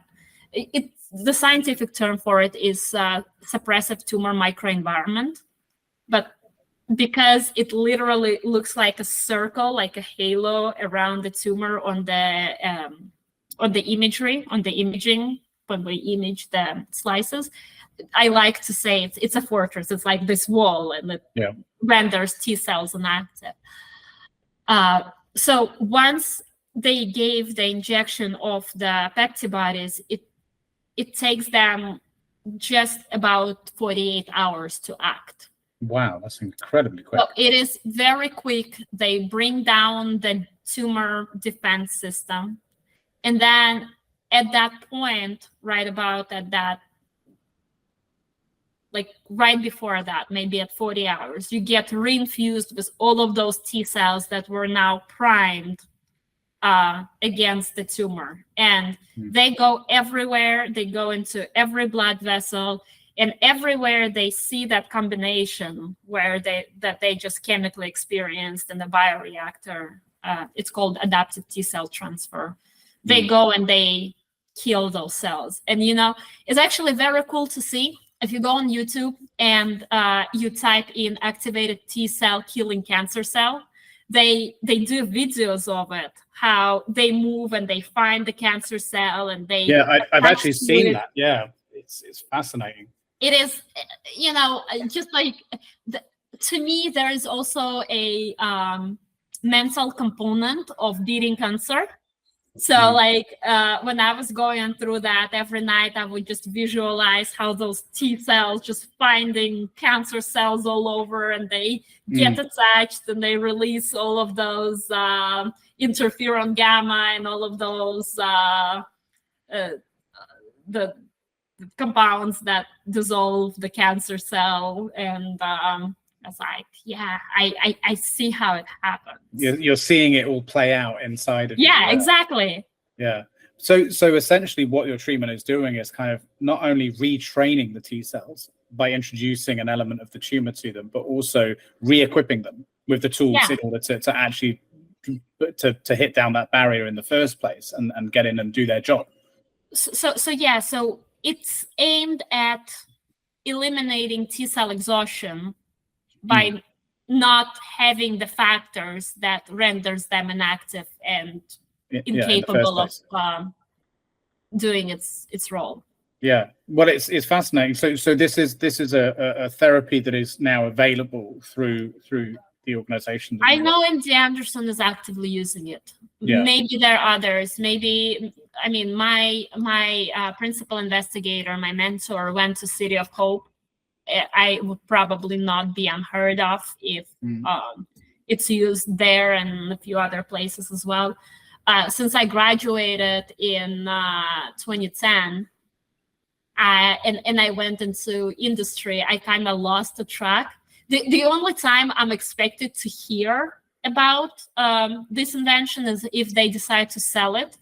scientific term for it is suppressive tumor microenvironment. But because it literally looks like a circle, like a halo around the tumor on the imaging, when we image the slices, I like to say it's a fortress. It's like this wall, and it renders T cells inactive. So once they gave the injection of the peptides, it takes them just about 48 hours to act.
Wow, that's incredibly quick.
So it is very quick. They bring down the tumor defense system. And then at that point, right before that, maybe at 40 hours, you get reinfused with all of those T cells that were now primed against the tumor. And they go everywhere. They go into every blood vessel, and everywhere they see that combination where they just chemically experienced in the bioreactor. It's called adaptive T cell transfer. They go and they kill those cells. And, it's actually very cool to see. If you go on YouTube and you type in activated T cell killing cancer cell, they do videos of it, how they move and they find the cancer cell and they...
Yeah, I've actually seen that. Yeah, it's fascinating.
It is, just like, to me, there is also a mental component of beating cancer. So when I was going through that every night, I would just visualize how those T cells just finding cancer cells all over, and they get attached and they release all of those interferon gamma and all of those the compounds that dissolve the cancer cell. And I was like, yeah, I see how it happens.
You're seeing it all play out inside of you.
Yeah, exactly.
Yeah. So essentially what your treatment is doing is kind of not only retraining the T cells, by introducing an element of the tumor to them, but also re-equipping them with the tools in order to actually to hit down that barrier in the first place and get in and do their job.
So it's aimed at eliminating T-cell exhaustion by not having the factors that renders them inactive and incapable of doing its role.
Yeah, well, it's fascinating. So this is a therapy that is now available through the organization.
I know MD Anderson is actively using it.
Yeah.
Maybe there are others. Maybe, I mean, my principal investigator, my mentor, went to City of Hope. I would probably not be unheard of if it's used there and a few other places as well. Since I graduated in 2010, and I went into industry, I kind of lost the track. The only time I'm expected to hear about this invention is if they decide to sell it,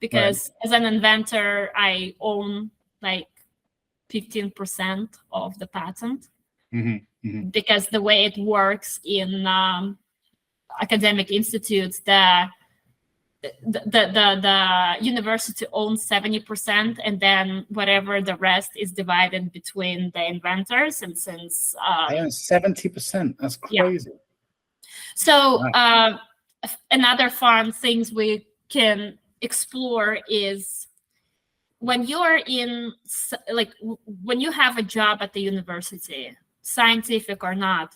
because as an inventor, I own like 15% of the patent, because the way it works in academic institutes, the university owns 70%, and then whatever the rest is divided between the inventors. And since
I own 70%, that's crazy.
Yeah. So another fun things we can explore is when you're when you have a job at the university, scientific or not,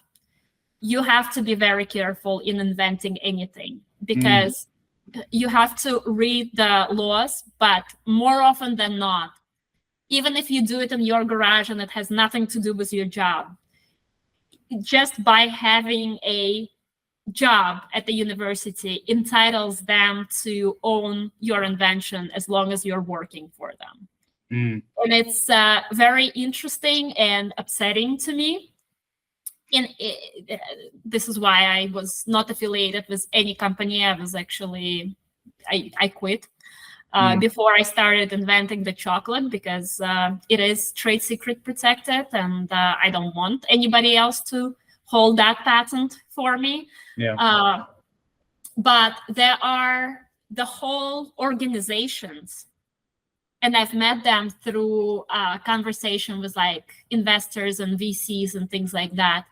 you have to be very careful in inventing anything, because you have to read the laws, but more often than not, even if you do it in your garage and it has nothing to do with your job, just by having a job at the university entitles them to own your invention as long as you're working for them. And it's very interesting and upsetting to me. And this is why I was not affiliated with any company. I was actually, I quit before I started inventing the chocolate, because it is trade secret protected, and I don't want anybody else to hold that patent for me.
Yeah.
But there are the whole organizations, and I've met them through conversation with like investors and VCs and things like that,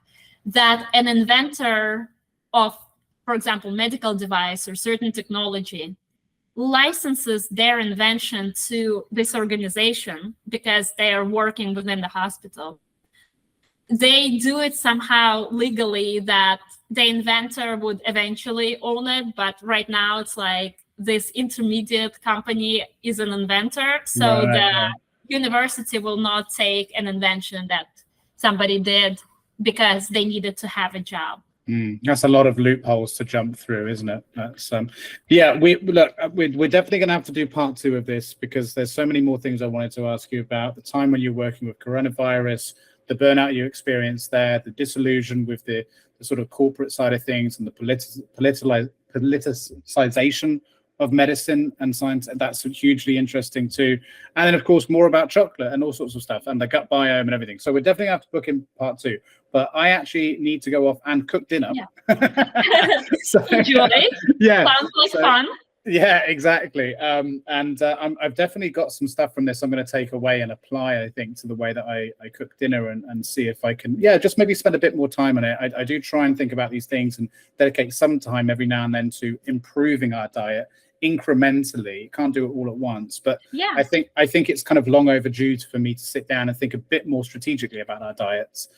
that an inventor of, for example, medical device or certain technology licenses their invention to this organization because they are working within the hospital. They do it somehow legally that the inventor would eventually own it, but right now it's like this intermediate company is an inventor, so the university will not take an invention that somebody did because they needed to have a job.
That's a lot of loopholes to jump through, isn't it? That's yeah. We're definitely going to have to do part 2 of this, because there's so many more things I wanted to ask you about. The time when you're working with coronavirus, the burnout you experienced there, the disillusion with the sort of corporate side of things, and the politicization of medicine and science. That's hugely interesting too. And then, of course, more about chocolate and all sorts of stuff, and the gut biome and everything. So we're definitely have to book in part 2. But I actually need to go off and cook dinner.
Yeah.
So,
enjoy.
Yeah.
Sounds like fun.
Yeah, exactly. I've definitely got some stuff from this I'm going to take away and apply, I think, to the way that I cook dinner, and see if I can, just maybe spend a bit more time on it. I do try and think about these things and dedicate some time every now and then to improving our diet incrementally. Can't do it all at once, but
yeah,
I think it's kind of long overdue for me to sit down and think a bit more strategically about our diets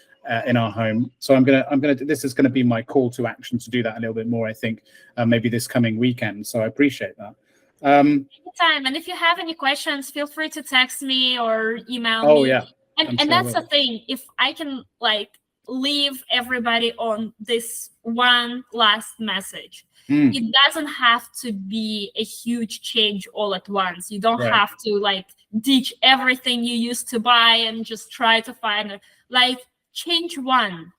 in our home. So I'm gonna this is gonna be my call to action to do that a little bit more, I think, maybe this coming weekend. So I appreciate that.
Anytime. And if you have any questions, feel free to text me or email me.
Oh yeah.
And that's the thing. If I can like leave everybody on this one last message. It doesn't have to be a huge change all at once. You don't have to like ditch everything you used to buy and just try to find it. Like change one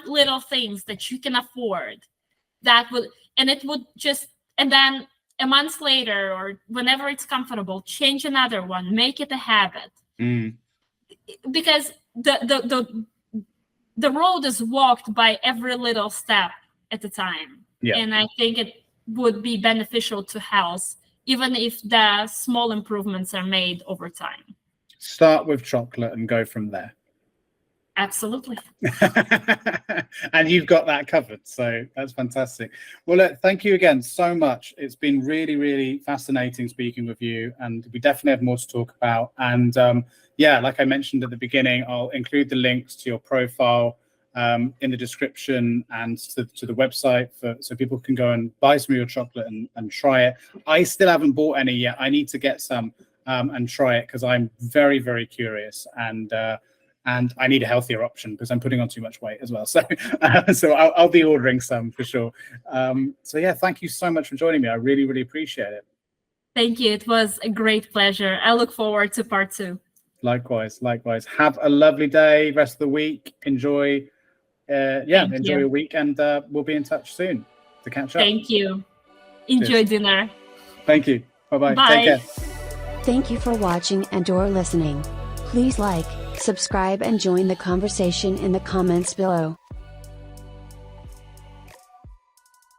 little things that you can afford. That would, and it would just, and then a month later or whenever it's comfortable, change another one, make it a habit. Because the road is walked by every little step at a time.
Yeah.
And I think it would be beneficial to health, even if the small improvements are made over time.
Start with chocolate and go from there.
Absolutely.
And you've got that covered, so that's fantastic. Well, look, thank you again so much. It's been really, really fascinating speaking with you, and we definitely have more to talk about. And yeah, like I mentioned at the beginning, I'll include the links to your profile in the description and to the website so people can go and buy some of your chocolate and try it. I still haven't bought any yet. I need to get some and try it because I'm very, very curious, and I need a healthier option because I'm putting on too much weight as well. So so I'll be ordering some for sure. So yeah, thank you so much for joining me. I really, really appreciate it.
Thank you. It was a great pleasure. I look forward to part 2.
Likewise. Have a lovely day, rest of the week. Enjoy your week, and we'll be in touch soon to catch up.
Thank you. Enjoy dinner.
Thank you. Bye-bye.
Bye.
Take care.
Thank you for watching and/or listening. Please like, subscribe, and join the conversation in the comments below.